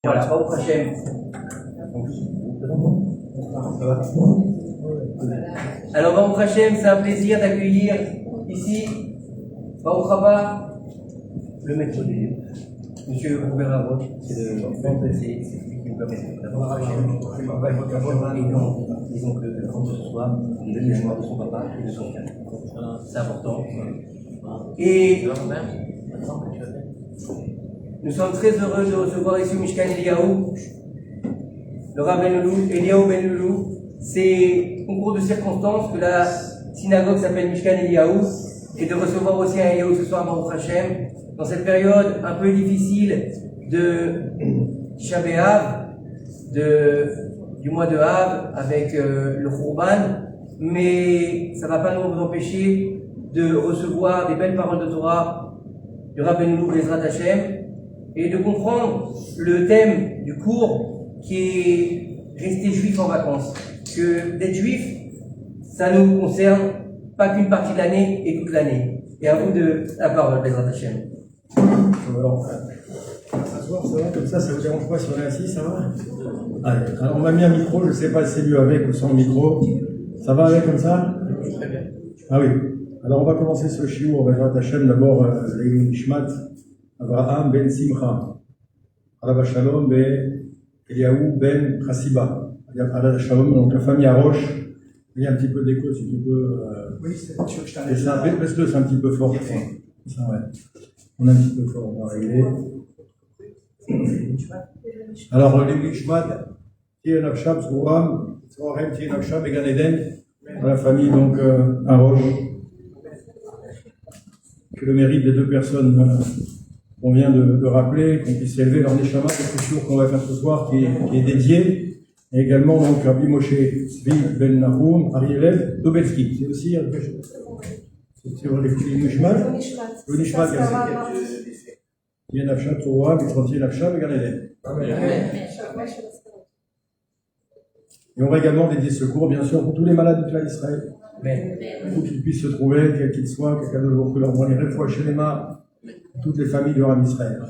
Voilà, Baruch Hashem. Alors, Baruch Hashem, c'est un plaisir d'accueillir ici, Baruch Haba, le maître des lieux, Monsieur Robert Laroche, c'est celui qui nous permet d'avoir Hashem. Et donc, disons que le grand de ce soir, il est le mémoire de son papa et de son père. C'est important. Et nous sommes très heureux de recevoir ici Mishkan Eliyahu, le Rav Eliyahu Ben Loulou. C'est concours de circonstances que la synagogue s'appelle Mishkan Eliyahu et de recevoir aussi un Eliyahu ce soir, Baruch Hashem, dans cette période un peu difficile de Tisha B'Av, du mois de Av avec le Khurban, mais ça ne va pas nous empêcher de recevoir des belles paroles de Torah du Rav Ben Loulou Bezrat Hashem et de comprendre le thème du cours qui est rester juif en vacances. Que d'être juif, ça nous concerne pas qu'une partie de l'année et toute l'année. Et à vous de la parole, Bezrat Hashem. Alors, s'asseoir, ça va, comme ça vous dérange pas si on est assis, ça va? Allez, alors on m'a mis un micro, je ne sais pas si c'est mieux avec ou sans micro. Ça va avec comme ça? Très bien. Ah oui. Alors on va commencer ce shiur, Bezrat Hashem, d'abord Leilun Nishmat, Avraham ben Simcha, Alav Shalom ben Eliyahu ben Chassiba. Alav Shalom, donc la famille Aroche. Il y a un petit peu d'écho, si tu peux. Oui, c'est sûr que je t'arrête. C'est un petit peu fort. Ça, ouais. On a un petit peu fort, on va régler. Alors, les Nishmat, Tien Akshab, Zouram, Zoharem, Tien Akshab et Gan Eden, la famille donc Aroche. Que le mérite des deux personnes qu'on vient de rappeler, qu'on puisse élever leur neshama, c'est le jour qu'on va faire ce soir, qui est dédié. Et également donc Rabbi Moshe Tzvi Ben Nahum, Arielev Dobelski. C'est aussi c'est le Nishmat. Le Nishmat, il y a Nafshat Torah, Mitroti Nafshat et Gan Eden. Et on va également dédier ce cours, bien sûr, pour tous les malades du clan d'Israël. Pour qu'ils puissent se trouver, quels qu'ils soient, quelqu'un de jour que leur voit les fois chez les mains, toutes les familles du Ram Israël.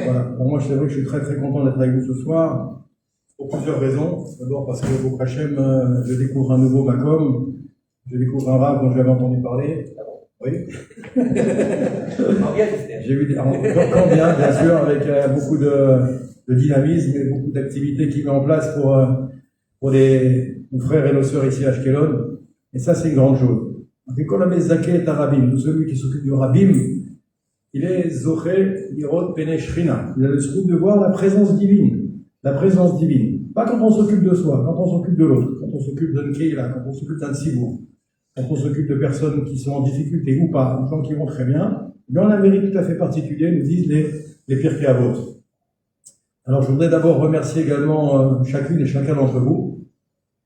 Voilà. Pour moi, c'est vrai que je suis très très content d'être avec vous ce soir. Pour plusieurs raisons. D'abord parce que Baruch Hashem, je découvre un nouveau Makom, je découvre un Rav dont j'avais entendu parler. Oui. J'ai vu quand bien sûr, avec beaucoup de dynamisme et beaucoup d'activités qu'il met en place pour nos frères et nos sœurs ici à Ashkelon. Et ça, c'est une grande chose. Tout celui qui s'occupe du Rabbim, il est Zoché Lirot Pene Shrina. Il a le souci de voir la présence divine. La présence divine. Pas quand on s'occupe de soi, quand on s'occupe de l'autre, quand on s'occupe d'un Keila, quand on s'occupe d'un Tzibour, quand on s'occupe de personnes qui sont en difficulté ou pas, des gens qui vont très bien, dans un mérite tout à fait particulier, nous disent les Pirkei Avot. Alors je voudrais d'abord remercier également chacune et chacun d'entre vous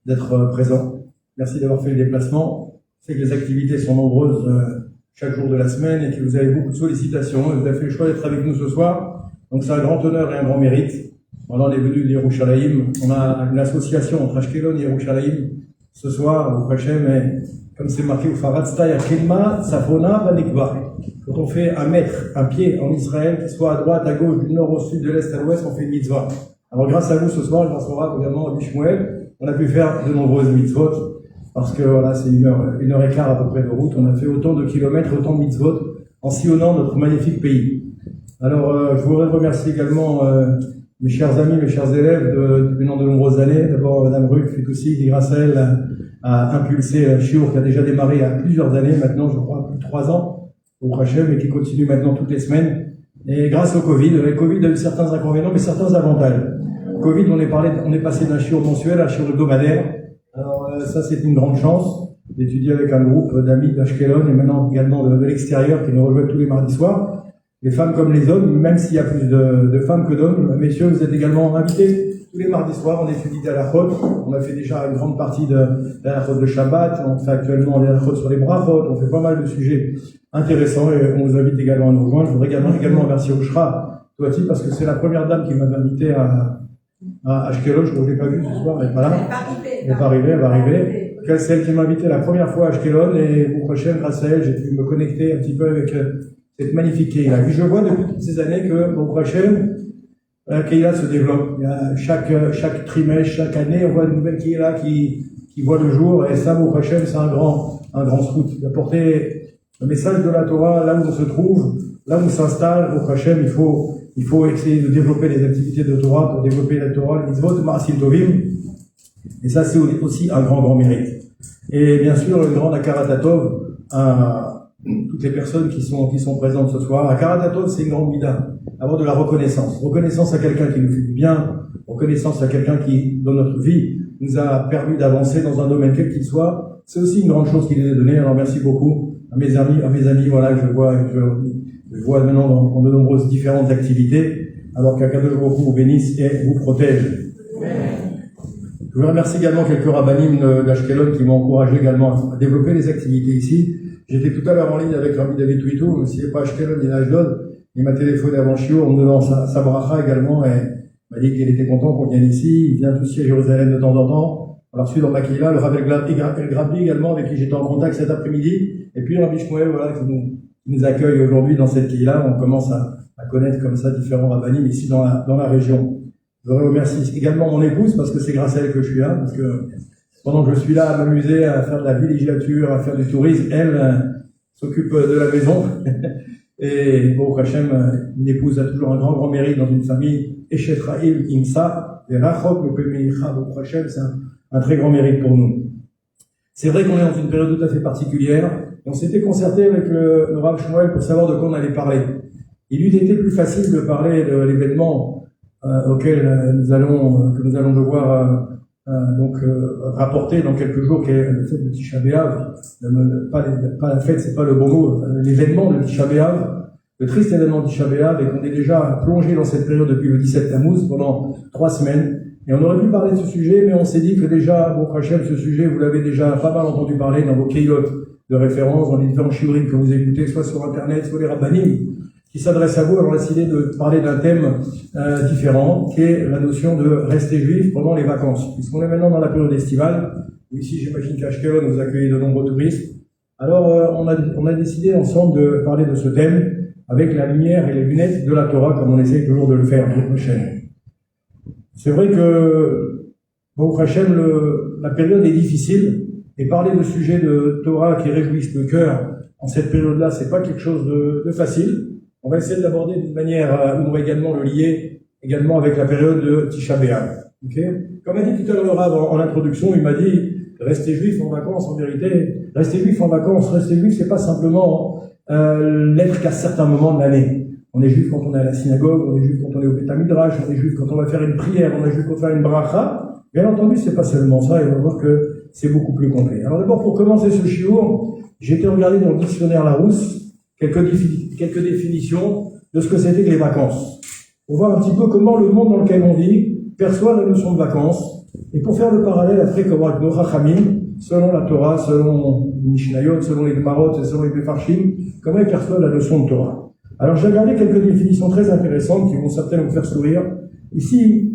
d'être présents. Merci d'avoir fait le déplacement. Je sais que les activités sont nombreuses chaque jour de la semaine et que vous avez beaucoup de sollicitations. Vous avez fait le choix d'être avec nous ce soir. Donc c'est un grand honneur et un grand mérite. Voilà, on est venu de Yerushalayim. On a une association entre Ashkelon et Yerushalayim ce soir, au Hashem, et comme c'est marqué au Faratzta, Yakelma, Safona, Banikva. Quand on fait un pied en Israël, qu'il soit à droite, à gauche, du nord au sud, de l'est à l'ouest, on fait une mitzvah. Alors grâce à vous ce soir, grâce au Rav également à Bishmuel, on a pu faire de nombreuses mitzvot, parce que voilà, c'est une heure et quart à peu près de route. On a fait autant de kilomètres, autant de mitzvot, en sillonnant notre magnifique pays. Alors, je voudrais remercier également mes chers amis, mes chers élèves depuis de nombreuses années. D'abord, Madame Ruth Fitoussi, qui grâce à elle a impulsé un shiur qui a déjà démarré il y a plusieurs années, maintenant je crois plus de 3 ans, au Hachem, et qui continue maintenant toutes les semaines. Et grâce au Covid, le Covid a eu certains inconvénients, mais certains avantages. Au Covid, on est passé d'un shiur mensuel à un shiur hebdomadaire. Alors ça, c'est une grande chance d'étudier avec un groupe d'amis d'Ashkelon et maintenant également de l'extérieur qui nous rejoignent tous les mardis soirs. Les femmes comme les hommes, même s'il y a plus de femmes que d'hommes, messieurs, vous êtes également invités. Tous les mardis soirs, on étudie des halachot. On a fait déjà une grande partie de l'halachot de Shabbat. On fait actuellement des halachot sur les brachot. On fait pas mal de sujets intéressants et on vous invite également à nous rejoindre. Je voudrais également remercier Oshra Toati parce que c'est la première dame qui m'a invité à Ashkelon. Je ne l'ai pas vue ce soir, mais voilà. Elle n'est pas arrivée, elle va arriver. C'est elle qui m'a invité la première fois à Ashkelon et au prochain, grâce à elle, j'ai pu me connecter un petit peu avec cette magnifique Keila. Et je vois depuis toutes ces années que, au prochain, la Keïla se développe. Il y a chaque trimestre, chaque année, on voit une nouvelle Keïla qui voit le jour, et ça, Baruch Hashem, c'est un grand scout. D'apporter le message de la Torah là où on se trouve, là où on s'installe, Baruch Hashem, il faut essayer de développer les activités de Torah, pour développer la Torah, le mitzvot, Ma'asim Tovim. Et ça, c'est aussi un grand mérite. Et bien sûr, une grande Akaratatov à toutes les personnes qui sont présentes ce soir. Akaratatov, c'est une grande mida. Avoir de la reconnaissance. Reconnaissance à quelqu'un qui nous fait du bien. Reconnaissance à quelqu'un qui, dans notre vie, nous a permis d'avancer dans un domaine quel qu'il soit. C'est aussi une grande chose qu'il nous a donnée. Alors merci beaucoup à mes amis, voilà, que je vois maintenant dans de nombreuses différentes activités. Alors qu'Akadosh Baruch Hu vous bénisse et vous protège. Je voudrais remercier également quelques rabbinim d'Ashkelon qui m'ont encouragé également à développer les activités ici. J'étais tout à l'heure en ligne avec Rabbi David Twito, même s'il n'est pas Ashkelon, il est à Ashdod. Il m'a téléphoné avant Shiur en me donnant sa bracha également, et il m'a dit qu'il était content qu'on vienne ici. Il vient aussi à Jérusalem de temps en temps. Alors, celui dans Makila, le Rav El Grabli également, avec qui j'étais en contact cet après-midi. Et puis, Rabbi Shmuel, voilà, qui nous accueille aujourd'hui dans cette Kila. On commence à connaître comme ça différents rabbinim ici dans la région. Je voudrais remercier également mon épouse, parce que c'est grâce à elle que je suis là, parce que pendant que je suis là à m'amuser, à faire de la villégiature, à faire du tourisme, elle s'occupe de la maison. Et bon, Hachem, une épouse a toujours un grand mérite dans une famille. Eshet Ra'il Imsa, et Rachok, le Pemeicha, bon, Hachem, c'est un très grand mérite pour nous. C'est vrai qu'on est dans une période tout à fait particulière. Et on s'était concerté avec le Rav Shmuel pour savoir de quoi on allait parler. Il eût été plus facile de parler de l'événement auquel que nous allons devoir rapporter dans quelques jours, qui est le fête de Tisha B'Av. Pas la fête, c'est pas le bon mot, l'événement de Tisha B'Av, le triste événement de Tisha B'Av, et qu'on est déjà plongé dans cette période depuis le 17 Tammuz pendant 3 semaines. Et on aurait pu parler de ce sujet, mais on s'est dit que déjà, bon, Hachem, ce sujet, vous l'avez déjà pas mal entendu parler dans vos keilot de référence, dans les différents shiurim que vous écoutez, soit sur Internet, soit les rabbanim, qui s'adresse à vous. Alors, on a décidé de parler d'un thème différent, qui est la notion de rester juif pendant les vacances. Puisqu'on est maintenant dans la période estivale, où ici, j'imagine qu'à Ashkelon, vous accueillez de nombreux touristes. Alors, on a décidé ensemble de parler de ce thème avec la lumière et les lunettes de la Torah, comme on essaie toujours de le faire l'année prochaine. C'est vrai que, bon, Hachem, la période est difficile, et parler de sujets de Torah qui réjouissent le cœur en cette période-là, c'est pas quelque chose de facile. On va essayer de l'aborder d'une manière où on va également le lier également avec la période de Tisha B'Av. Okay. Comme a dit tout à l'heure le Rav en introduction, il m'a dit rester juif en vacances. En vérité, rester juif en vacances, rester juif, c'est pas simplement l'être qu'à certains moments de l'année. On est juif quand on est à la synagogue, on est juif quand on est au Beth Midrash, on est juif quand on va faire une prière, on est juif quand on va faire une bracha. Bien entendu, c'est pas seulement ça, et on va voir que c'est beaucoup plus complet. Alors d'abord, pour commencer ce shiur, j'ai été regarder dans le dictionnaire Larousse quelques définitions de ce que c'était que les vacances. Pour voir un petit peu comment le monde dans lequel on vit perçoit la notion de vacances, et pour faire le parallèle après comment avec nos Chachamim, selon la Torah, selon les Mishnayot, selon les Gemarot et selon les Mefarshim, comment ils perçoivent la notion de Torah. Alors j'ai regardé quelques définitions très intéressantes qui vont certainement vous faire sourire. Ici,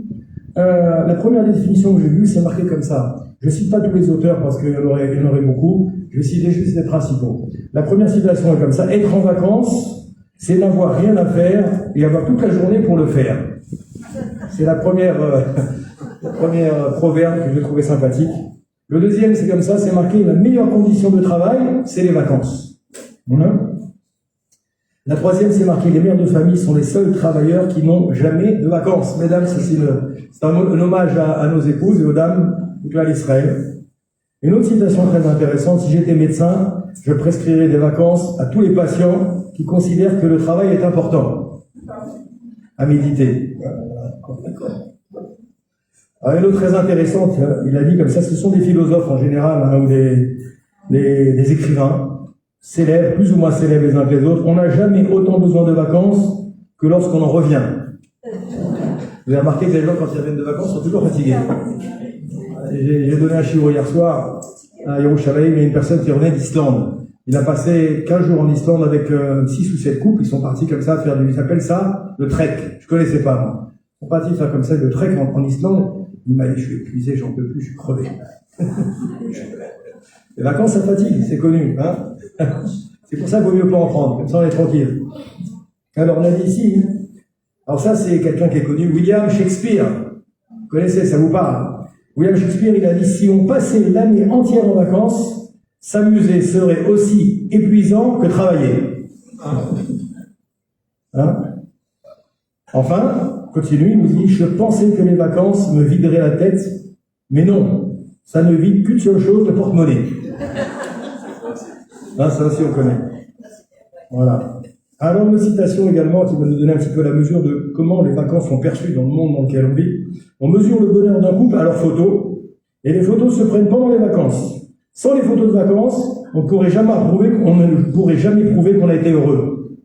la première définition que j'ai vue, c'est marqué comme ça. Je cite pas tous les auteurs parce qu'il y en aurait beaucoup. Je vais citer juste les principaux. La première citation est comme ça. Être en vacances, c'est n'avoir rien à faire et avoir toute la journée pour le faire. C'est la première proverbe que j'ai trouvé sympathique. Le deuxième, c'est comme ça, c'est marqué la meilleure condition de travail, c'est les vacances. La troisième, c'est marqué les mères de famille sont les seuls travailleurs qui n'ont jamais de vacances. Mesdames, c'est un hommage à nos épouses et aux dames du clan d'Israël. Une autre citation très intéressante, si j'étais médecin, je prescrirais des vacances à tous les patients qui considèrent que le travail est important. À méditer. Alors, une autre très intéressante, il a dit comme ça, ce sont des philosophes en général, ou des écrivains célèbres, plus ou moins célèbres les uns que les autres. On n'a jamais autant besoin de vacances que lorsqu'on en revient. Vous avez remarqué que les gens, quand ils reviennent de vacances, sont toujours fatigués. J'ai donné un shiur hier soir à Yerushalayim, mais une personne qui revenait d'Islande. Il a passé 15 jours en Islande avec 6 ou 7 couples. Ils sont partis comme ça faire ils appellent ça le trek. Je connaissais pas, moi. Ils sont partis faire comme ça le trek en Islande. Il m'a dit, je suis épuisé, j'en peux plus, je suis crevé. Les vacances, ça fatigue, c'est connu, hein. C'est pour ça qu'il vaut mieux pas en prendre. Comme ça, on est tranquille. Alors, on a dit ici, Alors ça, c'est quelqu'un qui est connu, William Shakespeare. Vous connaissez, ça vous parle. William Shakespeare, il a dit, si on passait l'année entière en vacances, s'amuser serait aussi épuisant que travailler. Hein? Enfin, continue, il nous dit, je pensais que les vacances me videraient la tête, mais non, ça ne vide qu'une seule chose, le porte-monnaie. Hein, ça aussi on connaît. Voilà. Alors une citation également qui va nous donner un petit peu la mesure de comment les vacances sont perçues dans le monde dans lequel on vit. On mesure le bonheur d'un couple à leurs photos, et les photos se prennent pendant les vacances. Sans les photos de vacances, on ne pourrait jamais prouver qu'on a été heureux.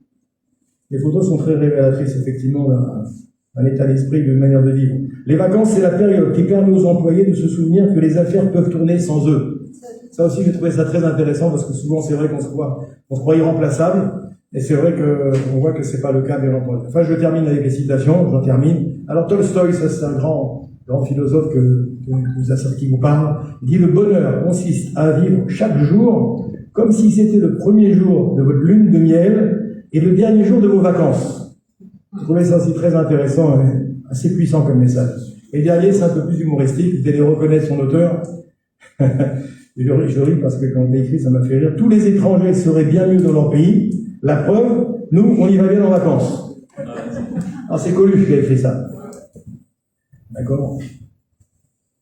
Les photos sont très révélatrices, effectivement, d'un état d'esprit, d'une manière de vivre. Les vacances, c'est la période qui permet aux employés de se souvenir que les affaires peuvent tourner sans eux. Ça aussi, j'ai trouvé ça très intéressant, parce que souvent, c'est vrai qu'on se croit irremplaçable, et c'est vrai qu'on voit que c'est pas le cas, bien entendu. Enfin, je termine avec les citations, j'en termine. Alors, Tolstoï, ça, c'est un grand philosophe qui vous parle. Il dit, le bonheur consiste à vivre chaque jour comme si c'était le premier jour de votre lune de miel et le dernier jour de vos vacances. Je trouvais ça aussi très intéressant et assez puissant comme message. Et le dernier, c'est un peu plus humoristique, vous allez reconnaître son auteur. Je ris parce que quand je l'ai écrit, ça m'a fait rire. Tous les étrangers seraient bien mieux dans leur pays. La preuve, nous, on y va bien en vacances. Alors c'est Coluche qui a écrit ça. D'accord.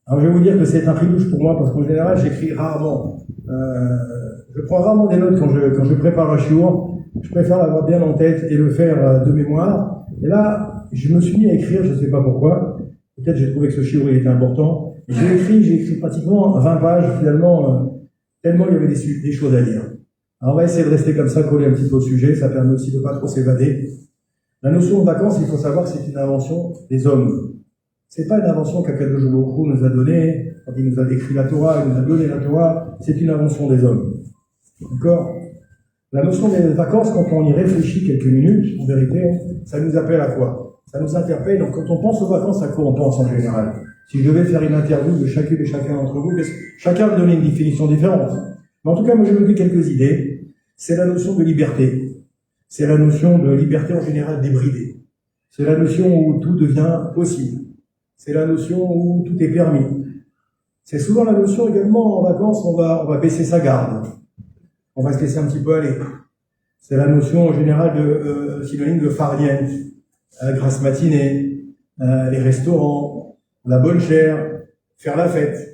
Alors je vais vous dire que c'est un tridouche pour moi, parce qu'en général, j'écris rarement. Je prends rarement des notes quand je prépare un shiur. Je préfère l'avoir bien en tête et le faire de mémoire. Et là, je me suis mis à écrire, je ne sais pas pourquoi. Peut-être j'ai trouvé que ce shiur, il était important. Et j'ai écrit pratiquement 20 pages, finalement, tellement il y avait des choses à dire. Alors on va essayer de rester comme ça, coller un petit peu au sujet, ça permet aussi de ne pas trop s'évader. La notion de vacances, il faut savoir que c'est une invention des hommes. C'est pas une invention qu'Akadosh Baruch Hu nous a donnée, quand il nous a décrit la Torah, il nous a donné la Torah, c'est une invention des hommes. D'accord? La notion des vacances, quand on y réfléchit quelques minutes, en vérité, ça nous appelle à quoi? Ça nous interpelle. Donc quand on pense aux vacances, à quoi on pense en général? Si je devais faire une interview de chacune et chacun d'entre vous, chacun me donnait une définition différente. Mais en tout cas, moi j'ai noté quelques idées. C'est la notion de liberté. C'est la notion de liberté en général débridée. C'est la notion où tout devient possible. C'est la notion où tout est permis. C'est souvent la notion également en vacances, on va baisser sa garde. On va se laisser un petit peu aller. C'est la notion en général de synonyme de farniente, grasse matinée, les restaurants, la bonne chère, faire la fête.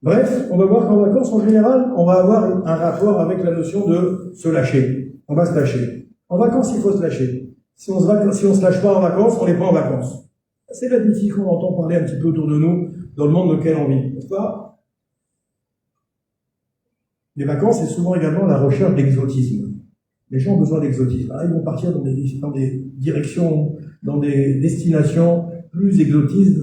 Bref, on va voir qu'en vacances, en général, on va avoir un rapport avec la notion de se lâcher. On va se lâcher. En vacances, il faut se lâcher. Si on se lâche pas en vacances, on n'est pas en vacances. C'est la défi qu'on entend parler un petit peu autour de nous, dans le monde dans lequel on vit, n'est-ce pas? Les vacances, c'est souvent également la recherche d'exotisme. Les gens ont besoin d'exotisme. Alors, ils vont partir dans des directions, dans des destinations plus exotistes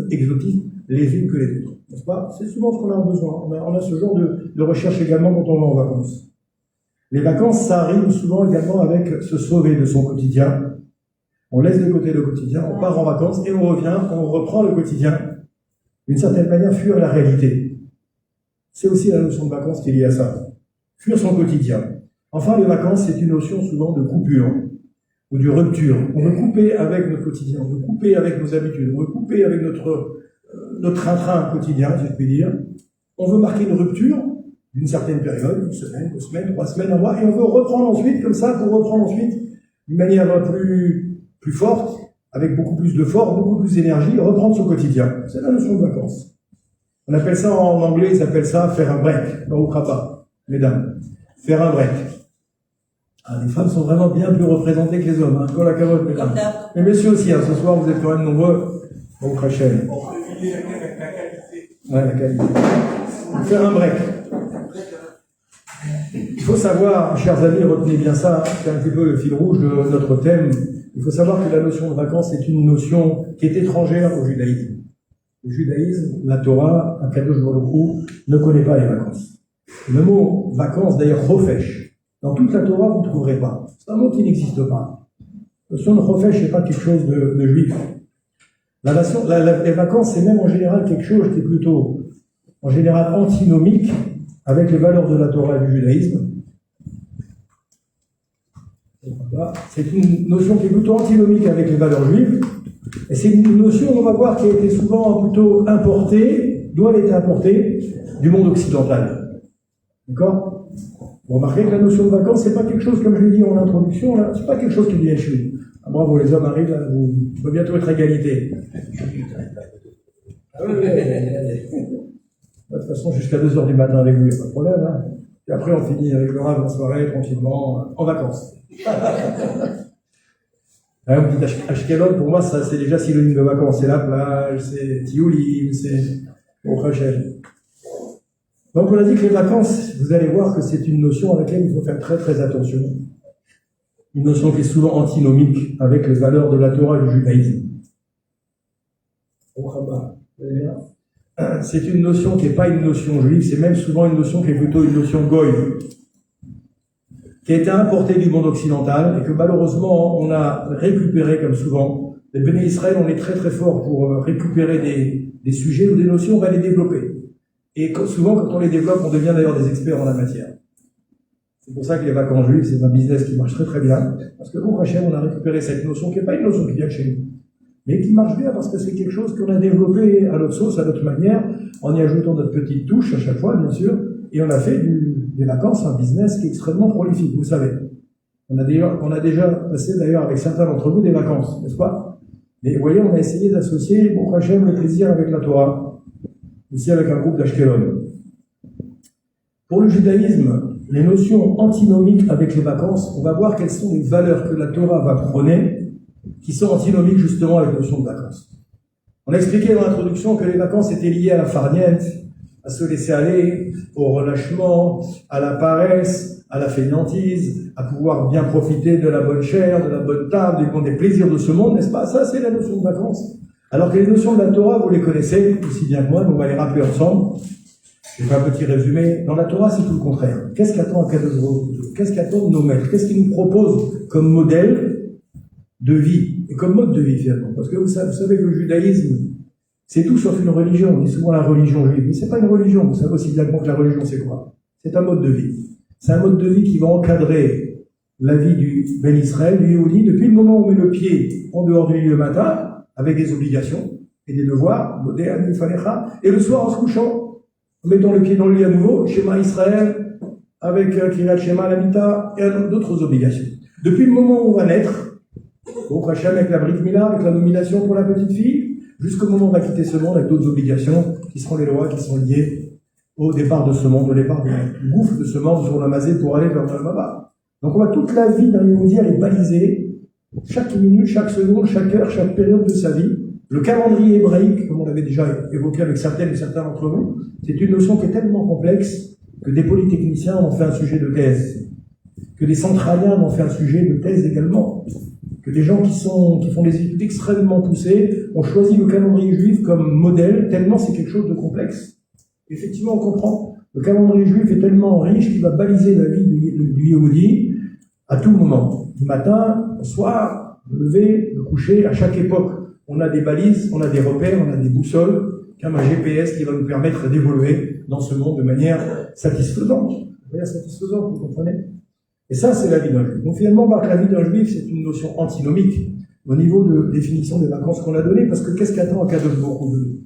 les unes que les autres, n'est-ce pas? C'est souvent ce qu'on a besoin. On a ce genre de recherche également quand on va en vacances. Les vacances, ça arrive souvent également avec se sauver de son quotidien. On laisse de côté le quotidien, on part en vacances et on revient, on reprend le quotidien. D'une certaine manière, fuir la réalité. C'est aussi la notion de vacances qui est liée à ça. Fuir son quotidien. Enfin, les vacances, c'est une notion souvent de coupure ou de rupture. On veut couper avec notre quotidien, on veut couper avec nos habitudes, on veut couper avec notre train-train quotidien, si je puis dire. On veut marquer une rupture d'une certaine période, une semaine, 2 semaines, 3 semaines, un mois, et on veut reprendre ensuite, comme ça, pour reprendre ensuite d'une manière plus forte, avec beaucoup plus de force, beaucoup plus d'énergie, reprendre son quotidien. C'est la notion de vacances. On appelle ça en anglais, ils appellent ça faire un break. Non, on ne fera pas, mesdames. Faire un break. Ah, les femmes sont vraiment bien plus représentées que les hommes, hein. Colle à carotte, mesdames. Mais messieurs aussi, hein, ce soir, vous êtes quand même nombreux. Bon, Rachel. Ouais, la qualité. Faire un break. Il faut savoir, chers amis, retenez bien ça, c'est un petit peu le fil rouge de notre thème. Il faut savoir que la notion de vacances est une notion qui est étrangère au judaïsme. Le judaïsme, la Torah, Akadosh Baruch Hu, ne connaît pas les vacances. Le mot vacances, d'ailleurs, chofesh, dans toute la Torah, vous ne trouverez pas. C'est un mot qui n'existe pas. La notion de chofesh n'est pas quelque chose de juif. Les vacances, c'est même en général quelque chose qui est plutôt, en général, antinomique avec les valeurs de la Torah et du judaïsme. C'est une notion qui est plutôt antinomique avec les valeurs juives. Et c'est une notion, on va voir, qui a été souvent plutôt importée, d'où elle a été importée, du monde occidental. D'accord? Vous remarquez que la notion de vacances, c'est pas quelque chose, comme je l'ai dit en introduction, là, c'est pas quelque chose qui vient chez nous. Ah, bravo, les hommes arrivent, là, vous va bientôt être égalité. Ah oui, de toute façon, jusqu'à 2h du matin avec vous, il n'y a pas de problème. Hein. Et après, on finit avec le rave la soirée, tranquillement, en vacances. On dit Ashkelon, pour moi, ça, c'est déjà synonyme de vacances. C'est la plage, c'est Tiouli, c'est au Rachel. Donc, on a dit que les vacances, vous allez voir que c'est une notion à laquelle il faut faire très très attention. Une notion qui est souvent antinomique avec les valeurs de la Torah et du judaïsme. C'est une notion qui n'est pas une notion juive, c'est même souvent une notion qui est plutôt une notion goy, qui a été importée du monde occidental et que malheureusement on a récupéré comme souvent. Les Béné Israël, on est très très fort pour récupérer des sujets ou des notions, on va les développer. Et souvent quand on les développe, on devient d'ailleurs des experts en la matière. C'est pour ça que les vacances juives, c'est un business qui marche très très bien, parce que au Hachem, on a récupéré cette notion qui n'est pas une notion qui vient de chez nous, mais qui marche bien parce que c'est quelque chose qu'on a développé à notre sauce, à notre manière, en y ajoutant notre petite touche à chaque fois, bien sûr, et on a fait des vacances un business qui est extrêmement prolifique, vous le savez. On a déjà passé d'ailleurs avec certains d'entre vous des vacances, n'est-ce pas? Mais vous voyez, on a essayé d'associer, au Hachem, le plaisir avec la Torah, ici avec un groupe d'Ashkelon. Pour le judaïsme, les notions antinomiques avec les vacances, on va voir quelles sont les valeurs que la Torah va prôner, qui sont antinomiques justement avec la notion de vacances. On a expliqué dans l'introduction que les vacances étaient liées à la farniente, à se laisser aller, au relâchement, à la paresse, à la fainéantise, à pouvoir bien profiter de la bonne chair, de la bonne table, des plaisirs de ce monde, n'est-ce pas? Ça, c'est la notion de vacances. Alors que les notions de la Torah, vous les connaissez aussi bien que moi, mais on va les rappeler ensemble. Je fais un petit résumé. Dans la Torah, c'est tout le contraire. Qu'est-ce qu'attend Qu'est-ce qu'attendent nos maîtres? Qu'est-ce qu'ils nous proposent comme modèle de vie et comme mode de vie finalement? Parce que vous savez que le judaïsme, c'est tout sauf une religion. On dit souvent la religion juive, mais c'est pas une religion. Vous savez aussi bien que la religion, c'est quoi? C'est un mode de vie. C'est un mode de vie qui va encadrer la vie du Ben Israël, du Yehudi, depuis le moment où on met le pied en dehors du lit le matin, avec des obligations et des devoirs, et le soir en se couchant, en mettant le pied dans le lit à nouveau, Shema Israël, avec Kiryat Shema, l'Amita, et d'autres obligations. Depuis le moment où on va naître, au Hachem avec la Brit Mila, avec la nomination pour la petite fille, jusqu'au moment où on va quitter ce monde avec d'autres obligations, qui seront les lois qui sont liées au départ de ce monde, au départ du gouffre de ce monde sur la Mazé pour aller vers le Maba. Donc on va toute la vie d'un Yehudi, elle est balisée, chaque minute, chaque seconde, chaque heure, chaque période de sa vie. Le calendrier hébraïque, comme on l'avait déjà évoqué avec certaines et certains d'entre vous, c'est une notion qui est tellement complexe que des polytechniciens en ont fait un sujet de thèse, que des centraliens en ont fait un sujet de thèse également, que des gens qui font des études extrêmement poussées ont choisi le calendrier juif comme modèle, tellement c'est quelque chose de complexe. Effectivement, on comprend. Le calendrier juif est tellement riche qu'il va baliser la vie du Yehudi à tout moment. Du matin, au soir, le lever, le coucher, à chaque époque. On a des balises, on a des repères, on a des boussoles, comme un GPS qui va nous permettre d'évoluer dans ce monde de manière satisfaisante. Vous comprenez? Et ça, c'est la vie d'un juif. Donc finalement, on voit que la vie d'un juif, c'est une notion antinomique au niveau de définition des vacances qu'on a données, parce que qu'est-ce qu'attend Akadosh Baruch Hu de nous?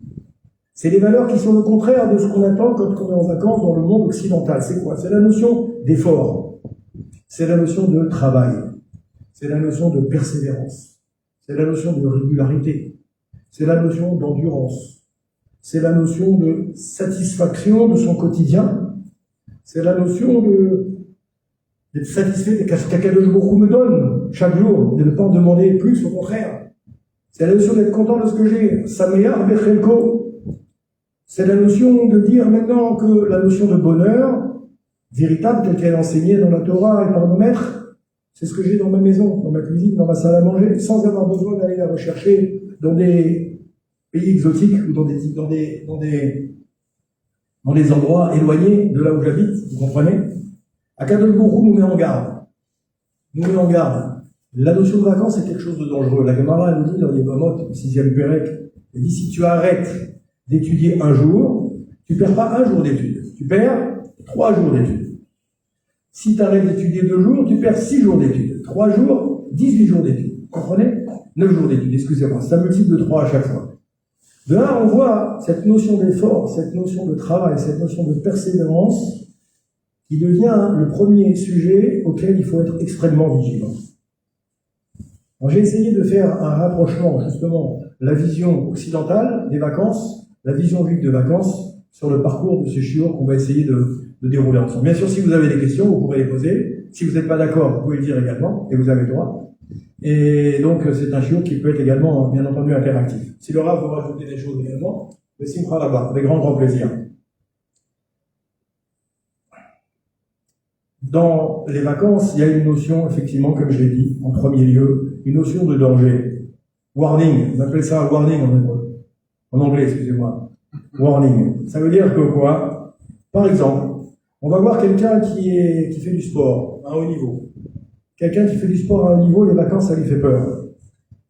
C'est les valeurs qui sont le contraire de ce qu'on attend quand on est en vacances dans le monde occidental. C'est quoi? C'est la notion d'effort. C'est la notion de travail. C'est la notion de persévérance. C'est la notion de régularité. C'est la notion d'endurance. C'est la notion de satisfaction de son quotidien. C'est la notion d'être satisfait de ce qu'Akadosh Baruch Hu me donne chaque jour, de ne pas en demander plus, au contraire. C'est la notion d'être content de ce que j'ai. Sameach bechelko. C'est la notion de dire maintenant que la notion de bonheur, véritable, telle qu'elle est enseignée dans la Torah et par nos maîtres, c'est ce que j'ai dans ma maison, dans ma cuisine, dans ma salle à manger, sans avoir besoin d'aller la rechercher dans des pays exotiques ou dans des endroits éloignés de là où j'habite, vous comprenez? Akadosh Baruch Hu nous met en garde. Nous met en garde. La notion de vacances est quelque chose de dangereux. La Gemara nous dit dans Yevamot, 6e Pérec, elle dit si tu arrêtes d'étudier un jour, tu perds pas un jour d'études, tu perds 3 jours d'études. Si tu arrêtes d'étudier 2 jours, tu perds 6 jours d'études. 3 jours, 18 jours d'études. Comprenez? 9 jours d'études, excusez-moi, c'est un multiple de 3 à chaque fois. De là, on voit cette notion d'effort, cette notion de travail, cette notion de persévérance qui devient le premier sujet auquel il faut être extrêmement vigilant. Alors, j'ai essayé de faire un rapprochement, justement, la vision occidentale des vacances, la vision juive de vacances, sur le parcours de ce shiur qu'on va essayer de dérouler ensemble. Bien sûr, si vous avez des questions, vous pourrez les poser. Si vous n'êtes pas d'accord, vous pouvez le dire également, et vous avez le droit. Et donc, c'est un shiur qui peut être également, bien entendu, interactif. Si le Rav veut rajouter des choses également, le simcha là-bas, avec grand plaisir. Dans les vacances, il y a une notion, effectivement, comme je l'ai dit, en premier lieu, une notion de danger. Warning, on appelle ça un warning en hébreu. En anglais, excusez-moi. Warning. Ça veut dire que quoi? Par exemple, on va voir quelqu'un qui fait du sport à un haut niveau. Quelqu'un qui fait du sport à un haut niveau, les vacances, ça lui fait peur.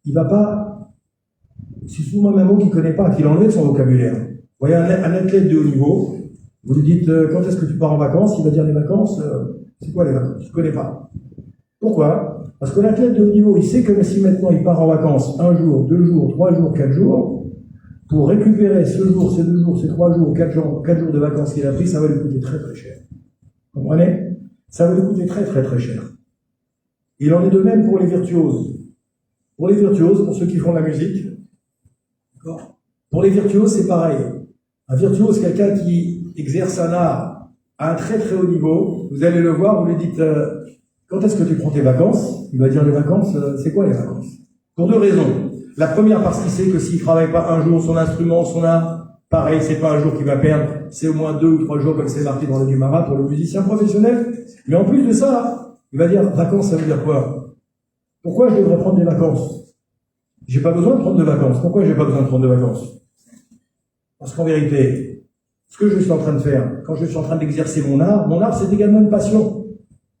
Il va pas, c'est souvent un mot qu'il connaît pas, qu'il enlève de son vocabulaire. Vous voyez un athlète de haut niveau, vous lui dites quand est-ce que tu pars en vacances, il va dire les vacances, c'est quoi les vacances? Je connais pas. Pourquoi? Parce que l'athlète de haut niveau, il sait que si maintenant il part en vacances 1 jour, 2 jours, 3 jours, 4 jours, pour récupérer ce jour, ces 2 jours, ces 3 jours, 4 jours de vacances qu'il a pris, ça va lui coûter très très cher. Vous comprenez? Ça va lui coûter très très très cher. Il en est de même pour les virtuoses. Pour les virtuoses, pour ceux qui font de la musique, d'accord? Pour les virtuoses, c'est pareil. Un virtuose, quelqu'un qui exerce un art à un très très haut niveau, vous allez le voir, vous lui dites quand est-ce que tu prends tes vacances? Il va dire les vacances, c'est quoi les vacances? Pour 2 raisons. La première, parce qu'il sait que s'il travaille pas un jour son instrument, son art, pareil, c'est pas un jour qu'il va perdre, c'est au moins 2 ou 3 jours comme c'est marqué dans le Gemara pour le musicien professionnel. Mais en plus de ça, il va dire vacances, ça veut dire quoi? Pourquoi je devrais prendre des vacances? J'ai pas besoin de prendre de vacances. Pourquoi j'ai pas besoin de prendre de vacances? Parce qu'en vérité, ce que je suis en train de faire, quand je suis en train d'exercer mon art c'est également une passion.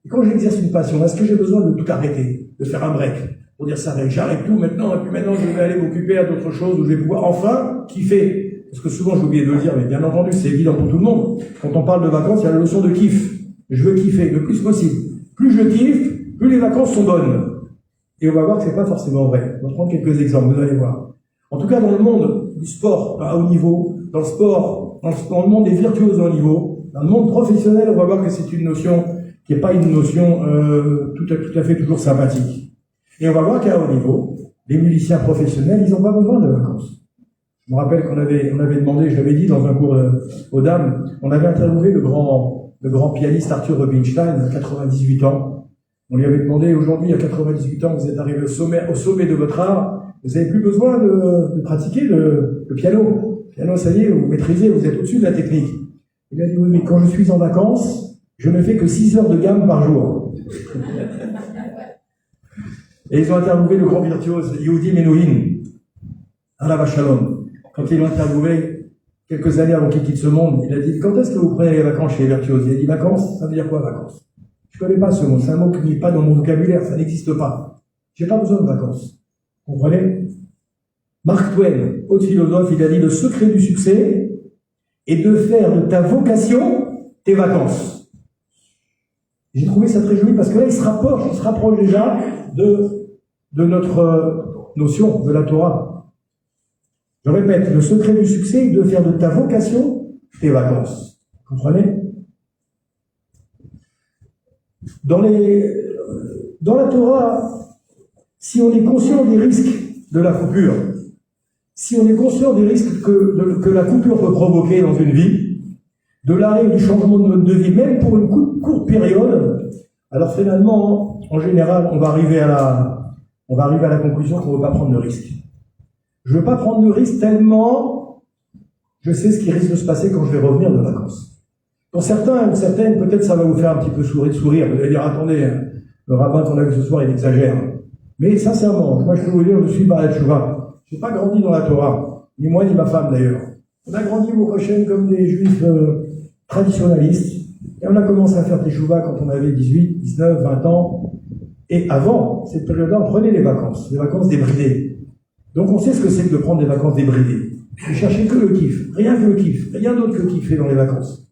Et quand j'exerce une passion, est-ce que j'ai besoin de tout arrêter, de faire un break, pour dire ça, j'arrête tout maintenant, et puis maintenant je vais aller m'occuper à d'autres choses où je vais pouvoir enfin kiffer? Parce que souvent j'ai oublié de le dire, mais bien entendu c'est évident pour tout le monde. Quand on parle de vacances, il y a la notion de kiff. Je veux kiffer le plus possible. Plus je kiffe, plus les vacances sont bonnes. Et on va voir que c'est pas forcément vrai. On va prendre quelques exemples, vous allez voir. En tout cas, dans le monde du sport à haut niveau, dans le monde des virtuoses à haut niveau, dans le monde professionnel, on va voir que c'est une notion qui n'est pas une notion tout à fait toujours sympathique. Et on va voir qu'à haut niveau, les musiciens professionnels, ils n'ont pas besoin de vacances. Je me rappelle qu'on avait demandé, je l'avais dit dans un cours aux dames, on avait interviewé le grand pianiste Arthur Rubinstein, à 98 ans. On lui avait demandé, aujourd'hui, à 98 ans, vous êtes arrivé au sommet de votre art, vous n'avez plus besoin de pratiquer le piano. Le piano, ça y est, vous maîtrisez, vous êtes au-dessus de la technique. Il a dit, oui, mais quand je suis en vacances, je ne fais que 6 heures de gamme par jour. Et ils ont interviewé le grand virtuose Yehudi Menuhin, Alav Shalom. Quand ils l'ont interviewé, quelques années avant qu'il quitte ce monde, il a dit, quand est-ce que vous prenez les vacances chez les virtuoses? Il a dit, vacances, ça veut dire quoi, vacances? Je connais pas ce mot, c'est un mot qui n'est pas dans mon vocabulaire, ça n'existe pas. J'ai pas besoin de vacances. Vous comprenez? Mark Twain, autre philosophe, il a dit, le secret du succès est de faire de ta vocation tes vacances. J'ai trouvé ça très joli parce que là, il se rapproche déjà de notre notion de la Torah. Je répète, le secret du succès est de faire de ta vocation tes vacances. Vous comprenez? Dans la Torah, si on est conscient des risques de la coupure, si on est conscient des risques que la coupure peut provoquer dans une vie, de l'arrêt du changement de mode de vie, même pour une courte période, alors finalement, en général, on va arriver à la conclusion qu'on ne veut pas prendre de risques. Je ne veux pas prendre de risques tellement je sais ce qui risque de se passer quand je vais revenir de vacances. Pour certains ou certaines, peut-être ça va vous faire un petit peu sourire. Vous allez dire, attendez, le rabbin qu'on a vu ce soir, il exagère. Mais sincèrement, moi je peux vous dire, je suis Baal Tshuva. Je n'ai pas grandi dans la Torah, ni moi ni ma femme d'ailleurs. On a grandi au Prochaine comme des juifs traditionnalistes, et on a commencé à faire Teshuvah quand on avait 18, 19, 20 ans. Et avant cette période-là, on prenait les vacances débridées. Donc on sait ce que c'est que de prendre des vacances débridées. Ne cherchez que le kiff, rien que le kiff, rien d'autre que kiffer dans les vacances.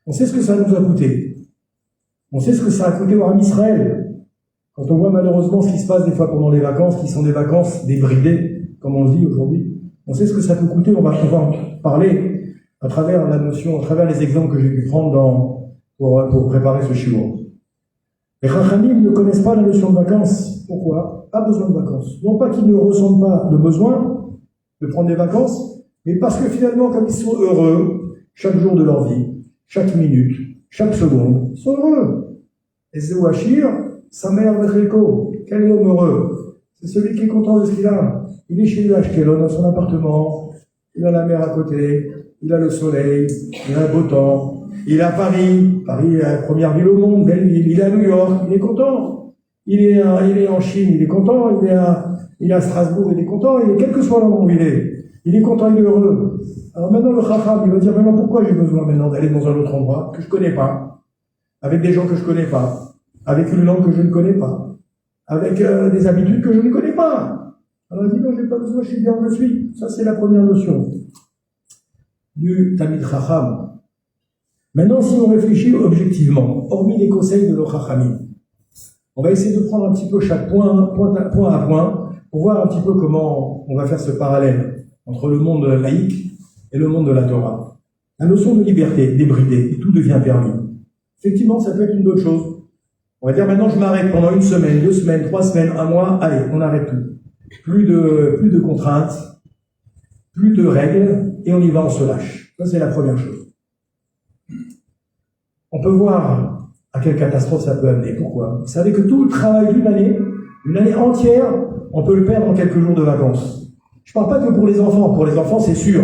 On sait ce que ça nous a coûté. On sait ce que ça a coûté au Ham Israël. Quand on voit malheureusement ce qui se passe des fois pendant les vacances, qui sont des vacances débridées, comme on le dit aujourd'hui, on sait ce que ça peut coûter, on va pouvoir en parler à travers la notion, à travers les exemples que j'ai pu prendre pour préparer ce shiur. Les Chachamim ne connaissent pas la notion de vacances. Pourquoi? Pas besoin de vacances. Non pas qu'ils ne ressentent pas le besoin de prendre des vacances, mais parce que finalement, comme ils sont heureux, chaque jour de leur vie, chaque minute, chaque seconde, ils sont heureux. Et Zéouachir, sa mère Bechelko, quel homme heureux. C'est celui qui est content de ce qu'il a. Il est chez lui à Ashkelon, dans son appartement, il a la mer à côté, il a le soleil, il a le beau temps. Il est à Paris, Paris est la première ville au monde, belle ville. Il est à New York, il est content. Il est en Chine, il est content. Il est à Strasbourg, il est content. Quel que soit l'endroit où il est content, il est heureux. Alors maintenant, le Chacham, il va dire maintenant pourquoi j'ai besoin maintenant d'aller dans un autre endroit que je connais pas, avec des gens que je connais pas, avec une langue que je ne connais pas, avec des habitudes que je ne connais pas. Alors il dit non, j'ai pas besoin, je suis bien où je suis. Ça, c'est la première notion du Tamid Chacham. Maintenant, si on réfléchit objectivement, hormis les conseils de nos Chachamim, on va essayer de prendre un petit peu chaque point à point, pour voir un petit peu comment on va faire ce parallèle entre le monde laïque et le monde de la Torah. La notion de liberté, débridée, tout devient permis. Effectivement, ça peut être une bonne chose. On va dire maintenant, je m'arrête pendant 1 semaine, 2 semaines, 3 semaines, 1 mois, allez, on arrête tout. Plus de contraintes, plus de règles, et on y va, on se lâche. Ça, c'est la première chose. On peut voir à quelle catastrophe ça peut amener. Pourquoi? Vous savez que tout le travail d'une année entière, on peut le perdre en quelques jours de vacances. Je parle pas que pour les enfants. Pour les enfants, c'est sûr.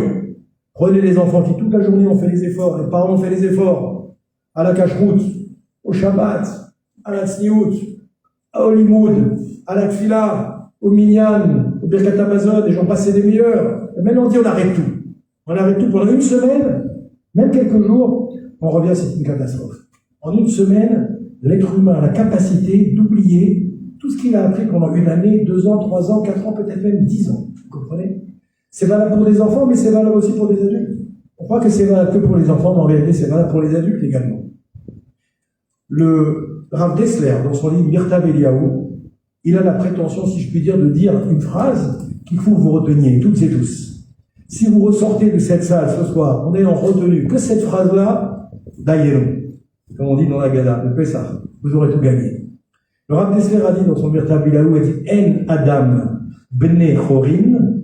Prenez les enfants qui toute la journée ont fait les efforts, les parents ont fait les efforts, à la cache-route, au Shabbat, à la Tzniout, à Hollywood, à la Tfila, au Minyan, au Birkat Amazon, et j'en passe des meilleurs. Et maintenant on dit on arrête tout. On arrête tout pendant 1 semaine, même quelques jours, on revient, c'est une catastrophe. En 1 semaine, l'être humain a la capacité d'oublier tout ce qu'il a appris pendant 1 année, 2 ans, 3 ans, 4 ans, peut-être même 10 ans. Vous comprenez? C'est valable pour les enfants, mais c'est valable aussi pour les adultes. On croit que c'est valable que pour les enfants, mais en réalité, c'est valable pour les adultes également. Le Rav Dessler, dans son livre Mirtav Eliyahu, il a la prétention, si je puis dire, de dire une phrase qu'il faut que vous reteniez, toutes et tous. Si vous ressortez de cette salle ce soir en ayant retenu que cette phrase-là, d'ailleurs, comme on dit dans la Gada, le Pessah, vous aurez tout gagné. Le Rav Dessler a dit dans son Mirtav Eliyahu, il dit En Adam Bnei Chorin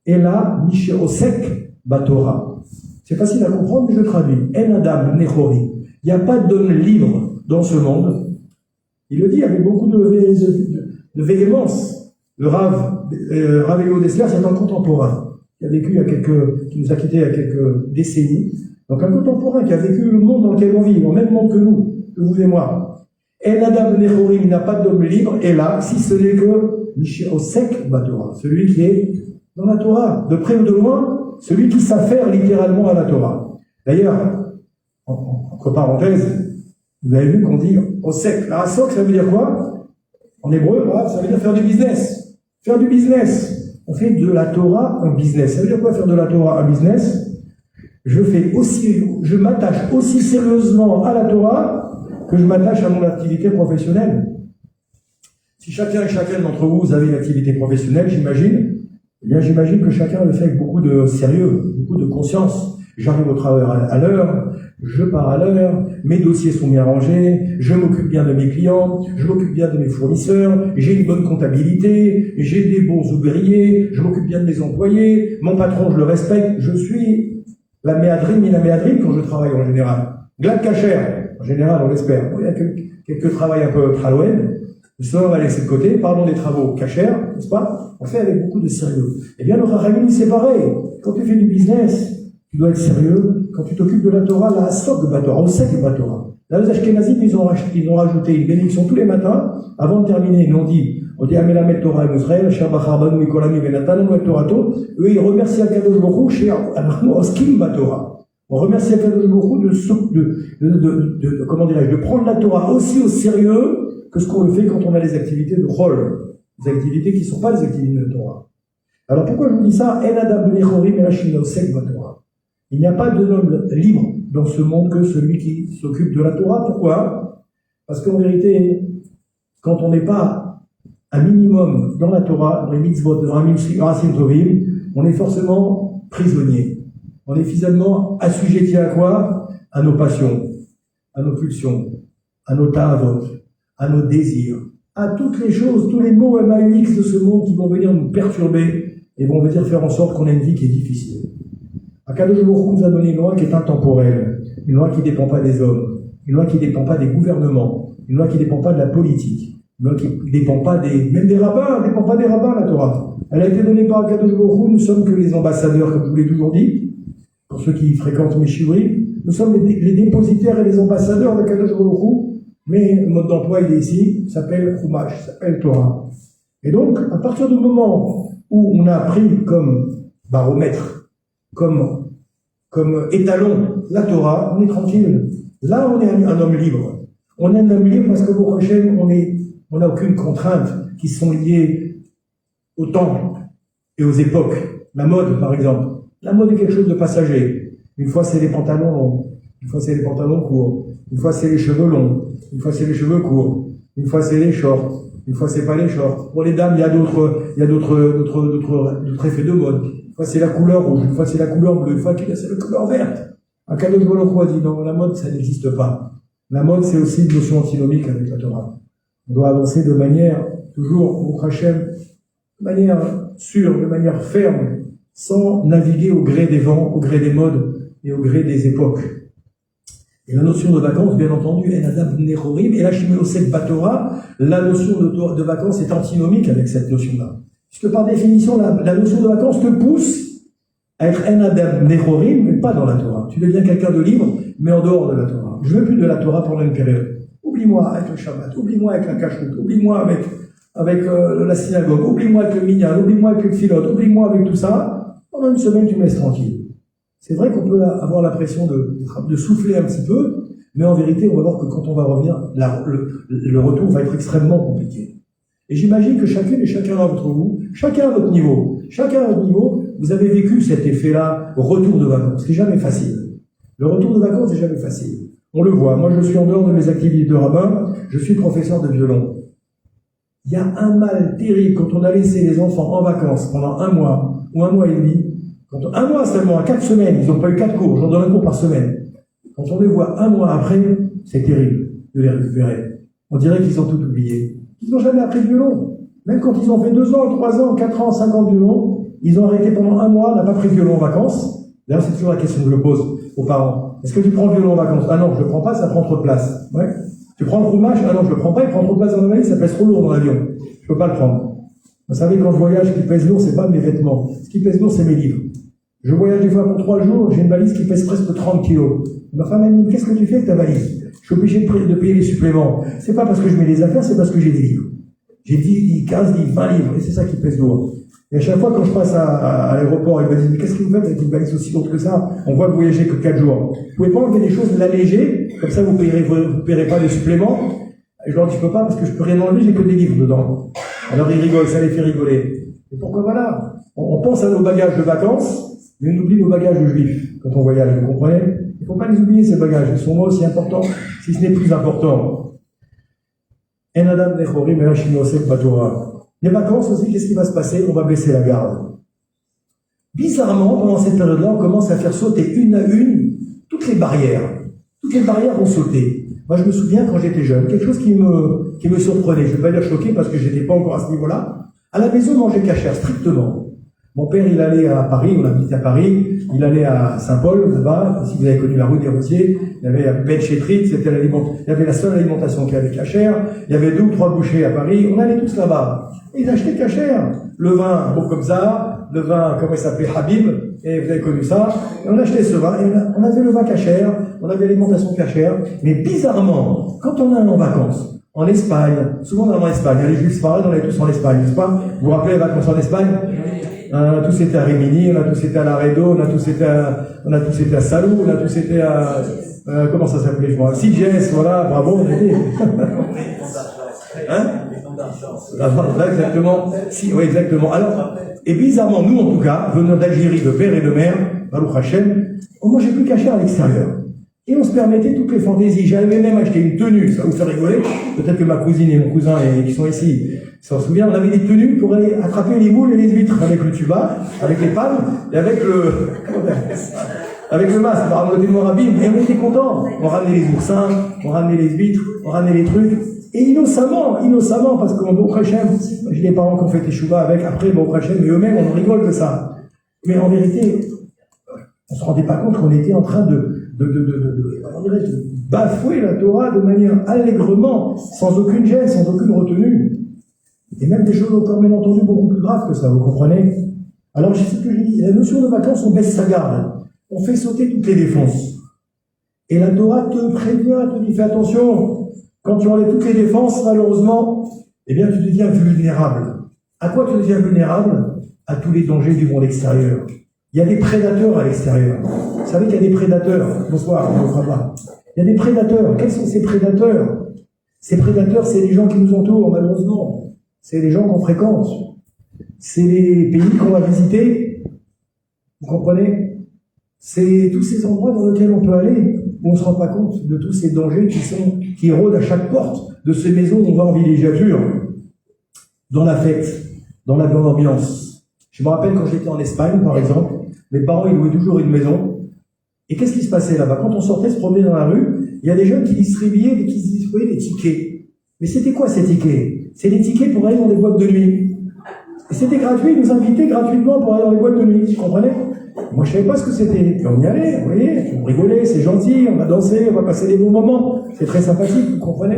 Ela Misheosek Batora. C'est facile à comprendre, mais je traduis. En Adam Bnei Chorin. Il n'y a pas d'homme libre dans ce monde. Il le dit avec beaucoup de véhémence. Le Rav Eliyahu Dessler, c'est un contemporain qui a vécu qui nous a quittés il y a quelques décennies. Donc un contemporain qui a vécu le monde dans lequel on vit, le même monde que nous, que vous et moi. En Adam Bnei Chorin, il n'a pas d'homme libre, et là, si ce n'est que Misheosek Batora, celui qui est dans la Torah, de près ou de loin, celui qui s'affaire littéralement à la Torah. D'ailleurs, entre parenthèses, vous avez vu qu'on dit Osek. La Asok, ça veut dire quoi? En hébreu, ça veut dire faire du business. Faire du business. On fait de la Torah un business. Ça veut dire quoi faire de la Torah un business? Je m'attache aussi sérieusement à la Torah que je m'attache à mon activité professionnelle. Si chacun et chacune d'entre vous avez une activité professionnelle, j'imagine que chacun le fait avec beaucoup de sérieux, beaucoup de conscience. J'arrive au travail à l'heure, je pars à l'heure, mes dossiers sont bien rangés, je m'occupe bien de mes clients, je m'occupe bien de mes fournisseurs, j'ai une bonne comptabilité, j'ai des bons ouvriers, je m'occupe bien de mes employés, mon patron je le respecte, je suis la méadrime quand je travaille en général. Glad Kacher, en général on l'espère. Il y a quelques travails un peu Halloween, ça on va laisser de côté, parlons des travaux Kacher, n'est-ce pas? On fait avec beaucoup de sérieux. Eh bien le Chachamim c'est pareil, quand tu fais du business, tu dois être sérieux. Quand tu t'occupes de la Torah, la Asok Batora, Osek Batora. Là, les Ashkenazim, ils ont rajouté une bénédiction tous les matins, avant de terminer. Nous, on dit Amelamet Torah et Israël, Shabbat Harbanu, Mikolami, Venatan, Torato. Eux, ils remercient Akadosh Baruch Hu, Oskim Batora. On remercie Akadosh Baruch Hu de prendre la Torah aussi au sérieux que ce qu'on le fait quand on a les activités de Chol. Les activités qui ne sont pas les activités de Torah. Alors, pourquoi je vous dis ça? En Adam Bnei Chorim Elashim Osek Batora. Il n'y a pas d'homme libre dans ce monde que celui qui s'occupe de la Torah. Pourquoi? Parce qu'en vérité, quand on n'est pas un minimum dans la Torah, dans les mitzvot, dans la Racim Tovim, on est forcément prisonnier. On est finalement assujetti à quoi? À nos passions, à nos pulsions, à nos ta'avot, à nos désirs, à toutes les choses, tous les mots MAUX de ce monde qui vont venir nous perturber et vont venir faire en sorte qu'on ait une vie qui est difficile. Akadosh Baruch Hu nous a donné une loi qui est intemporelle, une loi qui ne dépend pas des hommes, une loi qui ne dépend pas des gouvernements, une loi qui ne dépend pas de la politique, une loi qui ne dépend pas même des rabbins, elle ne dépend pas des rabbins, la Torah. Elle a été donnée par Akadosh Baruch Hu, nous sommes que les ambassadeurs, comme je vous l'ai toujours dit, pour ceux qui fréquentent mes shiurim, nous sommes les dépositaires et les ambassadeurs d'Akadosh Baruch Hu, mais le mode d'emploi, il est ici, s'appelle Chumash, s'appelle Torah. Et donc, à partir du moment où on a pris comme baromètre, comme étalon la Torah, on est tranquille. Là, on est un homme libre. On est un homme libre parce que au prochain, on n'a aucune contrainte qui sont liées au temps et aux époques. La mode, par exemple. La mode est quelque chose de passager. Une fois, c'est les pantalons longs. Une fois, c'est les pantalons courts. Une fois, c'est les cheveux longs. Une fois, c'est les cheveux courts. Une fois, c'est les shorts. Une fois, c'est pas les shorts. Pour les dames, il y a d'autres effets de mode. Une fois, c'est la couleur rouge. Une fois, c'est la couleur bleue. Une fois, c'est la couleur verte. Akadosh Baruch Hu dit non, la mode, ça n'existe pas. La mode, c'est aussi une notion antinomique avec la Torah. On doit avancer de manière, toujours, au Hachem, de manière sûre, de manière ferme, sans naviguer au gré des vents, au gré des modes et au gré des époques. Et la notion de vacances, bien entendu, En Adam Nechorim, et là, Shimeosek Batora, la notion de vacances est antinomique avec cette notion-là. Puisque par définition, la notion de vacances te pousse à être En Adam Nechorim, mais pas dans la Torah. Tu deviens quelqu'un de libre, mais en dehors de la Torah. Je veux plus de la Torah pendant une période. Oublie-moi avec le Shabbat, oublie-moi avec la Kashrut, oublie-moi avec la synagogue, oublie-moi avec le minyan, oublie-moi avec le Tfilot, oublie-moi avec tout ça. Pendant une semaine, tu me laisses tranquille. C'est vrai qu'on peut avoir l'impression de souffler un petit peu, mais en vérité, on va voir que quand on va revenir, le retour va être extrêmement compliqué. Et j'imagine que chacune et chacun d'entre vous, chacun à votre niveau, vous avez vécu cet effet-là, retour de vacances. C'est jamais facile. Le retour de vacances, c'est jamais facile. On le voit. Moi, je suis en dehors de mes activités de rabbin, je suis professeur de violon. Il y a un mal terrible quand on a laissé les enfants en vacances pendant un mois ou un mois et demi. Un mois seulement, à 4 semaines, ils n'ont pas eu 4 cours, j'en donne un cours par semaine. Quand on les voit un mois après, c'est terrible de les récupérer. On dirait qu'ils ont tout oublié. Ils n'ont jamais appris le violon. Même quand ils ont fait 2 ans, 3 ans, 4 ans, 5 ans de violon, ils ont arrêté pendant un mois, n'ont pas pris de violon en vacances. D'ailleurs, c'est toujours la question que je pose aux parents. Est-ce que tu prends le violon en vacances? Ah non, je le prends pas, ça prend trop de place. Ouais. Tu prends le roumage? Ah non, je le prends pas, il prend trop de place dans la valise, ça pèse trop lourd dans l'avion. Je peux pas le prendre. Vous savez, quand je voyage, ce qui pèse lourd, c'est pas mes vêtements. Ce qui pèse lourd, c'est mes livres. Je voyage des fois pour 3 jours, j'ai une valise qui pèse presque 30 kilos. Ma femme m'a dit, qu'est-ce que tu fais avec ta valise? Je suis obligé de payer les suppléments. C'est pas parce que je mets les affaires, c'est parce que j'ai des livres. J'ai 10, 15 livres, 20 livres, et c'est ça qui pèse lourd. Et à chaque fois, quand je passe à l'aéroport, il me dit, mais qu'est-ce que vous faites avec une valise aussi lourde que ça? On voit que vous voyagez que 4 jours. Vous pouvez pas enlever des choses, l'alléger, comme ça vous paierez pas des suppléments. Et je leur dis, je peux pas, parce que je peux rien enlever, j'ai que des livres dedans. Alors ils rigolent, ça les fait rigoler. Et pourquoi voilà? On pense à nos bagages de vacances, mais on oublie nos bagages de juifs quand on voyage, vous comprenez? Il ne faut pas les oublier, ces bagages. Ils sont aussi importants, si ce n'est plus important. En Adam Nechorim et Shimeosek Batora. Les vacances aussi, qu'est-ce qui va se passer? On va baisser la garde. Bizarrement, pendant cette période-là, on commence à faire sauter une à une toutes les barrières. Toutes les barrières vont sauter. Moi, je me souviens quand j'étais jeune, quelque chose qui me surprenait. Je ne vais pas dire choqué parce que j'étais pas encore à ce niveau-là. À la maison, on mangeait cachère, strictement. Mon père, il allait à Paris, on habite à Paris, il allait à Saint-Paul, là-bas, si vous avez connu la route des routiers, il y avait Ben Chétrit, il y avait la seule alimentation qui avait cachère, il y avait 2 ou 3 bouchers à Paris, on allait tous là-bas. Et ils achetaient cachère. Le vin, beau comme ça, le vin, comment il s'appelait, Habib, et vous avez connu ça, et on achetait ce vin, et on avait le vin cachère, on avait l'alimentation cachère, mais bizarrement, quand on est en vacances, en Espagne, souvent on est en Espagne, les Juifs on est tous en Espagne, n'est-ce pas? Vous vous rappelez les vacances en Espagne? On a tous été à Rimini, on a tous été à Laredo, on a tous été à Salou, on a tous été à, comment ça s'appelait, je crois, Sitges, voilà, bravo, on a été. Hein? Là, exactement. Si, oui, exactement. Alors, et bizarrement, nous, en tout cas, venant d'Algérie, de père et de mère, Baruch Hashem, on mangeait plus cachère à l'extérieur. Et on se permettait toutes les fantaisies. J'avais même acheté une tenue, ça va vous faire rigoler. Peut-être que ma cousine et mon cousin qui sont ici, s'en souvient, on avait des tenues pour aller attraper les moules et les huîtres avec le tuba, avec les palmes et avec le masque. Alors, on était noir à bim, et on était contents. On ramenait les oursins, on ramenait les huîtres, on ramenait les trucs. Et innocemment, parce qu'au Hachem, j'ai des parents qui ont fait teshuva avec, après, au Hachem, mais eux-mêmes, on rigole de ça. Mais en vérité, on se rendait pas compte qu'on était en train de bafouer la Torah de manière allègrement, sans aucune gêne, sans aucune retenue. Et même des choses encore bien entendu beaucoup plus graves que ça, vous comprenez? Alors, c'est ce que je dis, la notion de vacances, on baisse sa garde. On fait sauter toutes les défenses. Et la Torah te prévient, te dit, fais attention, quand tu enlèves toutes les défenses, malheureusement, eh bien, tu deviens vulnérable. À quoi tu deviens vulnérable? À tous les dangers du monde extérieur. Il y a des prédateurs à l'extérieur. Vous savez qu'il y a des prédateurs. Bonsoir, on ne fera pas. Il y a des prédateurs. Quels sont ces prédateurs? Ces prédateurs, c'est les gens qui nous entourent, malheureusement. C'est les gens qu'on fréquente. C'est les pays qu'on va visiter. Vous comprenez? C'est tous ces endroits dans lesquels on peut aller, où on ne se rend pas compte de tous ces dangers qui rôdent à chaque porte de ces maisons où on va en villégiature. Dans la fête, dans la bonne ambiance. Je me rappelle quand j'étais en Espagne, par exemple, mes parents, ils louaient toujours une maison. Et qu'est-ce qui se passait là-bas? Quand on sortait se promener dans la rue, il y a des jeunes qui distribuaient des tickets. Mais c'était quoi ces tickets? C'est des tickets pour aller dans les boîtes de nuit. Et c'était gratuit, ils nous invitaient gratuitement pour aller dans les boîtes de nuit, vous comprenez? Moi, je savais pas ce que c'était. Et on y allait, vous voyez, on rigolait, c'est gentil, on va danser, on va passer des bons moments. C'est très sympathique, vous comprenez?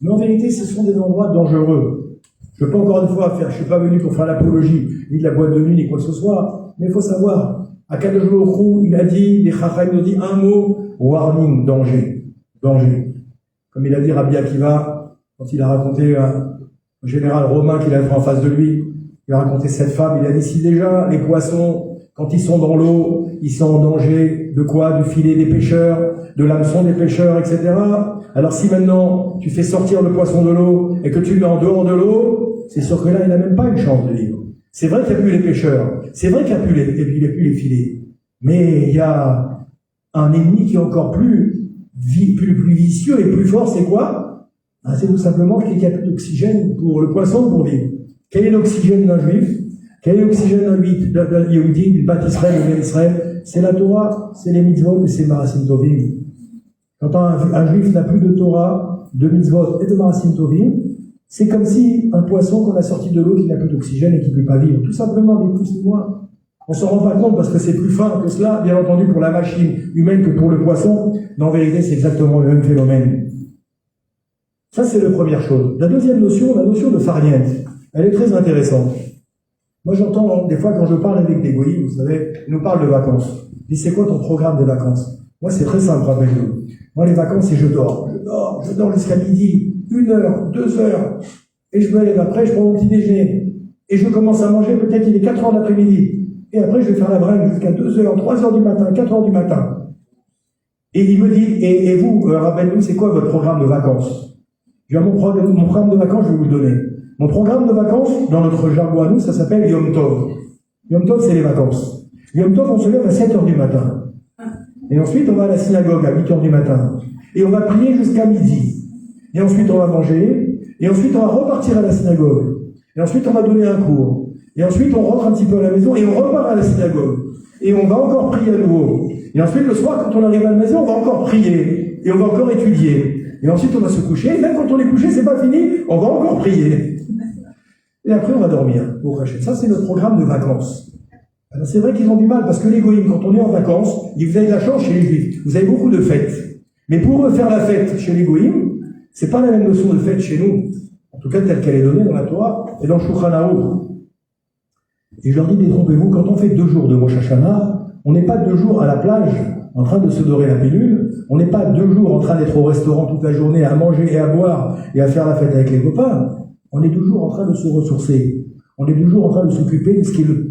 Mais en vérité, ce sont des endroits dangereux. Je peux encore une fois je suis pas venu pour faire l'apologie, ni de la boîte de nuit, ni quoi que ce soit, mais il faut savoir, à Kadosh Baruch Hu, il a dit, les Chacham nous dit un mot, warning, danger. Danger. Comme il a dit Rabbi Akiva, quand il a raconté un général romain qu'il avait en face de lui, il a raconté cette femme, il a dit, si déjà les poissons, quand ils sont dans l'eau, ils sont en danger de quoi? Du filet des pêcheurs, de l'hameçon des pêcheurs, etc. Alors si maintenant tu fais sortir le poisson de l'eau et que tu le mets en dehors de l'eau, c'est sûr que là il n'a même pas une chance de vivre. C'est vrai qu'il n'y a plus les pêcheurs, c'est vrai qu'il n'y a plus les filets, mais il y a un ennemi qui est encore plus vicieux et plus fort, c'est quoi? C'est tout simplement qu'il n'y a plus d'oxygène pour le poisson pour vivre. Quel est l'oxygène d'un juif? Quel est l'oxygène d'un Yehudi, du Bat Israël, du Ben Israël? C'est la Torah, c'est les mitzvot et c'est Marasim Tovim. Quand un juif n'a plus de Torah, de mitzvot et de Marasim Tovim, c'est comme si un poisson qu'on a sorti de l'eau qui n'a plus d'oxygène et qui ne peut pas vivre. Tout simplement, ni plus ni moins. On s'en rend pas compte parce que c'est plus fin que cela, bien entendu, pour la machine humaine que pour le poisson, mais en vérité, c'est exactement le même phénomène. Ça, c'est la première chose. La deuxième notion, la notion de farniente, elle est très intéressante. Moi, j'entends, des fois, quand je parle avec des goïs, vous savez, ils nous parlent de vacances. Ils disent, c'est quoi ton programme des vacances? Moi, c'est très simple, rappelez-vous. Moi, les vacances, c'est je dors jusqu'à midi, 1 heure, 2 heures, et je me lève après, je prends mon petit déjeuner, et je commence à manger, peut-être il est 4 heures d'après-midi, et après, je vais faire la bringue jusqu'à 2 heures, 3 heures du matin, 4 heures du matin. Et il me dit, et vous, rappelez-vous, c'est quoi votre programme de vacances? Mon programme de vacances, je vais vous le donner. Mon programme de vacances, dans notre jargon à nous, ça s'appelle Yom Tov. Yom Tov, c'est les vacances. Yom Tov, on se lève à 7 heures du matin. Et ensuite, on va à la synagogue à 8 heures du matin. Et on va prier jusqu'à midi. Et ensuite, on va manger. Et ensuite, on va repartir à la synagogue. Et ensuite, on va donner un cours. Et ensuite, on rentre un petit peu à la maison et on repart à la synagogue. Et on va encore prier à nouveau. Et ensuite, le soir, quand on arrive à la maison, on va encore prier. Et on va encore étudier. Et ensuite, on va se coucher. Et même quand on est couché, c'est pas fini. On va encore prier. Et après, on va dormir. Ça, c'est notre programme de vacances. Alors, c'est vrai qu'ils ont du mal, parce que les goïms, quand on est en vacances, vous avez de la chance chez les juifs. Vous avez beaucoup de fêtes. Mais pour eux, faire la fête chez les goïms, c'est pas la même notion de fête chez nous. En tout cas, telle qu'elle est donnée dans la Torah et dans Shulchan Aruch. Et je leur dis, détrompez-vous, quand on fait 2 jours de Rosh Hashanah, on n'est pas 2 jours à la plage, en train de se dorer la pilule. On n'est pas 2 jours en train d'être au restaurant toute la journée, à manger et à boire, et à faire la fête avec les copains. On est 2 jours en train de se ressourcer. On est 2 jours en train de s'occuper de ce qui est le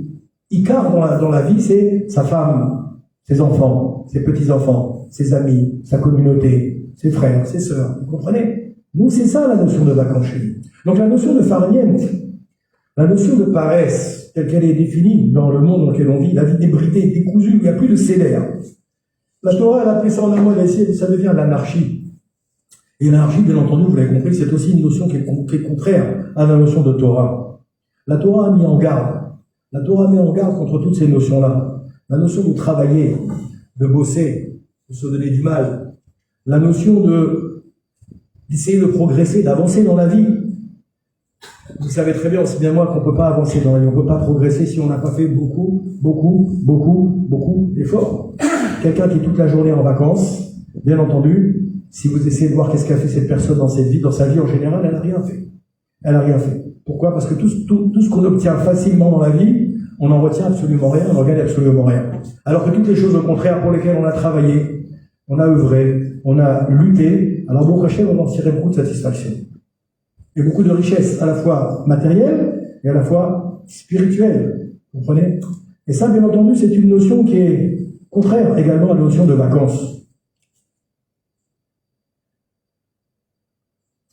Icar dans la vie, c'est sa femme, ses enfants, ses petits-enfants, ses amis, sa communauté, ses frères, ses sœurs. Vous comprenez? Nous, c'est ça la notion de vacances chez nous. Donc la notion de farniente, la notion de paresse, telle qu'elle est définie dans le monde dans lequel on vit, la vie débridée, décousue, il n'y a plus de cédère. La Torah, elle a appelé ça en un mot, ça devient l'anarchie. Et l'énergie, bien entendu, vous l'avez compris, c'est aussi une notion qui est contraire à la notion de Torah. La Torah a mis en garde. La Torah met en garde contre toutes ces notions-là. La notion de travailler, de bosser, de se donner du mal. La notion d'essayer de progresser, d'avancer dans la vie. Vous savez très bien, aussi bien moi, qu'on ne peut pas avancer dans la vie. On ne peut pas progresser si on n'a pas fait beaucoup d'efforts. Quelqu'un qui est toute la journée en vacances, bien entendu, si vous essayez de voir qu'est-ce qu'a fait cette personne dans cette vie, dans sa vie en général, elle n'a rien fait. Elle n'a rien fait. Pourquoi? Parce que tout ce qu'on obtient facilement dans la vie, on n'en retient absolument rien, on n'en gagne absolument rien. Alors que toutes les choses au contraire pour lesquelles on a travaillé, on a œuvré, on a lutté, alors bon Rachel, on en tirait beaucoup de satisfaction. Et beaucoup de richesse, à la fois matérielle et à la fois spirituelle. Vous comprenez? Et ça, bien entendu, c'est une notion qui est contraire également à la notion de vacances.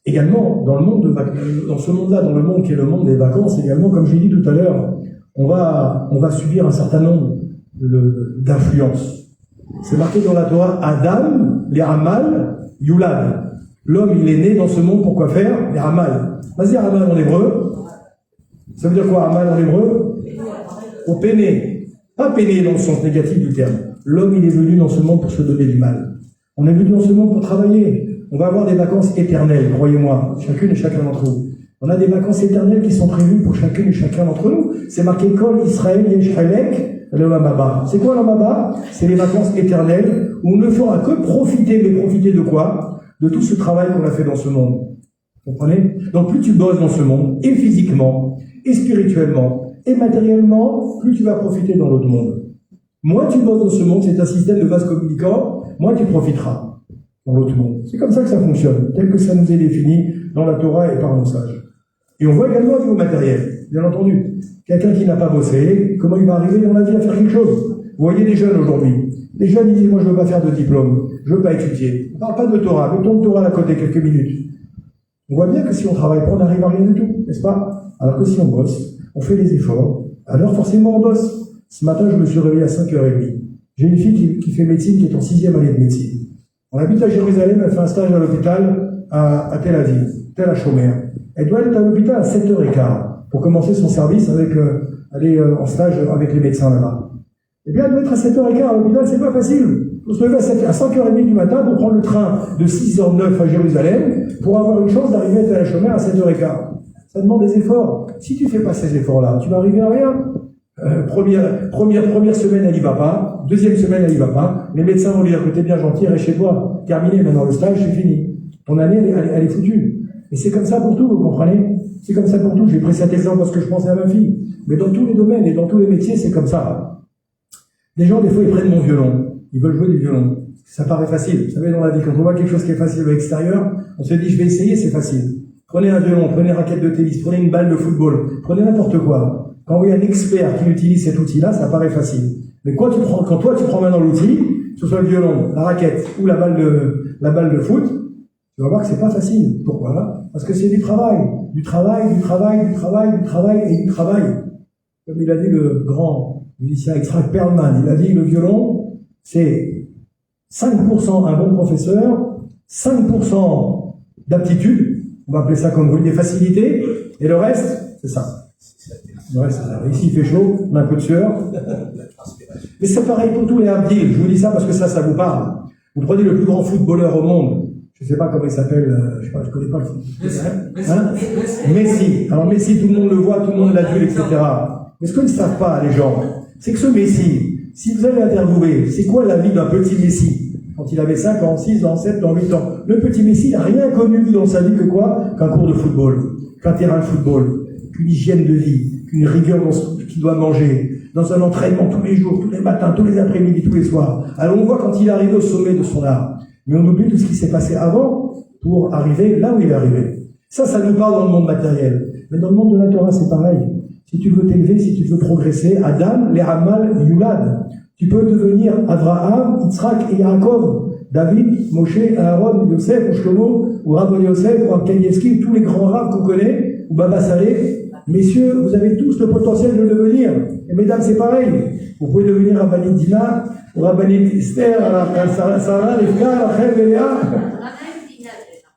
Également, dans ce monde-là, dans le monde qui est le monde des vacances, également, comme je l'ai dit tout à l'heure, on va subir un certain nombre d'influences. C'est marqué dans la Torah, Adam, les Hamal, Yulad. L'homme, il est né dans ce monde pour quoi faire? Les Hamal. Vas-y, Hamal en hébreu. Ça veut dire quoi, Hamal en hébreu? Au péné. Pas péné dans le sens négatif du terme. L'homme, il est venu dans ce monde pour se donner du mal. On est venu dans ce monde pour travailler. On va avoir des vacances éternelles, croyez-moi, chacune et chacun d'entre vous. On a des vacances éternelles qui sont prévues pour chacune et chacun d'entre nous. C'est marqué Kol Israël Yesh Halek l'Olam Haba. C'est quoi l'Olam Haba? C'est les vacances éternelles où on ne fera que profiter, mais profiter de quoi? De tout ce travail qu'on a fait dans ce monde. Vous comprenez? Donc plus tu bosses dans ce monde, et physiquement, et spirituellement, et matériellement, plus tu vas profiter dans l'autre monde. Moins tu bosses dans ce monde, c'est un système de vase communicant, moins tu profiteras dans l'autre monde. C'est comme ça que ça fonctionne, tel que ça nous est défini dans la Torah et par nos sages. Et on voit également au niveau matériel, bien entendu. Quelqu'un qui n'a pas bossé, comment il va arriver dans la vie à faire quelque chose? Vous voyez les jeunes aujourd'hui. Les jeunes, ils disent, moi je veux pas faire de diplôme, je veux pas étudier. On parle pas de Torah, mettons le Torah à côté quelques minutes. On voit bien que si on travaille pas, on n'arrive à rien du tout, n'est-ce pas? Alors que si on bosse, on fait des efforts, alors forcément on bosse. Ce matin, je me suis réveillé à 5h30. J'ai une fille qui fait médecine, qui est en 6e année de médecine. On habite à Jérusalem, elle fait un stage à l'hôpital à Tel Aviv, Tel Hachomer. Elle doit être à l'hôpital à 7h15 pour commencer son service avec aller en stage avec les médecins là-bas. Eh bien, elle doit être à 7h15 à l'hôpital, c'est pas facile. Il faut se lever à 5h30 du matin pour prendre le train de 6h09 à Jérusalem pour avoir une chance d'arriver à Tel Hachomer à 7h15. Ça demande des efforts. Si tu fais pas ces efforts-là, tu vas arriver à rien. Première semaine, elle y va pas. Deuxième semaine, elle y va pas. Les médecins vont lui dire que t'es bien gentil, reste chez toi. Terminé, maintenant le stage, c'est fini. Ton année, elle est foutue. Et c'est comme ça pour tout, vous comprenez? C'est comme ça pour tout. J'ai pris cet exemple parce que je pensais à ma fille. Mais dans tous les domaines et dans tous les métiers, c'est comme ça. Les gens, des fois, ils prennent mon violon. Ils veulent jouer du violon. Ça paraît facile. Vous savez, dans la vie, quand on voit quelque chose qui est facile à l'extérieur, on se dit, je vais essayer, c'est facile. Prenez un violon, prenez une raquette de tennis, prenez une balle de football, prenez n'importe quoi. Quand vous voyez un expert qui utilise cet outil-là, ça paraît facile. Mais quand toi tu prends maintenant l'outil, que ce soit le violon, la raquette ou la balle de foot, tu vas voir que c'est pas facile. Pourquoi? Parce que c'est du travail. Du travail. Comme il a dit le grand musicien Yitzhak Perlman, il a dit le violon, c'est 5% un bon professeur, 5% d'aptitude, on va appeler ça comme vous, des facilités, et le reste, c'est ça. Ouais, c'est ça. Ici, il fait chaud, on a un peu de sueur. Mais c'est pareil pour tous les Abdil. Je vous dis ça parce que ça vous parle. Vous prenez le plus grand footballeur au monde. Je sais pas comment il s'appelle, je connais pas le footballeur. Messi. Alors Messi, tout le monde le voit, tout le monde l'adule, etc. Mais ce que ne savent pas, les gens, c'est que ce Messi, si vous allez l'interviewer, c'est quoi la vie d'un petit Messi? Quand il avait 5 ans, 6 ans, 7 ans, 8 ans. Le petit Messi n'a rien connu dans sa vie que quoi? Qu'un cours de football, qu'un terrain de football, qu'une hygiène de vie, qu'une rigueur dans ce qu'il doit manger, dans un entraînement tous les jours, tous les matins, tous les après-midi, tous les soirs. Alors on voit quand il arrive au sommet de son art. Mais on oublie tout ce qui s'est passé avant pour arriver là où il est arrivé. Ça nous parle dans le monde matériel. Mais dans le monde de la Torah, c'est pareil. Si tu veux t'élever, si tu veux progresser, Adam, les Hamal, Yulad. Tu peux devenir Abraham, Yitzhak et Yaakov, David, Moshe, Aaron, Yosef, ou Shlomo, ou Rabbi Yosef, ou Abkanievski, tous les grands rabbins qu'on connaît, ou Baba Saleh. Messieurs, vous avez tous le potentiel de le devenir. Et mesdames, c'est pareil. Vous pouvez devenir Rabbanit Dina, ou Rabbanit Esther, Sarah, Rivka, Rachel, Léa.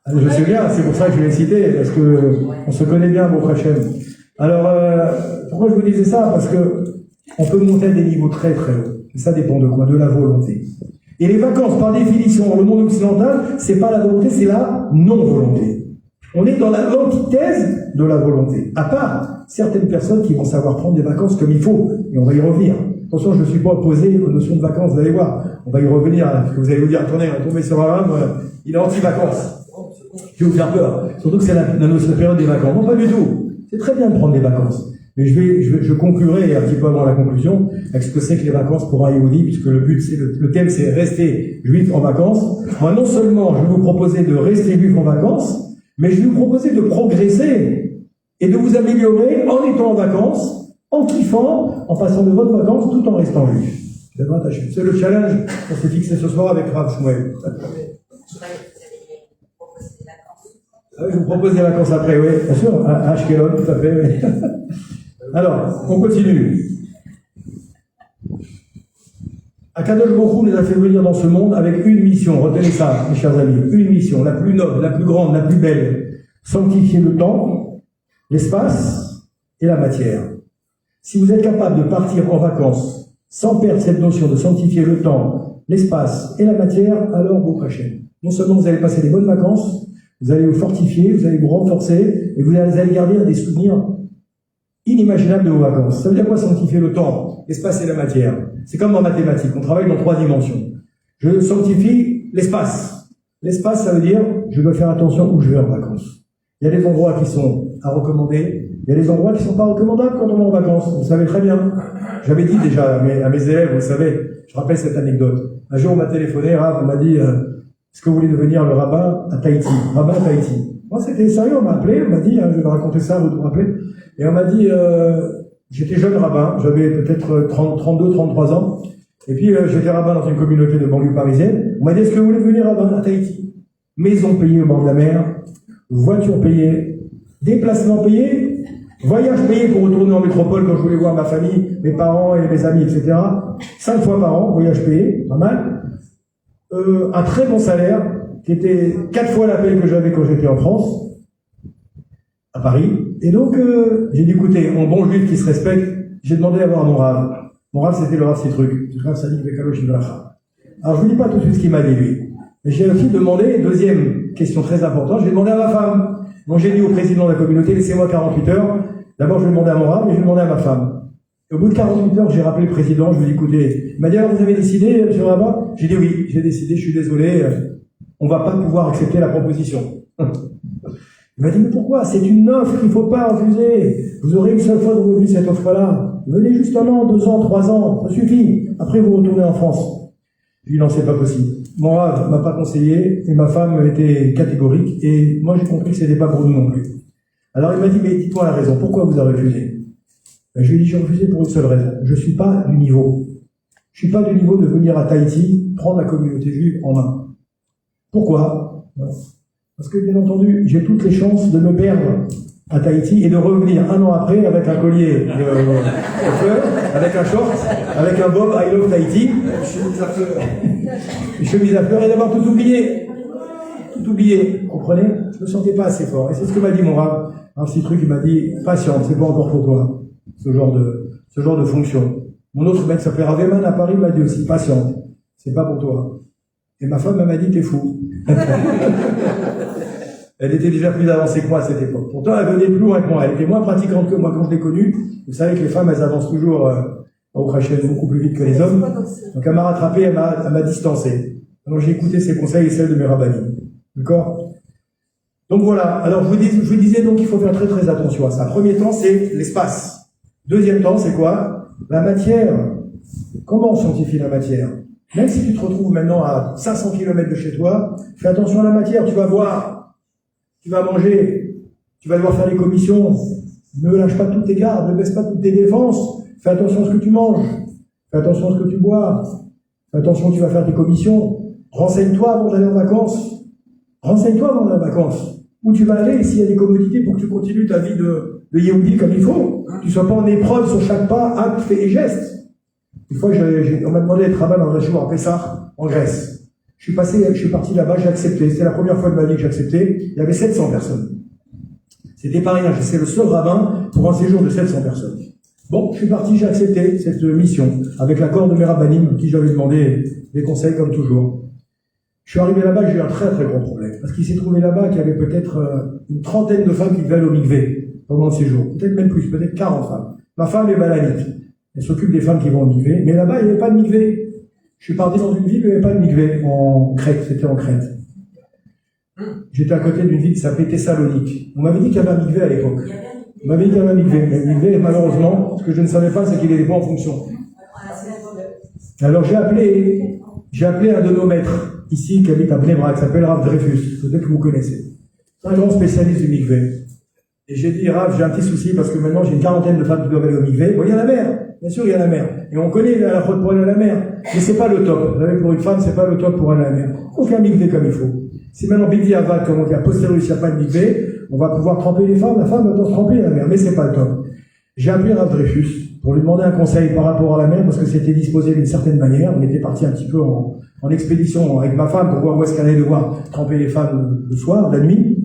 Je sais bien, c'est pour ça que je l'ai cité, parce que on se connaît bien, Baruch Hashem. Alors, pourquoi je vous disais ça? Parce que on peut monter à des niveaux très très hauts. Et ça dépend de quoi? De la volonté. Et les vacances, par définition, dans le monde occidental, c'est pas la volonté, c'est la non-volonté. On est dans l'antithèse de la volonté. À part certaines personnes qui vont savoir prendre des vacances comme il faut, et on va y revenir. Attention, je ne suis pas opposé aux notions de vacances, vous allez voir. On va y revenir, parce que vous allez vous dire, attendez, on est tombé sur un homme, il est anti-vacances. Je vais vous faire peur. Surtout que c'est la période des vacances. Non, pas du tout. C'est très bien de prendre des vacances. Mais je conclurai un petit peu avant la conclusion avec ce que c'est que les vacances pour un Yehudi, puisque le but, le thème, c'est rester juif en vacances. Moi, non seulement je vais vous proposer de rester juif en vacances, mais je vais vous proposer de progresser et de vous améliorer en étant en vacances, en kiffant, en passant de bonnes vacances, tout en restant juif. C'est le challenge qu'on s'est fixé ce soir avec Rav Shmuel. Ah oui, je vous propose des vacances après, oui, bien sûr, à Ashkelon, tout à fait, oui. Alors, on continue. Akadosh Baruch Hu les a fait venir dans ce monde avec une mission, retenez ça, mes chers amis, une mission, la plus noble, la plus grande, la plus belle, sanctifier le temps, l'espace et la matière. Si vous êtes capable de partir en vacances sans perdre cette notion de sanctifier le temps, l'espace et la matière, alors Baruch Hashem. Non seulement vous allez passer des bonnes vacances, vous allez vous fortifier, vous allez vous renforcer, et vous allez garder des souvenirs inimaginables de vos vacances. Ça veut dire quoi sanctifier le temps, l'espace et la matière? C'est comme en mathématiques, on travaille dans 3 dimensions. Je sanctifie l'espace. L'espace, ça veut dire, je dois faire attention où je vais en vacances. Il y a des endroits qui sont à recommander, il y a des endroits qui ne sont pas recommandables quand on est en vacances. Vous savez très bien. J'avais dit déjà à mes élèves, vous savez, je rappelle cette anecdote. Un jour, on m'a téléphoné, Rav m'a dit, est-ce que vous voulez devenir le rabbin à Tahiti? Rabbin à Tahiti. Moi, c'était sérieux, on m'a appelé, on m'a dit, je vais raconter ça, vous vous rappelez. Et on m'a dit, j'étais jeune rabbin, j'avais peut-être 32, 33 ans. Et puis, j'étais rabbin dans une communauté de banlieue parisienne. On m'a dit, est-ce que vous voulez devenir rabbin à Tahiti? Maison payée au bord de la mer, voiture payée, déplacement payé, voyage payé pour retourner en métropole quand je voulais voir ma famille, mes parents et mes amis, etc. 5 fois par an, voyage payé, pas mal. Un très bon salaire, qui était 4 fois la paye que j'avais quand j'étais en France, à Paris. Et donc, j'ai dit, écoutez, en bon juif qui se respecte, j'ai demandé à voir mon Rav. Mon Rav, c'était le Rav Citruc. Le Rav Sadiq Bekalosh Ibracha. Alors, je vous dis pas tout de suite ce qu'il m'a dit, lui. Mais j'ai aussi demandé, deuxième question très importante, j'ai demandé à ma femme. Donc, j'ai dit au président de la communauté, laissez-moi 48 heures. D'abord, je vais demander à mon Rav, et je vais demander à ma femme. Et au bout de 48 heures, j'ai rappelé le président, je lui ai dit, écoutez, il m'a dit, alors, vous avez décidé, monsieur Rabat? J'ai dit, oui, j'ai décidé, je suis désolé, on va pas pouvoir accepter la proposition. Il m'a dit, mais pourquoi? C'est une offre qu'il ne faut pas refuser. Vous aurez une seule fois de votre vie cette offre-là. Venez juste 1 an, 2 ans, 3 ans, ça suffit. Après, vous retournez en France. Je lui ai dit, non, c'est pas possible. Mon Rav m'a pas conseillé, et ma femme était catégorique, et moi j'ai compris que c'était pas pour nous non plus. Alors il m'a dit, mais dites-moi la raison, pourquoi vous avez refusé? Ben, je lui ai dit, j'ai refusé pour une seule raison. Je suis pas du niveau. Je suis pas du niveau de venir à Tahiti, prendre la communauté juive en main. Pourquoi? Parce que, bien entendu, j'ai toutes les chances de me perdre à Tahiti et de revenir 1 an après avec un collier de fleurs, avec un short, avec un bob I love Tahiti, une chemise à fleurs et d'avoir tout oublié. Tout oublié, vous comprenez? Je me sentais pas assez fort. Et c'est ce que m'a dit mon Rav. Un petit truc, il m'a dit, patiente, c'est pas encore pour toi, ce genre de fonction. Mon autre mec s'appelait Raveman à Paris, m'a dit aussi, patiente, c'est pas pour toi. Et ma femme, elle m'a dit, t'es fou. Elle était déjà plus avancée que moi à cette époque. Pourtant, elle venait plus loin que moi. Elle était moins pratiquante que moi quand je l'ai connue. Vous savez que les femmes, elles avancent toujours au crachet beaucoup plus vite que les hommes. Donc, elle m'a rattrapé, elle m'a distancé. Alors, j'ai écouté ses conseils et celles de mes rabbinis. D'accord? Donc, voilà. Alors, je vous disais donc qu'il faut faire très très attention à ça. Premier temps, c'est l'espace. Deuxième temps, c'est quoi? La matière. Comment on sanctifie la matière? Même si tu te retrouves maintenant à 500 km de chez toi, fais attention à la matière, tu vas voir, tu vas manger, tu vas devoir faire des commissions, ne lâche pas toutes tes gardes, ne baisse pas toutes tes défenses, fais attention à ce que tu manges, fais attention à ce que tu bois, fais attention que tu vas faire tes commissions, renseigne-toi avant d'aller en vacances, où tu vas aller s'il y a des commodités pour que tu continues ta vie de Yehudi comme il faut, tu sois pas en épreuve sur chaque pas, acte, fait et geste. Une fois, on m'a demandé d'être rabbin dans un jour à Pessah, en Grèce. Je suis parti là-bas, j'ai accepté. C'était la première fois de ma vie que j'acceptais. Il y avait 700 personnes. C'était pas rien. C'est le seul rabbin pour un séjour de 700 personnes. Bon, je suis parti, j'ai accepté cette mission, avec l'accord de mes rabbinim, qui j'avais demandé des conseils comme toujours. Je suis arrivé là-bas, j'ai eu un très très gros problème. Parce qu'il s'est trouvé là-bas qu'il y avait peut-être une trentaine de femmes qui devaient aller au mikvé pendant le séjour. Peut-être même plus, peut-être 40 femmes. Ma femme est balanite. Elle s'occupe des femmes qui vont au mikvé. Mais là-bas, il n'y avait pas de mikvé. Je suis parti dans une ville où il n'y avait pas de mikvé, en Crète, c'était en Crète. J'étais à côté d'une ville qui s'appelait Thessalonique. On m'avait dit qu'il y avait un mikvé à l'époque. On m'avait dit qu'il y avait un mikvé. Mais le mikvé, malheureusement, ce que je ne savais pas, c'est qu'il n'était pas en fonction. Alors j'ai appelé un de nos maîtres, ici, qui habite à Bnei Brak, qui s'appelle Rav Dreyfus. Peut-être que vous connaissez. C'est un grand spécialiste du mikvé. Et j'ai dit, Rav, j'ai un petit souci, parce que maintenant j'ai une quarantaine de femmes qui doivent aller au mikvé. Bon, il y a la mer. Bien sûr, il y a la mer. Et on connaît la faute pour aller à la mer. Mais c'est pas le top. Vous savez, pour une femme, c'est pas le top pour aller à la mer. Aucun mikvé comme il faut. Si maintenant Bidi Avad, comme on dit, a posteriori, s'il n'y a pas de mikvé, on va pouvoir tremper les femmes, la femme va pas se tremper à la mer. Mais c'est pas le top. J'ai appelé Rav Dreyfus pour lui demander un conseil par rapport à la mer, parce que c'était disposé d'une certaine manière. On était parti un petit peu en expédition avec ma femme pour voir où est-ce qu'elle allait devoir tremper les femmes le soir, la nuit.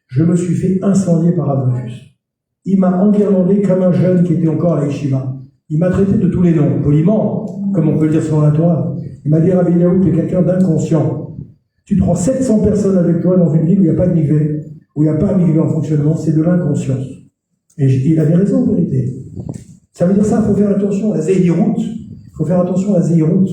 Je me suis fait incendier par Rav Dreyfus. Il m'a enguirlandé comme un jeune qui était encore à la yeshiva. Il m'a traité de tous les noms, poliment, comme on peut le dire sur la Torah. Il m'a dit, Rabbi Eliaou, tu es quelqu'un d'inconscient. Tu prends 700 personnes avec toi dans une ville où il n'y a pas de mikvé, où il n'y a pas un mikvé en fonctionnement, c'est de l'inconscience. Et il avait raison, en vérité. Ça veut dire ça, il faut faire attention à la zéhirout. Il faut faire attention à la zéhirout,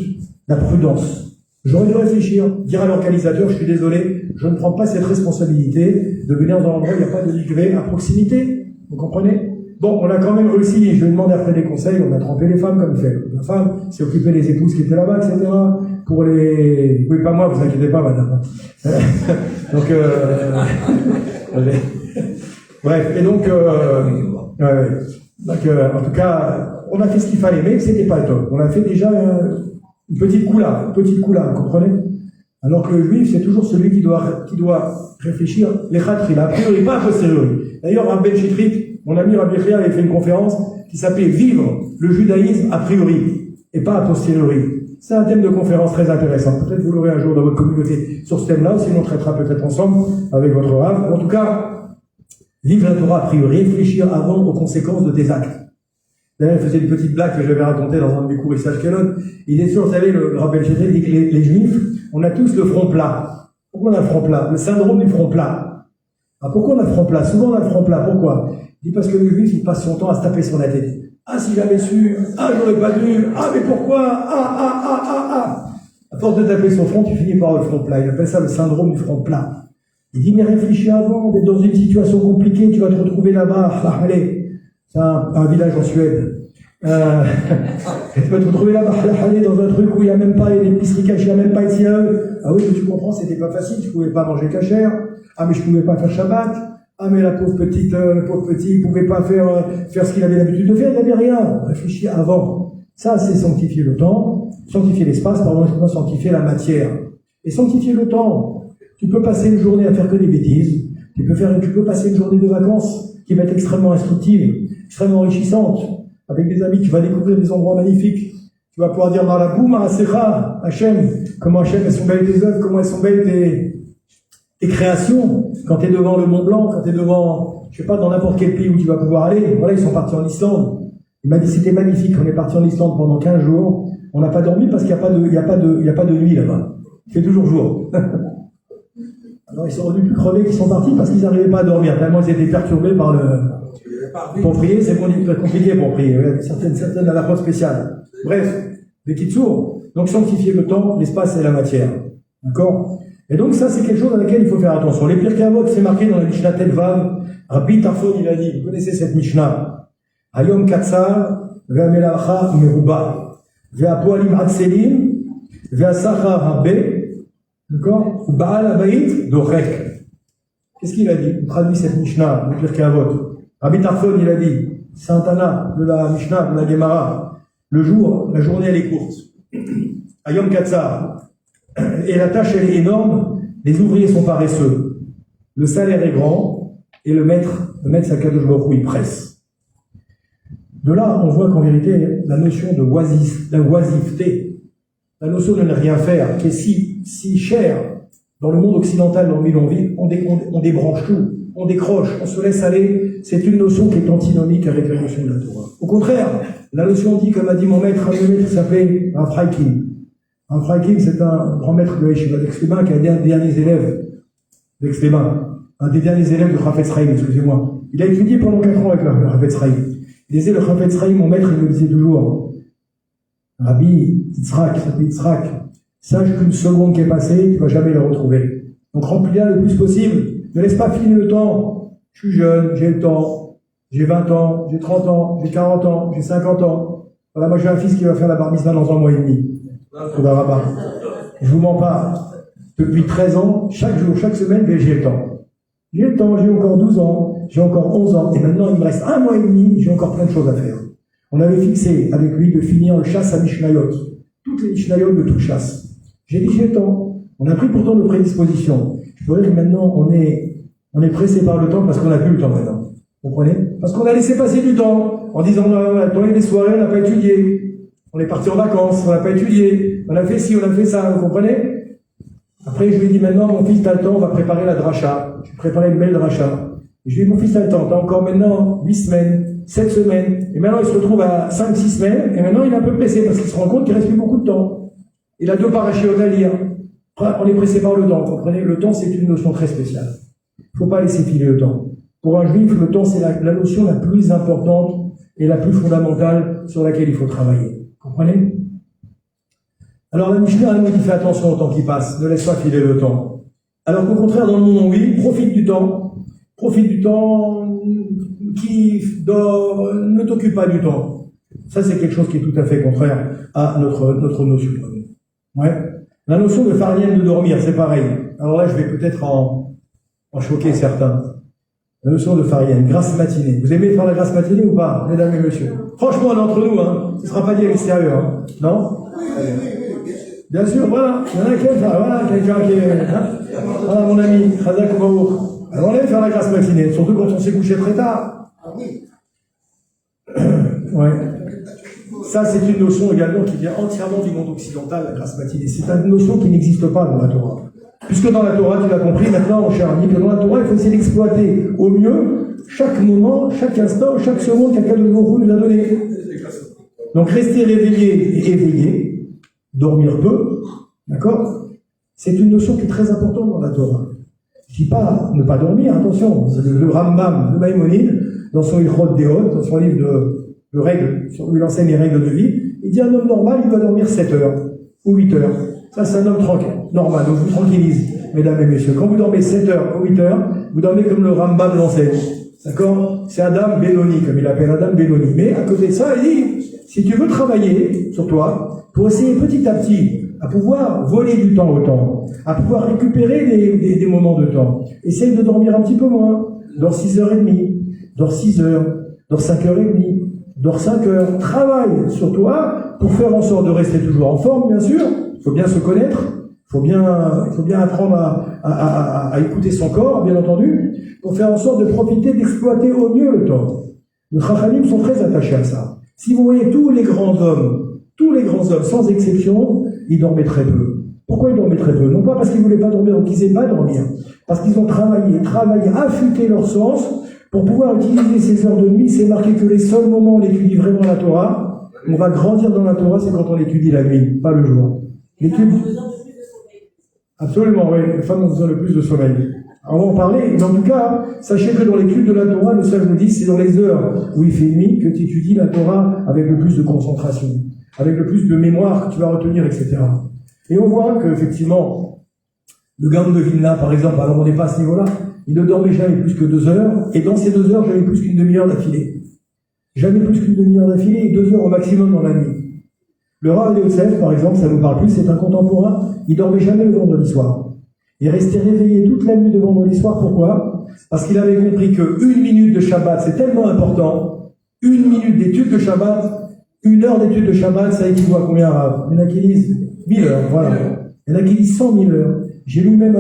la prudence. J'aurais dû réfléchir, dire à l'organisateur, je suis désolé, je ne prends pas cette responsabilité de venir dans un endroit où il n'y a pas de mikvé à proximité. Vous comprenez? Bon, on a quand même réussi, je lui ai demandé après des conseils, on a trempé les femmes comme fait. La femme s'est occupée des épouses qui étaient là-bas, etc. Pour les... Oui, pas moi, vous inquiétez pas, madame. Donc, bref, et donc, en tout cas, on a fait ce qu'il fallait, mais c'était pas le top. On a fait déjà une petite coula, vous comprenez? Alors que le juif, c'est toujours celui qui doit réfléchir les khatri, a priori, pas a posteriori. D'ailleurs, Rabbi Chitrit, mon ami Rabbi Chia avait fait une conférence qui s'appelait Vivre le judaïsme a priori et pas a posteriori. C'est un thème de conférence très intéressant. Peut-être vous l'aurez un jour dans votre communauté sur ce thème-là, sinon on traitera peut-être ensemble avec votre Rav. En tout cas, vivre la Torah a priori, réfléchir avant aux conséquences de tes actes. D'ailleurs, il faisait une petite blague que j'avais racontée dans un de mes cours ici à Ashkelon. Il est sûr, vous savez, le Rabbi Chia dit que les juifs, on a tous le front plat. Pourquoi on a le front plat? Le syndrome du front plat. Ah, pourquoi on a le front plat? Souvent on a le front plat. Pourquoi? Il dit parce que le juif, il passe son temps à se taper sur la tête. Ah, si j'avais su, ah, j'aurais pas dû, ah, mais pourquoi, ah. À force de taper son front, tu finis par le front plat. Il appelle ça le syndrome du front plat. Il dit, mais réfléchis avant, d'être dans une situation compliquée, tu vas te retrouver là-bas, allez. C'est un village en Suède. Tu vas te retrouver là-bas, dans un truc où il n'y a même pas l'épicerie cachée, il n'y a même pas ici à eux. Ah oui, mais tu comprends, c'était pas facile, tu pouvais pas manger cachère. Ah, mais je pouvais pas faire Shabbat. Ah, mais le pauvre petit, il pouvait pas faire ce qu'il avait l'habitude de faire, il n'avait rien. Réfléchis avant. Ça, c'est sanctifier le temps, sanctifier l'espace, sanctifier la matière. Et sanctifier le temps. Tu peux passer une journée à faire que des bêtises. Tu peux passer une journée de vacances qui va être extrêmement instructive, extrêmement enrichissante. Avec des amis, tu vas découvrir des endroits magnifiques. Tu vas pouvoir dire dans la boum, Marasecha, Hachem, comment Hachem, elles sont belles tes œuvres, comment elles sont belles tes créations. Quand tu es devant le Mont Blanc, quand tu es devant, je sais pas, dans n'importe quel pays où tu vas pouvoir aller. Voilà, ils sont partis en Islande. Il m'a dit c'était magnifique. On est parti en Islande pendant 15 jours. On n'a pas dormi parce qu'il n'y a pas de nuit là-bas. Il fait toujours jour. Alors ils sont revenus plus crevés qu'ils sont partis parce qu'ils n'arrivaient pas à dormir. Tellement ils étaient perturbés par pour prier, c'est compliqué pour prier. Certaines à la fois spéciales. Bref, des petites sourds. Donc sanctifier le temps, l'espace et la matière. D'accord? Et donc ça, c'est quelque chose à laquelle il faut faire attention. Les Pirkei Avot, c'est marqué dans la Mishnah Telvav. Rabbi Tarfon, il a dit, vous connaissez cette Mishnah. Hayom Katsar, ve'amelacha meruba, ve'apoalim atselim, ve'asachar harbe, d'accord? Ba'al abayit dorek. Qu'est-ce qu'il a dit? Il traduit cette Mishnah, le Pirkei Avot. Rabbi Tarfon, il a dit, Saint Anna, de la Mishnah, de la Gemara, la journée, elle est courte. Hayom Katsar. Et la tâche, elle est énorme, les ouvriers sont paresseux, le salaire est grand, et le maître Sakadosh Baruch Hu, il presse. De là, on voit qu'en vérité, la notion de oisiveté, la notion de ne rien faire, qui est si chère dans le monde occidental dans lequel on vit, on débranche tout, on décroche, on se laisse aller. C'est une notion qui est antinomique avec la notion de la Torah. Au contraire, la notion dit, comme a dit mon maître, un maître s'appelait Rav Freiking. Rav Freiking, c'est un grand maître de l'Yeshiva d'Aix-les-Bains qui est un des derniers élèves d'Aix-les-Bains, un des derniers élèves de Chafetz Chaim, excusez-moi. Il a étudié pendant 4 ans avec le Chafetz Chaim. Il disait, le Chafetz Chaim, mon maître, il me disait toujours, Rabbi Yitzhak, sache qu'une seconde qui est passée, tu vas jamais la retrouver. Donc remplis-la le plus possible. Ne laisse pas filer le temps. Je suis jeune, j'ai le temps. J'ai 20 ans, j'ai 30 ans, j'ai 40 ans, j'ai 50 ans. Voilà, moi j'ai un fils qui va faire la bar mitzvah dans 1 mois et demi. Je vous mens pas. Depuis 13 ans, chaque jour, chaque semaine, j'ai le temps. J'ai le temps, j'ai encore 12 ans, j'ai encore 11 ans. Et maintenant, il me reste 1 mois et demi, j'ai encore plein de choses à faire. On avait fixé avec lui de finir le chasse à Mishnayot. Toutes les Mishnayot de tout chasse. J'ai dit, j'ai le temps. On a pris pourtant de prédisposition. Je pourrais dire que maintenant, on est pressé par le temps parce qu'on n'a plus le temps maintenant. Vous comprenez? Parce qu'on a laissé passer du temps en disant, on a tourné des soirées, on n'a pas étudié. On est parti en vacances, on n'a pas étudié. On a fait ci, on a fait ça, vous comprenez? Après, je lui ai dit, maintenant, mon fils, t'as le temps, on va préparer la dracha. Je vais préparer une belle dracha. Et je lui ai dit, mon fils, t'as le temps, t'as encore maintenant 8 semaines, 7 semaines. Et maintenant, il se retrouve à 5-6 semaines. Et maintenant, il est un peu pressé parce qu'il se rend compte qu'il reste plus beaucoup de temps. Il a 2 parachéotes à lire. On est pressé par le temps, vous comprenez? Le temps, c'est une notion très spéciale. Il ne faut pas laisser filer le temps. Pour un juif, le temps, c'est la notion la plus importante et la plus fondamentale sur laquelle il faut travailler. Vous comprenez? Alors la Mishnah, elle nous dit, fais attention au temps qui passe, ne laisse pas filer le temps. Alors qu'au contraire, dans le monde, oui, profite du temps, kiffe, dors, ne t'occupe pas du temps. Ça, c'est quelque chose qui est tout à fait contraire à notre notion. Ouais. La notion de farnienne de dormir, c'est pareil. Alors là, je vais peut-être en choquer certains. La notion de farnienne, grasse matinée. Vous aimez faire la grasse matinée ou pas, mesdames et messieurs? Franchement, d'entre nous, hein, ce ne sera pas dit à l'extérieur, hein. Non? Bien sûr, voilà. Il y en a qui aiment ça, voilà, quelqu'un qui est, hein. Voilà, mon ami, Khazak Oumaour. Alors, on aime faire la grasse matinée, surtout quand on s'est couché très tard. Ouais. Ça, c'est une notion également qui vient entièrement du monde occidental, la grasse matinée. C'est une notion qui n'existe pas dans la Torah. Puisque dans la Torah, tu l'as compris maintenant, mon cher ami, que dans la Torah, il faut essayer d'exploiter au mieux chaque moment, chaque instant, chaque seconde qu'un de nous a donné. Donc, rester réveillé et éveillé, dormir peu, d'accord? C'est une notion qui est très importante dans la Torah. Je dis pas ne pas dormir, attention, le Rambam, le Maïmonide, dans son Ilchot Deot, dans son livre de règles, où il enseigne les règles de vie, il dit un homme normal, il doit dormir 7 heures ou 8 heures. Ça, c'est un homme tranquille, normal. Donc, je vous tranquillise, mesdames et messieurs. Quand vous dormez 7 heures ou 8 heures, vous dormez comme le Rambam l'enseigne. D'accord? C'est Adam Benoni, comme il appelle Adam Benoni. Mais à côté de ça, il dit, si tu veux travailler sur toi, pour essayer petit à petit à pouvoir voler du temps au temps, à pouvoir récupérer des moments de temps, essaye de dormir un petit peu moins. Dors 6h30, dors 6 heures, dors 5h30, dors 5 heures. Travaille sur toi pour faire en sorte de rester toujours en forme, bien sûr. Il faut bien se connaître. Il faut bien apprendre à écouter son corps, bien entendu, pour faire en sorte de profiter, d'exploiter au mieux le temps. Les Chachamim sont très attachés à ça. Si vous voyez tous les grands hommes, sans exception, ils dormaient très peu. Pourquoi ils dormaient très peu? Non pas parce qu'ils voulaient pas dormir ou qu'ils aiment pas dormir, parce qu'ils ont travaillé, affûté leur sens pour pouvoir utiliser ces heures de nuit. C'est marqué que les seuls moments où on étudie vraiment la Torah, on va grandir dans la Torah, c'est quand on étudie la nuit, pas le jour. L'étude. Absolument, oui. Les femmes ont besoin de plus de sommeil. Alors, on va en parler, mais en tout cas, sachez que dans l'étude de la Torah, le seul nous dit, c'est dans les heures où il fait nuit que tu étudies la Torah avec le plus de concentration, avec le plus de mémoire que tu vas retenir, etc. Et on voit qu'effectivement, le Gaon de Vilna, par exemple, alors on n'est pas à ce niveau-là, il ne dormait jamais plus que 2 heures, et dans ces 2 heures, jamais plus qu'une demi-heure d'affilée. Jamais plus qu'une demi-heure d'affilée, et 2 heures au maximum dans la nuit. Le Rav Yosef, par exemple, ça nous parle plus, c'est un contemporain, il dormait jamais le vendredi soir. Il restait réveillé toute la nuit de vendredi soir, pourquoi? Parce qu'il avait compris que 1 minute de Shabbat, c'est tellement important. 1 minute d'étude de Shabbat, 1 heure d'étude de Shabbat, ça équivaut à combien, Rav? Il y en a qui disent 1000 heures, voilà. Il y en a qui disent 100 000 heures. J'ai lu même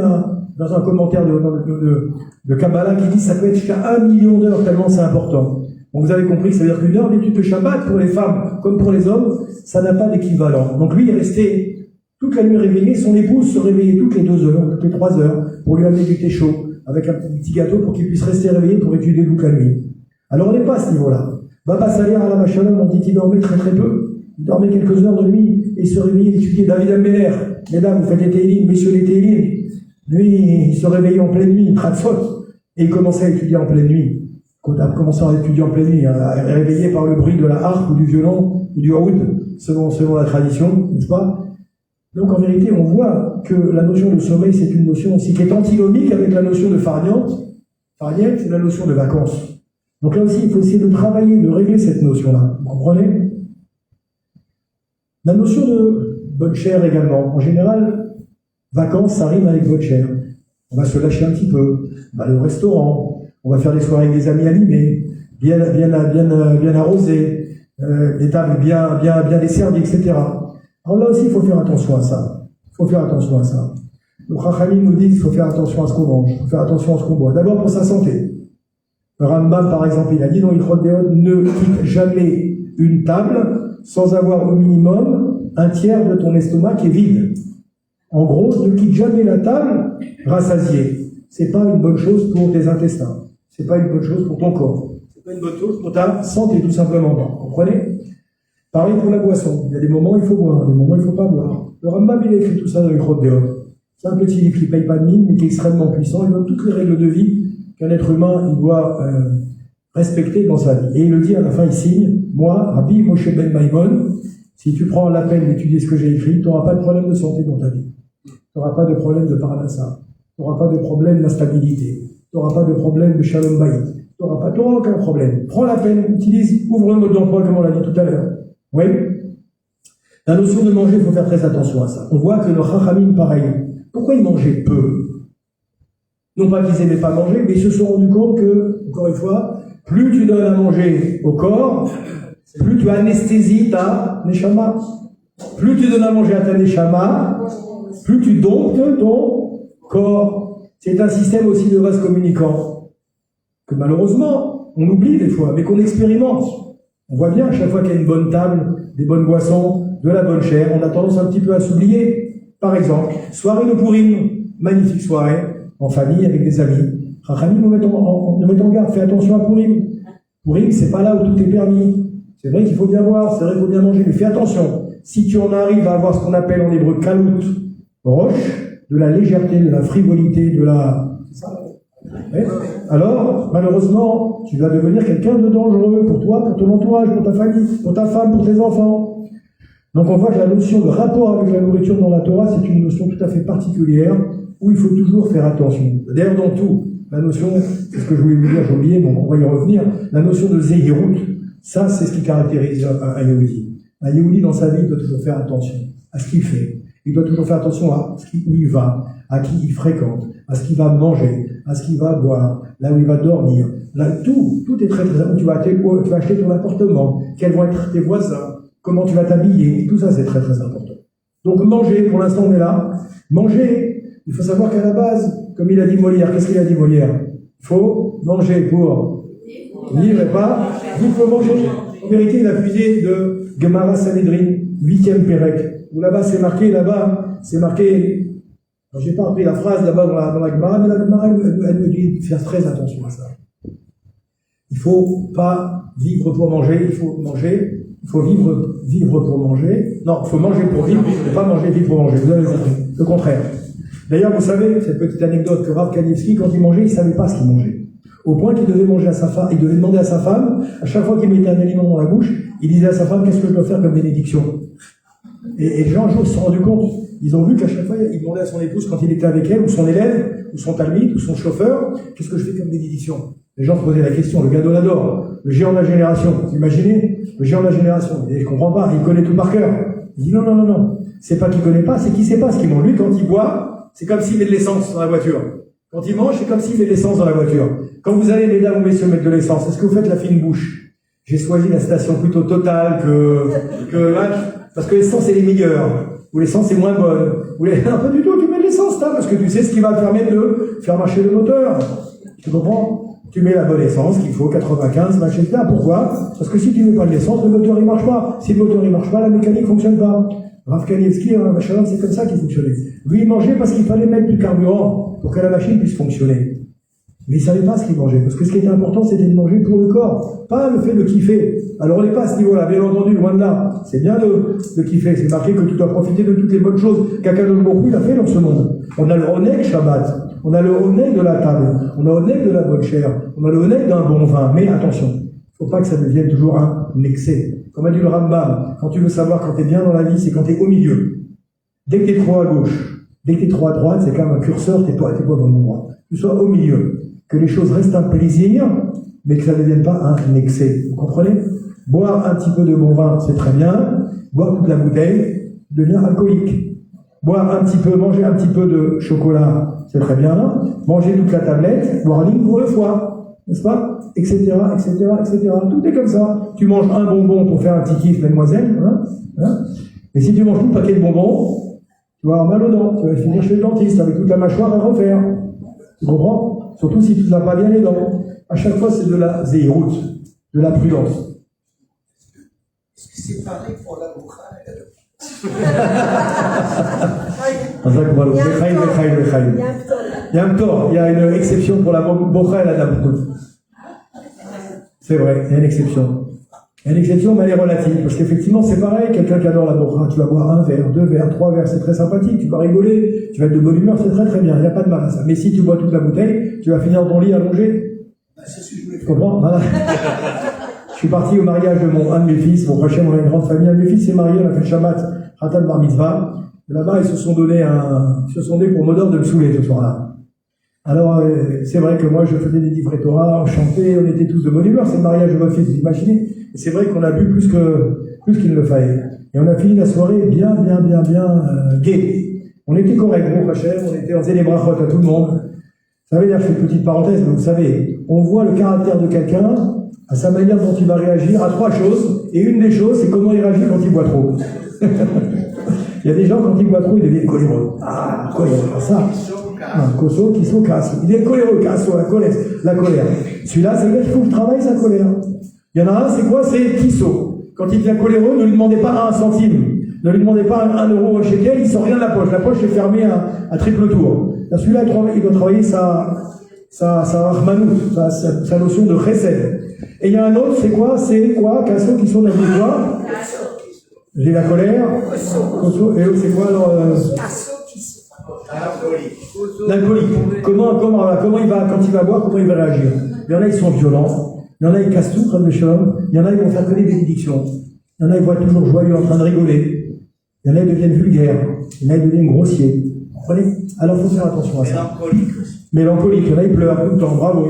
dans un commentaire de Kabbalah qui dit ça peut être jusqu'à 1 million d'heures, tellement c'est important. Donc vous avez compris, ça veut dire qu'une heure d'étude de Shabbat, pour les femmes comme pour les hommes, ça n'a pas d'équivalent. Donc lui, il est resté toute la nuit réveillé, son épouse se réveillait toutes les 2 heures, toutes les 3 heures, pour lui amener du thé chaud, avec un petit gâteau pour qu'il puisse rester réveillé pour étudier toute la nuit. Alors on n'est pas à ce niveau-là. Baba Salir à la Machalom, on dit qu'il dormait très très peu. Il dormait quelques heures de nuit et il se réveillait étudier David Ammeler. Mesdames, vous faites les Télim, messieurs les Télim. Lui, il se réveillait en pleine nuit, Tratzot, et il commençait à étudier en pleine nuit. Quand on a commencé à étudier en pleine nuit, réveillé par le bruit de la harpe ou du violon ou du oud, selon la tradition, n'est-ce pas? Donc en vérité, on voit que la notion de sommeil, c'est une notion aussi qui est antinomique avec la notion de farniente. Farniente, c'est la notion de vacances. Donc là aussi, il faut essayer de travailler, de régler cette notion-là. Vous comprenez? La notion de bonne chère également. En général, vacances, ça rime avec bonne chère. On va se lâcher un petit peu, on va aller au restaurant, on va faire des soirées avec des amis animés, bien arrosées, des tables bien desservies, etc. Alors là aussi, il faut faire attention à ça. Il faut faire attention à ça. Le Chachamim nous dit qu'il faut faire attention à ce qu'on mange, il faut faire attention à ce qu'on boit. D'abord pour sa santé. Le Rambam, par exemple, il a dit dans Ilchot Deot, ne quitte jamais une table sans avoir au minimum un tiers de ton estomac qui est vide. En gros, ne quitte jamais la table rassasié. C'est pas une bonne chose pour tes intestins. C'est pas une bonne chose pour ton corps. C'est pas une bonne chose pour ta santé, tout simplement. Vous comprenez? Pareil pour la boisson. Il y a des moments où il faut boire, des moments où il ne faut pas boire. Le Rambam, il a écrit tout ça dans les Ilchot Deot. C'est un petit livre qui ne paye pas de mine, mais qui est extrêmement puissant. Il donne toutes les règles de vie qu'un être humain, il doit respecter dans sa vie. Et il le dit à la fin, il signe, moi, Rabbi Moshe Ben Maimon, si tu prends la peine d'étudier ce que j'ai écrit, tu n'auras pas de problème de santé dans ta vie. Tu n'auras pas de problème de parnassa. Tu n'auras pas de problème d'instabilité. Tu n'auras pas de problème de shalom bayit. Tu n'auras aucun problème. Prends la peine, utilise, ouvre le mode d'emploi comme on l'a dit tout à l'heure. Oui. La notion de manger, il faut faire très attention à ça. On voit que le Chachamim, pareil. Pourquoi ils mangeaient peu? Non pas qu'ils n'aimaient pas manger, mais ils se sont rendus compte que, encore une fois, plus tu donnes à manger au corps, plus tu anesthésies ta neshama. Plus tu donnes à manger à ta neshama, plus tu domptes ton corps. C'est un système aussi de vase communicant que malheureusement, on oublie des fois, mais qu'on expérimente. On voit bien à chaque fois qu'il y a une bonne table, des bonnes boissons, de la bonne chair, on a tendance un petit peu à s'oublier. Par exemple, soirée de Purim, magnifique soirée, en famille, avec des amis. Chachamim nous met en garde, fais attention à Purim. Purim, c'est pas là où tout est permis. C'est vrai qu'il faut bien boire, c'est vrai qu'il faut bien manger, mais fais attention. Si tu en arrives à avoir ce qu'on appelle en hébreu kalout, roche, de la légèreté, de la frivolité, de la... Ouais. Alors, malheureusement, tu vas devenir quelqu'un de dangereux pour toi, pour ton entourage, pour ta famille, pour ta femme, pour tes enfants. Donc on voit que la notion de rapport avec la nourriture dans la Torah, c'est une notion tout à fait particulière, où il faut toujours faire attention. D'ailleurs, dans tout, la notion, c'est ce que je voulais vous dire, j'ai oublié, donc on va y revenir, la notion de zéhirout, ça c'est ce qui caractérise un Yehudi. Un Yehudi dans sa vie doit toujours faire attention à ce qu'il fait. Il doit toujours faire attention à où il va, à qui il fréquente, à ce qu'il va manger, à ce qu'il va boire, là où il va dormir. Là, tout est très très important. Tu vas acheter ton appartement, quels vont être tes voisins, comment tu vas t'habiller, tout ça c'est très très important. Donc manger, pour l'instant on est là, manger, il faut savoir qu'à la base, comme il a dit Molière, qu'est-ce qu'il a dit Molière? Il faut manger pour vivre et pas vivre pour manger. En vérité, il a puisé de Gemara Sanhedrin, 8e Pérec, où là-bas c'est marqué, alors, j'ai pas appris la phrase là-bas dans la Gemara, mais la Gemara elle me dit de faire très attention à ça. Il faut pas vivre pour manger, il faut manger, il faut vivre pour manger. Non, il faut manger pour vivre, et pas manger, vivre pour manger. Vous avez compris. Le contraire. D'ailleurs, vous savez, cette petite anecdote que Rav Kanievski, quand il mangeait, il savait pas ce qu'il mangeait. Au point qu'il devait manger à sa femme, il devait demander à sa femme, à chaque fois qu'il mettait un aliment dans la bouche, il disait à sa femme, qu'est-ce que je dois faire comme bénédiction? Et les gens, un jour, se sont rendus compte, ils ont vu qu'à chaque fois, il demandait à son épouse, quand il était avec elle, ou son élève, ou son talmide, ou son chauffeur, qu'est-ce que je fais comme bénédiction? Les gens se posaient la question, le Gadol, le géant de la génération, vous imaginez? Le géant de la génération, il comprend pas, il connaît tout par cœur. Il dit non, c'est pas qu'il connaît pas, c'est qu'il sait pas ce qu'il mange. Lui, quand il boit, c'est comme s'il met de l'essence dans la voiture. Quand il mange, c'est comme s'il met de l'essence dans la voiture. Quand vous allez, mesdames ou messieurs, mettre de l'essence, est-ce que vous faites la fine bouche? J'ai choisi la station plutôt Total que parce que l'essence est les meilleures, ou l'essence est moins bonne, ou un peu du tout, tu mets de l'essence, là, parce que tu sais ce qui va permettre de faire marcher le moteur. Tu comprends? Tu mets la bonne essence qu'il faut, 95, machin, etc. Pourquoi? Parce que si tu mets pas de l'essence, le moteur il marche pas. Si le moteur il marche pas, la mécanique fonctionne pas. Rav Kanievski, machin, c'est comme ça qu'il fonctionnait. Lui, il mangeait parce qu'il fallait mettre du carburant pour que la machine puisse fonctionner. Mais il ne savait pas ce qu'il mangeait, parce que ce qui était important, c'était de manger pour le corps, pas le fait de kiffer. Alors on n'est pas à ce niveau-là, bien entendu, loin de là. C'est bien de kiffer, c'est marqué que tu dois profiter de toutes les bonnes choses qu'Akadosh Baruch Hu il a fait dans ce monde. On a le Oneg Shabbat, on a le Oneg de la table, on a le Oneg de la bonne chair, on a le Oneg d'un bon vin, mais attention, il ne faut pas que ça devienne toujours un excès. Comme a dit le Rambam, quand tu veux savoir quand tu es bien dans la vie, c'est quand tu es au milieu. Dès que tu es trop à gauche, dès que tu es trop à droite, c'est comme un curseur, tu n'es pas dans le endroit. Tu sois au milieu. Que les choses restent un plaisir, mais que ça ne devienne pas un excès. Vous comprenez? Boire un petit peu de bon vin, c'est très bien. Boire toute la bouteille devient alcoolique. Boire un petit peu, manger un petit peu de chocolat, c'est très bien. Manger toute la tablette, boire ligne pour le foie, n'est-ce pas? Etc., etc., etc. Tout est comme ça. Tu manges un bonbon pour faire un petit kiff, mademoiselle. Et si tu manges tout le paquet de bonbons, tu vas avoir mal aux dents. Tu vas finir chez le dentiste avec toute la mâchoire à refaire. Tu comprends? Surtout si tu n'as pas bien les dents. À chaque fois, c'est de la zéroute, de la prudence. Est-ce que c'est pareil pour la boucha et Il y a un tort, il y a une exception pour la boucha et la daboukot. C'est vrai, il y a une exception. Il y a une exception, mais elle est relative. Parce qu'effectivement, c'est pareil, quelqu'un qui adore la boucha, tu vas boire un verre, 2 verres, 3 verres, c'est très sympathique, tu vas rigoler, tu vas être de bonne humeur, c'est très très bien, il n'y a pas de mal à ça. Mais si tu bois toute la bouteille, tu vas finir dans ton lit allongé. c'est ce que je voulais Tu comprends? Voilà. Je suis parti au mariage de un de mes fils, mon prochain, on a une grande famille, un de mes fils s'est marié, on a fait le Shabbat, Khatan Bar Mitzvah. Là-bas, ils se sont donnés pour modèle de me saouler ce soir-là. Alors, c'est vrai que moi, je faisais des livrets Torah, on chantait, on était tous de bonne humeur, c'est le mariage de mon fils, vous imaginez? Et c'est vrai qu'on a bu plus qu'il ne le fallait. Et on a fini la soirée bien gai. On était correct, bon Hachem, on faisait des brachot à tout le monde. Ça veut dire, je fais une petite parenthèse, mais vous savez, on voit le caractère de quelqu'un à sa manière dont il va réagir à 3 choses, et une des choses, c'est comment il réagit quand il boit trop. Il y a des gens, quand ils boivent trop, ils deviennent coléreux. Ah, coléreux, ça. Un cosso qui se casse. Il est coléreux, casse la colère. Celui-là, c'est le gars qu'il faut que je travaille sa colère. Il y en a un, c'est quoi? C'est Kisso. Quand il devient coléreux, ne lui demandez pas 1 centime. Ne lui demandez pas 1 euro au shekel, il sort rien de la poche. La poche est fermée à triple tour. Là, celui-là, il doit travailler sa rahmanout, sa notion de chesed. Et il y a un autre, c'est quoi? Kasso qui sont dans le quoi? J'ai la colère. Kosso. Et c'est quoi alors? L'alcoolique. Comment il va, quand il va boire, comment il va réagir? Il y en a, ils sont violents. Il y en a, ils cassent tout, comme le chum. Il y en a, ils vont faire que des bénédictions. Il y en a, ils vont être toujours joyeux, en train de rigoler. Il y en a, ils deviennent vulgaires. Il y en a, ils deviennent grossiers. Vous comprenez? Alors, il faut faire attention à ça. Mélancolique. Il y en a, ils pleurent tout le temps. Bravo.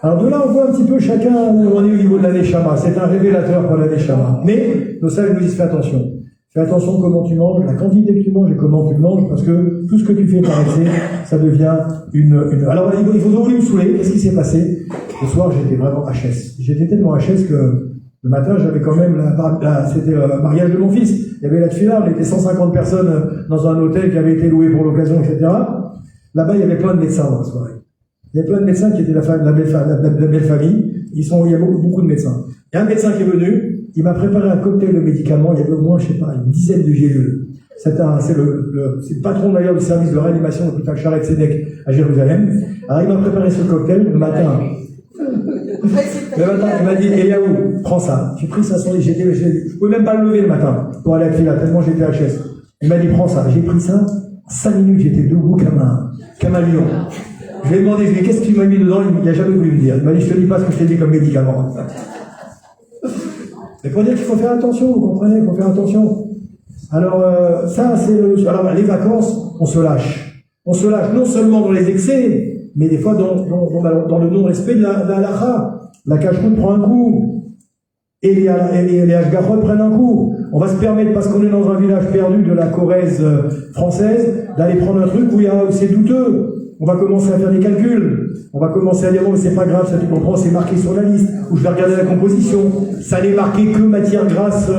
Alors, de là, on voit un petit peu chacun où on est au niveau de la Neshama. C'est un révélateur pour la Neshama. Mais, nos sages nous disent, fais attention. Fais attention comment tu manges, la quantité que tu manges et comment tu le manges, parce que tout ce que tu fais par excès, ça devient une... Alors, il faut voulu me saouler. Qu'est-ce qui s'est passé? Le soir, j'étais vraiment HS. J'étais tellement HS que le matin, j'avais quand même c'était le mariage de mon fils. Il y avait la tefila, on était 150 personnes dans un hôtel qui avait été loué pour l'occasion, etc. Là-bas, il y avait plein de médecins dans la soirée. Il y a plein de médecins qui étaient la belle famille. Il y a beaucoup de médecins. Il y a un médecin qui est venu. Il m'a préparé un cocktail de médicaments, il y avait au moins, je sais pas, une dizaine de gélules. C'est le patron d'ailleurs du service de réanimation de l'hôpital Sharet Tzedek à Jérusalem. Alors il m'a préparé ce cocktail le matin. Il m'a dit, Eliaou, prends ça. J'ai pris ça sur les je pouvais même pas le lever le matin pour aller à Tfila, tellement j'étais HS. Il m'a dit, prends ça. J'ai pris ça, 5 minutes, j'étais debout comme un lion. Je lui ai demandé, qu'est-ce que tu m'as mis dedans? Il n'a jamais voulu me dire. Il m'a dit, je te dis pas ce que je t'ai dit comme médicament. Mais pour dire qu'il faut faire attention, vous comprenez, il faut faire attention. Alors, ça, c'est alors, les vacances, on se lâche. On se lâche non seulement dans les excès, mais des fois dans le non-respect de la halakha. La cache-route prend un coup. Et les hashgachot prennent un coup. On va se permettre, parce qu'on est dans un village perdu de la Corrèze française, d'aller prendre un truc où c'est douteux. On va commencer à faire des calculs. On va commencer à dire, bon, c'est pas grave, ça tu comprends, c'est marqué sur la liste. Ou je vais regarder la composition. Ça n'est marqué que matière grasse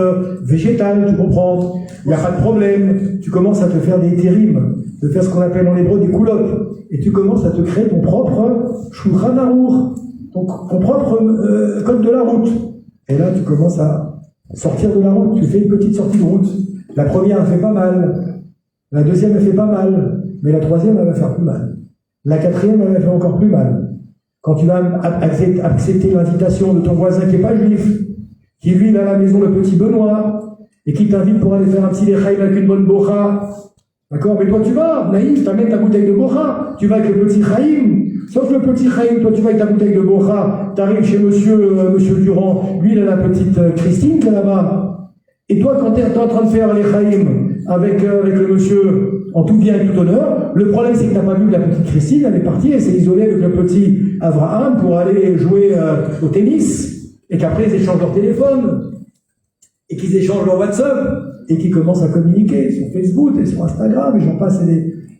végétale, tu comprends. Il n'y a pas de problème. Tu commences à te faire des térim, de faire ce qu'on appelle en hébreu des coulottes. Et tu commences à te créer ton propre shulchan arour, ton propre code de la route. Et là, tu commences à sortir de la route. Tu fais une petite sortie de route. La première, elle fait pas mal. La deuxième, elle fait pas mal. Mais la troisième, elle va faire plus mal. La quatrième, elle va faire encore plus mal. Quand tu vas accepter l'invitation de ton voisin qui n'est pas juif, qui lui, il a à la maison le petit Benoît, et qui t'invite pour aller faire un petit lechaïm avec une bonne bocha. D'accord? Mais toi, tu vas, naïf, t'amènes ta bouteille de bocha. Tu vas avec le petit chaïm. Sauf le petit chaïm, toi, tu vas avec ta bouteille de bocha. T'arrives chez monsieur Durand. Lui, il a la petite Christine qui est là-bas. Et toi, quand t'es en train de faire les chaïm avec le monsieur, en tout bien et tout honneur, le problème c'est que t'as pas vu que la petite Christine, elle est partie, elle s'est isolée avec le petit Abraham pour aller jouer au tennis, et qu'après ils échangent leur téléphone, et qu'ils échangent leur WhatsApp, et qu'ils commencent à communiquer sur Facebook et sur Instagram, et j'en passe,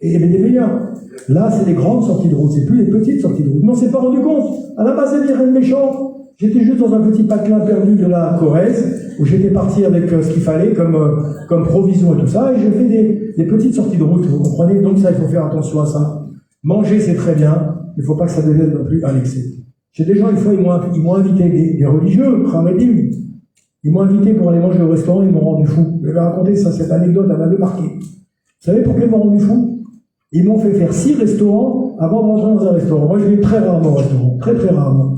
et des meilleurs. Là, c'est des grandes sorties de route, c'est plus les petites sorties de route. Mais on s'est pas rendu compte. À la base, c'est rien de méchant. J'étais juste dans un petit patelin perdu de la Corrèze, où j'étais parti avec ce qu'il fallait comme provision et tout ça, et j'ai fait des petites sorties de route, vous comprenez? Donc ça, il faut faire attention à ça. Manger, c'est très bien, il ne faut pas que ça devienne non plus un excès. J'ai des gens, une fois, ils m'ont invité, des religieux, Khamedim, ils m'ont invité pour aller manger au restaurant, ils m'ont rendu fou. Je vais raconter ça, cette anecdote, elle m'avait marqué. Vous savez pourquoi ils m'ont rendu fou? Ils m'ont fait faire 6 restaurants avant de rentrer dans un restaurant. Moi, je vais très rarement au restaurant, très très rarement.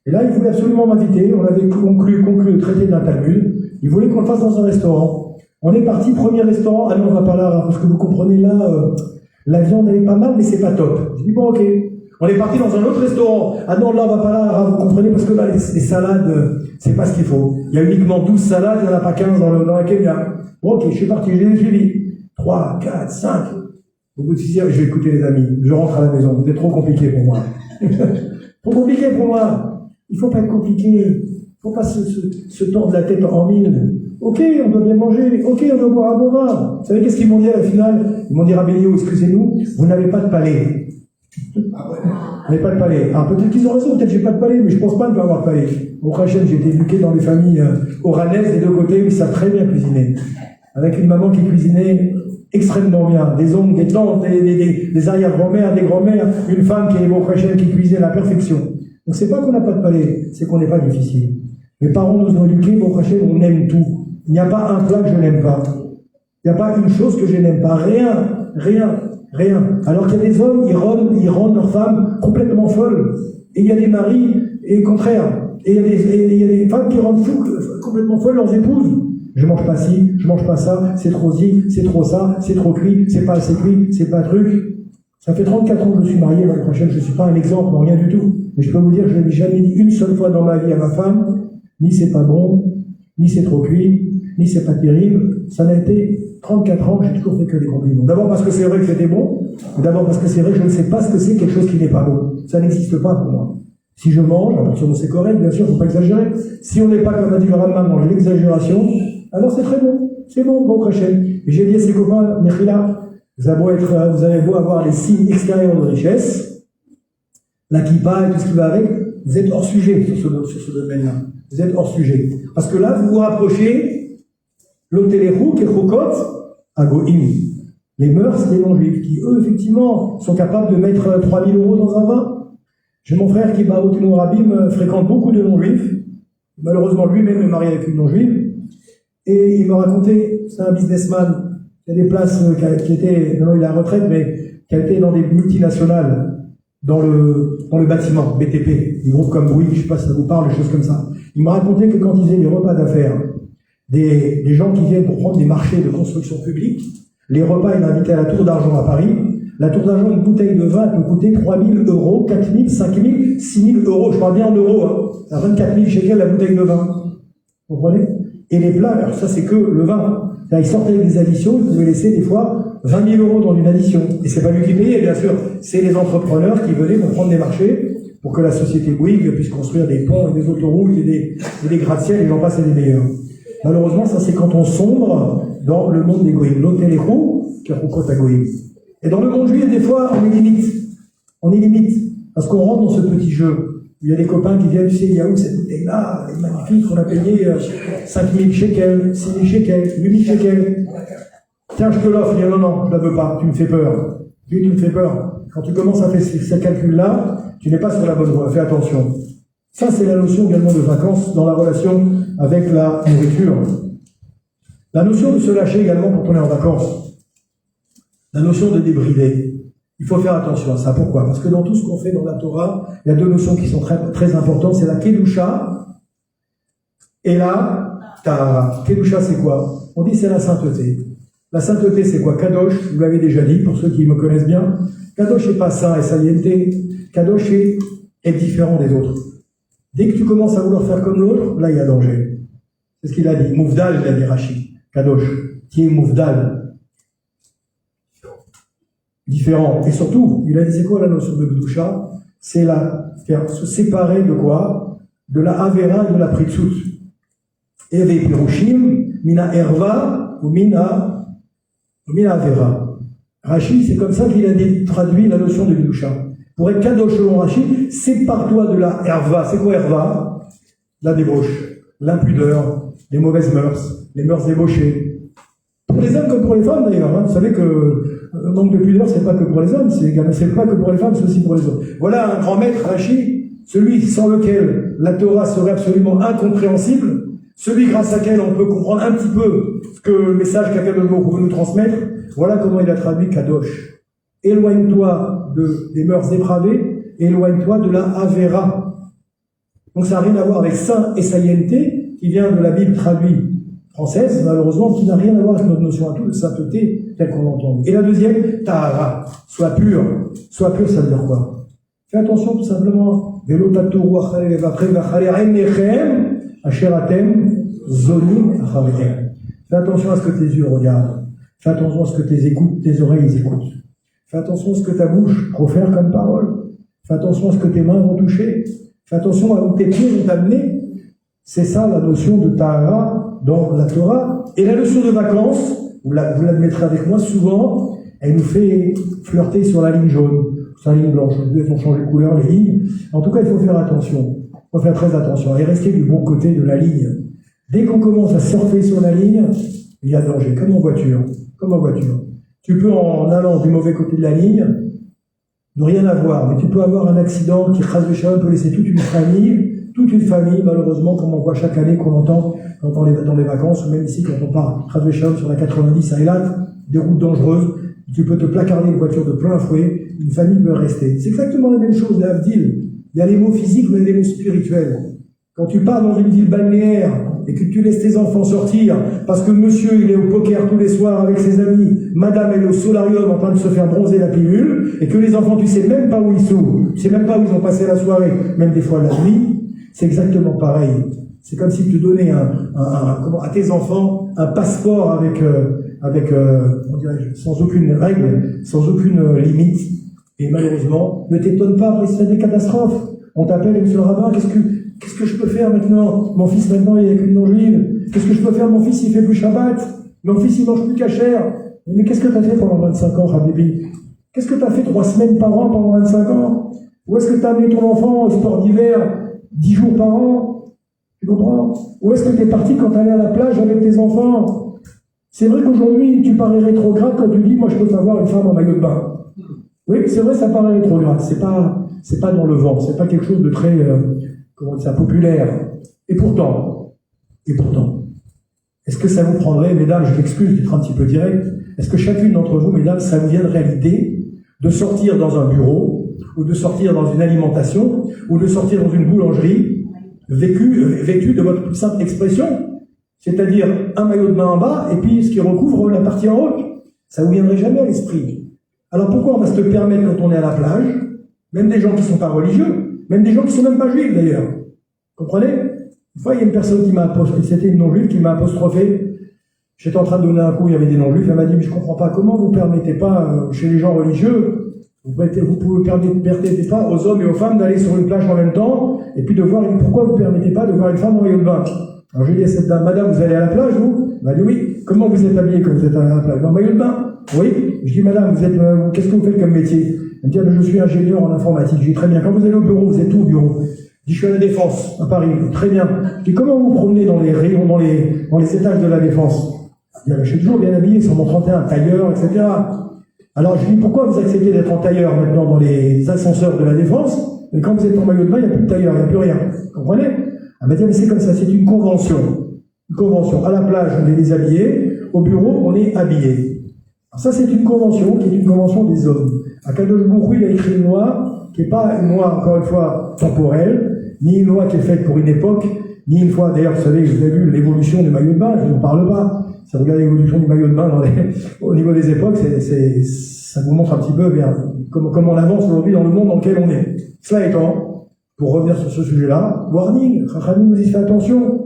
Et là, ils voulaient absolument m'inviter. On avait conclu le traité d'un Talmud. Ils voulaient qu'on le fasse dans un restaurant. On est parti, premier restaurant. Ah non, on va pas là, parce que vous comprenez, là, la viande, elle est pas mal, mais c'est pas top. J'ai dit, bon, ok. On est parti dans un autre restaurant. Ah non, là, on va pas là, vous comprenez, parce que là, les salades, c'est pas ce qu'il faut. Il y a uniquement 12 salades, il n'y en a pas 15 dans laquelle il y a. Bon, ok, je suis parti, je les ai suivis. 3, 4, 5. Au bout de 6 heures, je vais écouter les amis. Je rentre à la maison. Vous êtes trop compliqué pour moi. Trop compliqué pour moi. Il faut pas être compliqué. Il faut pas se tordre la tête en mille. Ok, on doit bien manger. Ok, on doit boire un bon vin. Vous savez qu'est-ce qu'ils m'ont dit à la finale? Ils m'ont dit, Rabbeinu, excusez-nous, vous n'avez pas de palais. Vous n'avez pas de palais. Ah, peut-être qu'ils ont raison, peut-être que j'ai pas de palais, mais je pense pas ne pas avoir de palais. Au Hachem, j'ai été éduqué dans des familles oranaises des deux côtés où ils savent très bien cuisiner. Avec une maman qui cuisinait extrêmement bien, des oncles, des tantes, des arrière-grand-mères, des grand-mères, une femme qui est au Hachem qui cuisinait à la perfection. Donc c'est pas qu'on n'a pas de palais, c'est qu'on n'est pas difficile. Mes parents nous ont éduqués, au Hachem, on aime tout. Il n'y a pas un plat que je n'aime pas. Il n'y a pas une chose que je n'aime pas. Rien. Alors qu'il y a des hommes, ils rendent leurs femmes complètement folles. Et il y a des maris, et le contraire. Et il y a des femmes qui rendent complètement folles leurs épouses. Je mange pas ci, je mange pas ça, c'est trop ci, c'est trop ça, c'est trop cuit, c'est pas assez cuit, c'est pas truc. Ça fait 34 ans que je suis marié, l'année prochaine, je suis pas un exemple, rien du tout. Mais je peux vous dire, je n'ai jamais dit une seule fois dans ma vie à ma femme, ni c'est pas bon, ni c'est trop cuit, ni c'est pas terrible. Ça n'a été 34 ans que j'ai toujours fait que des compliments. D'abord parce que c'est vrai que c'était bon, d'abord parce que c'est vrai que je ne sais pas ce que c'est quelque chose qui n'est pas bon. Ça n'existe pas pour moi. Si je mange, à partir de c'est correct, bien sûr, faut pas exagérer. Si on n'est pas, comme a dit le Rambam, dans l'exagération, alors c'est très bon. C'est bon, bon Hachem. Et j'ai dit à ses copains, Nechila, vous avez beau avoir les signes extérieurs de richesse, la kippa et tout ce qui va avec, vous êtes hors sujet sur ce domaine-là. Vous êtes hors sujet. Parce que là, vous vous rapprochez l'otelechou, kechokot, à Goïm. Les mœurs des non-juifs, qui eux, effectivement, sont capables de mettre 3000 € dans un vin. J'ai mon frère qui, Baroutino Rabim, fréquente beaucoup de non-juifs. Malheureusement, lui-même est marié avec une non-juive. Et il m'a raconté, c'est un businessman, il y a des places qui étaient, non, il est à la retraite, mais qui a été dans des multinationales, dans le bâtiment, BTP, des groupes comme Bouygues, je sais pas si ça vous parle, des choses comme ça. Il m'a raconté que quand il faisait des repas d'affaires, des gens qui viennent pour prendre des marchés de construction publique, les repas, il invitait à la Tour d'Argent à Paris. La Tour d'Argent, une bouteille de vin peut coûter 3000 €, 4000, 5000, 6000 €. Je parle bien en euros, hein. À 24 000 shekels la bouteille de vin. Vous comprenez? Et les plats, alors ça c'est que le vin. Là, ils sortaient avec des additions, ils pouvaient laisser des fois 20 000 € dans une addition. Et c'est pas lui qui payait, bien sûr. C'est les entrepreneurs qui venaient pour prendre des marchés, pour que la société Bouygues puisse construire des ponts et des autoroutes et des gratte-ciel, et j'en passe et des meilleurs. Malheureusement, ça c'est quand on sombre dans le monde des goïms. L'otelechou, qui a à goïm. Et dans le monde juif, des fois, on est limite. On est limite. Parce qu'on rentre dans ce petit jeu. Il y a des copains qui viennent, tu sais, il y a où cette bouteille-là, elle est magnifique, on a payé 5000 shekels, 6000 shekels, 8000 shekels. Tiens, je te l'offre. Il dit non, je la veux pas, tu me fais peur. Lui, tu me fais peur. Quand tu commences à faire ces calculs-là, tu n'es pas sur la bonne voie, fais attention. Ça, c'est la notion également de vacances dans la relation avec la nourriture. La notion de se lâcher également quand on est en vacances. La notion de débrider. Il faut faire attention à ça. Pourquoi? Parce que dans tout ce qu'on fait dans la Torah, il y a deux notions qui sont très, très importantes. C'est la Kedusha et la Tahara. Kedusha, c'est quoi? On dit c'est la sainteté. La sainteté, c'est quoi? Kadosh, vous l'avez déjà dit, pour ceux qui me connaissent bien. Kadosh n'est pas saint et salienté. Kadosh est différent des autres. Dès que tu commences à vouloir faire comme l'autre, là, il y a danger. C'est ce qu'il a dit. Mouvdal, il a dit Rashi. Kadosh. Qui est Mouvdal? Différent. Et surtout, il a dit, c'est quoi la notion de Kedusha? C'est faire se séparer de quoi? De la Avera et de la Pritsut. Eve Pirushim, Mina Erva, ou Mina Avera. Rashi, c'est comme ça qu'il a traduit la notion de Kedusha. Pour être Kadosh selon Rashi, sépare-toi de la Erva. C'est quoi Erva? La débauche, l'impudeur, les mauvaises mœurs, les mœurs débauchées. Pour les hommes comme pour les femmes d'ailleurs. Vous savez que le manque de pudeur, c'est pas que pour les hommes, c'est pas que pour les femmes, c'est aussi pour les hommes. Voilà un grand maître, Rashi, celui sans lequel la Torah serait absolument incompréhensible, celui grâce à quel on peut comprendre un petit peu ce que le message qu'Akadosh Baruch Hu veut nous transmettre. Voilà comment il a traduit Kadosh. Éloigne-toi des mœurs dépravées, éloigne-toi de la Avera. Donc ça n'a rien à voir avec saint et saïenté, qui vient de la Bible traduite française, malheureusement, qui n'a rien à voir avec notre notion à tout de sainteté, telle qu'on l'entend. Et la deuxième, Tahara. Sois pur. Sois pur, ça veut dire quoi? Fais attention, tout simplement. Velo tatoru achare levachem vachare einechem asher atem zonim acharechem. Fais attention à ce que tes yeux regardent. Fais attention à ce que tes oreilles écoutent. Fais attention à ce que ta bouche profère comme parole. Fais attention à ce que tes mains vont toucher. Fais attention à où tes pieds vont t'amener. C'est ça la notion de Tahara dans la Torah. Et la notion de vacances, vous l'admettrez avec moi, souvent, elle nous fait flirter sur la ligne jaune, sur la ligne blanche. Elles ont changé de couleur, les lignes. En tout cas, il faut faire attention. Il faut faire très attention et rester du bon côté de la ligne. Dès qu'on commence à surfer sur la ligne, il y a danger, comme en voiture. Comme en voiture. Tu peux, en allant du mauvais côté de la ligne, ne rien avoir, mais tu peux avoir un accident qui, peut laisser toute une famille, malheureusement, comme on voit chaque année, qu'on entend quand on est dans les vacances, ou même ici, quand on part, sur la 90 à Eilat, des routes dangereuses, tu peux te placarder une voiture de plein fouet, une famille peut rester. C'est exactement la même chose, l'Avdil. Il y a les mots physiques, mais il y a les mots spirituels. Quand tu pars dans une ville balnéaire, et que tu laisses tes enfants sortir, parce que monsieur, il est au poker tous les soirs avec ses amis, madame, elle est au solarium en train de se faire bronzer la pilule, et que les enfants, tu sais même pas où ils sont, tu sais même pas où ils ont passé la soirée, même des fois la nuit, c'est exactement pareil. C'est comme si tu donnais à tes enfants un passeport avec sans aucune règle, sans aucune limite. Et malheureusement, ne t'étonne pas, après c'est des catastrophes. On t'appelle, monsieur le rabbin, qu'est-ce que je peux faire maintenant? Mon fils maintenant il est avec une non-juive. Qu'est-ce que je peux faire? Mon fils il fait plus Shabbat. Mon fils il mange plus cachère. Mais qu'est-ce que tu as fait pendant 25 ans, Habibi? Qu'est-ce que tu as fait 3 semaines par an pendant 25 ans? Où est-ce que tu as amené ton enfant au sport d'hiver 10 jours par an? Tu comprends? Où est-ce que tu es parti quand tu allais à la plage avec tes enfants? C'est vrai qu'aujourd'hui, tu parais rétrograde quand tu dis, moi je peux pas voir une femme en maillot de bain. Oui, c'est vrai, ça paraît rétrograde. C'est pas dans le vent. C'est pas quelque chose de très, populaire. Et pourtant, est-ce que ça vous prendrait, mesdames, je m'excuse d'être un petit peu direct, est-ce que chacune d'entre vous, mesdames, ça vous viendrait à l'idée de sortir dans un bureau, ou de sortir dans une alimentation, ou de sortir dans une boulangerie, vêtue de votre plus simple expression, c'est-à-dire un maillot de bain en bas, et puis ce qui recouvre la partie en haut? Ça vous viendrait jamais à l'esprit. Alors pourquoi on va se le permettre quand on est à la plage, même des gens qui ne sont pas religieux, même des gens qui ne sont même pas juifs d'ailleurs? Comprenez? Une fois, il y a une personne qui m'a apostrophé, c'était une non-juive qui m'a apostrophé. J'étais en train de donner un coup, il y avait des non-juifs, elle m'a dit, mais je comprends pas, comment vous permettez pas, chez les gens religieux, vous pouvez permettez pas aux hommes et aux femmes d'aller sur une plage en même temps, et puis de voir, pourquoi vous permettez pas de voir une femme en maillot de bain? Alors j'ai dit à cette dame, madame, vous allez à la plage, vous? Elle m'a dit oui. Comment vous êtes habillée quand vous êtes à la plage? En maillot de bain? Oui. Je dis, madame, qu'est-ce que vous faites comme métier? Elle me dit, je suis ingénieur en informatique. Je dis, très bien. Quand vous allez au bureau, vous êtes où au bureau? Je dis, je suis à la Défense, à Paris. Très bien. Je dis, comment vous vous promenez dans les rayons, dans les étages de la Défense? Je dis, je suis toujours bien habillé, sur mon 31, tailleur, etc. Alors je dis, pourquoi vous acceptez d'être en tailleur maintenant dans les ascenseurs de la Défense? Et quand vous êtes en maillot de bain, il n'y a plus de tailleur, il n'y a plus rien. Vous comprenez? Elle m'a dit, mais c'est comme ça, c'est une convention. Une convention. À la plage, on est déshabillé. au bureau, on est habillé. Alors ça, c'est une convention qui est une convention des hommes. Akadosh Baruch Hu, il a écrit une loi qui n'est pas une loi, encore une fois, temporelle, ni une loi qui est faite pour une époque, ni une fois, d'ailleurs, vous savez, vous avez vu l'évolution du maillot de bain, je ne vous parle pas. Si vous regardez l'évolution du maillot de bain au niveau des époques, ça vous montre un petit peu bien comment on avance aujourd'hui dans le monde dans lequel on est. Cela étant, pour revenir sur ce sujet-là, warning, Chachamim nous dit fais attention,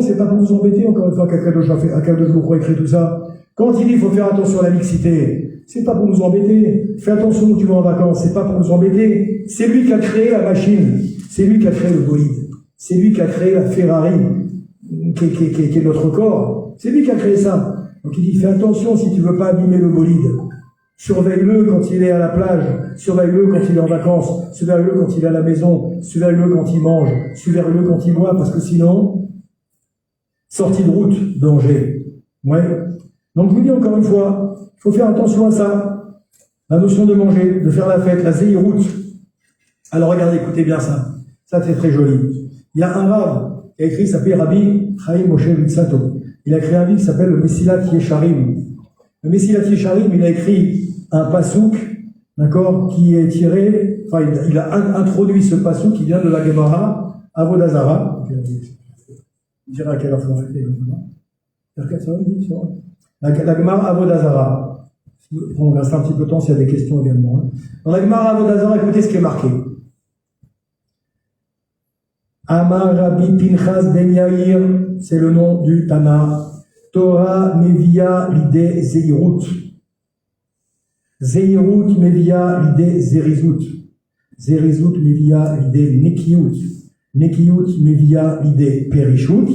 c'est pas pour vous embêter, encore une fois, qu'Akadosh Baruch Hu a écrit tout ça. Quand il dit il faut faire attention à la mixité, c'est pas pour nous embêter. Fais attention où tu vas en vacances, c'est pas pour nous embêter. C'est lui qui a créé la machine, c'est lui qui a créé le bolide, c'est lui qui a créé la Ferrari, qui est notre corps. C'est lui qui a créé ça. Donc il dit fais attention si tu veux pas abîmer le bolide. Surveille-le quand il est à la plage, surveille-le quand il est en vacances, surveille-le quand il est à la maison, surveille-le quand il mange, surveille-le quand il boit, parce que sinon, sortie de route, danger. Ouais. Donc je vous dis encore une fois, il faut faire attention à ça. La notion de manger, de faire la fête, la zéhiroute. Alors regardez, écoutez bien ça. Ça c'est très joli. Il y a un rave qui a écrit, il s'appelle Rabbi Chaim Moshe Luzzatto. Il a créé un livre qui s'appelle le Messilat Yesharim. Le Messilat Yesharim, il a écrit un pasouk, d'accord, qui est tiré, enfin, il a introduit ce pasouk qui vient de la Gemara Avodah Zarah. Je dirais à quelle heure il faut arrêter. La Gemara Avodah Zarah. On reste un petit peu de temps s'il y a des questions également. Dans la Gemara Avodah Zarah, écoutez ce qui est marqué. Amar Rabbi Pinchas Ben Yair, c'est le nom du Tana. Torah Mevia l'idée Zeirut. Zeirut Mevia l'idée Zerizut. Zerizut Mevia l'idée Nekiyut. Nekiyut Mevia l'idée Perishut.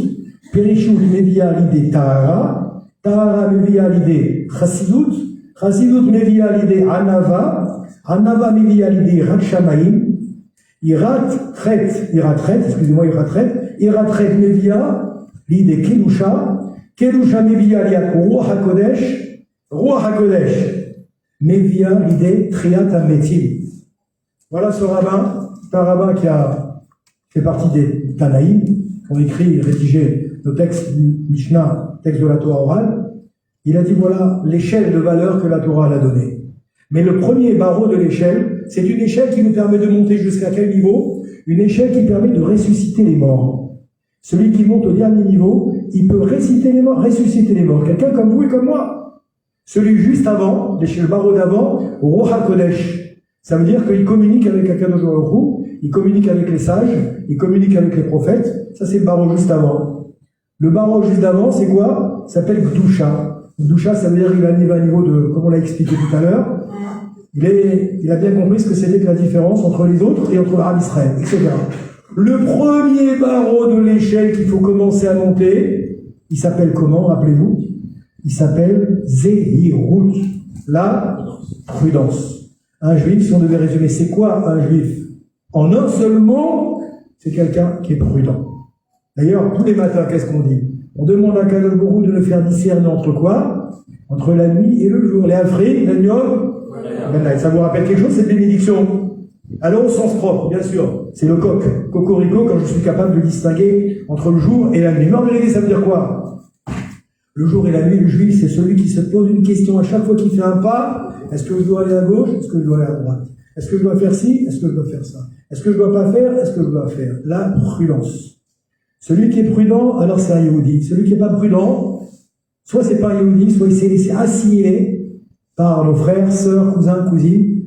Perishut Mevia l'idée Tahara. Tahara Mevia l'idée Chassidut. Chassidut Mevia l'idée Anava. Anava Mevia l'idée Rakshamayim. Irat Tret Mevia l'idée Kedusha. Kedusha Mevia l'idée Ruach HaKodesh Mevia l'idée Triat HaMetim. Voilà ce rabbin, c'est un rabbin qui a fait partie des Tanaïm, qui ont écrit et rédigé le texte du Mishnah, texte de la Torah orale. Il a dit voilà l'échelle de valeur que la Torah a donnée. Mais le premier barreau de l'échelle, c'est une échelle qui nous permet de monter jusqu'à quel niveau? Une échelle qui permet de ressusciter les morts. Celui qui monte au dernier niveau, il peut ressusciter les morts. Quelqu'un comme vous et comme moi. Celui juste avant, l'échelle barreau d'avant, au Ruach HaKodesh. Ça veut dire qu'il communique avec Akadosh Baruch Hu, il communique avec les sages, il communique avec les prophètes. Ça, c'est le barreau juste avant. Le barreau juste avant, c'est quoi? Ça s'appelle Gdusha. Gdusha, ça veut dire qu'il arrive à un niveau de, comme on l'a expliqué tout à l'heure, il a bien compris ce que c'était que la différence entre les autres et entre l'Arabe Israël, etc. Le premier barreau de l'échelle qu'il faut commencer à monter, il s'appelle comment, rappelez-vous? Il s'appelle Zehirut, la prudence. Un juif, si on devait résumer, c'est quoi un juif? En un seul mot, c'est quelqu'un qui est prudent. D'ailleurs, tous les matins, qu'est-ce qu'on dit? On demande à Kadosh Baruch Hu de le faire discerner entre quoi? Entre la nuit et le jour. Les Afriques, les Nyom, ça vous rappelle quelque chose, cette bénédiction? Alors au sens propre, bien sûr, c'est le coq, cocorico, quand je suis capable de distinguer entre le jour et la nuit. Mais en vérité, ça veut dire quoi? Le jour et la nuit, le juif, c'est celui qui se pose une question à chaque fois qu'il fait un pas. Est-ce que je dois aller à gauche? Est-ce que je dois aller à droite? Est-ce que je dois faire ci? Est-ce que je dois faire ça? Est-ce que je dois pas faire? Est-ce que je dois faire? La prudence. Celui qui est prudent, alors c'est un Yehudi. Celui qui est pas prudent, soit c'est pas un Yehudi, soit il s'est laissé assimiler par nos frères, sœurs, cousins, cousines,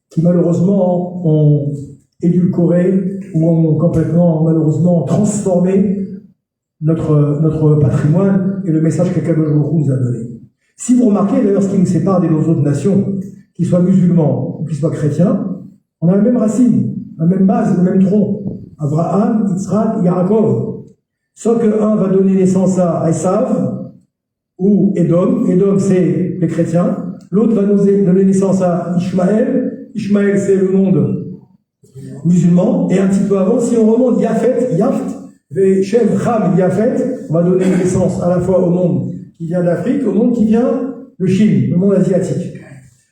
qui malheureusement ont édulcoré ou ont complètement, malheureusement, transformé notre patrimoine et le message qu'Akadosh Baruch Hu nous a donné. Si vous remarquez d'ailleurs ce qui nous sépare des autres nations, qu'ils soient musulmans ou qu'ils soient chrétiens, on a la même racine, la même base, le même tronc. Abraham, Yitzhak, Yaakov. Sauf que un va donner naissance à Esav ou Edom. Edom, c'est les chrétiens. L'autre va donner naissance à Ishmaël. Ishmaël, c'est le monde musulman. Et un petit peu avant, si on remonte Yaft, Shem, Ham, Yafet, on va donner naissance à la fois au monde qui vient d'Afrique, au monde qui vient de Chine, le monde asiatique.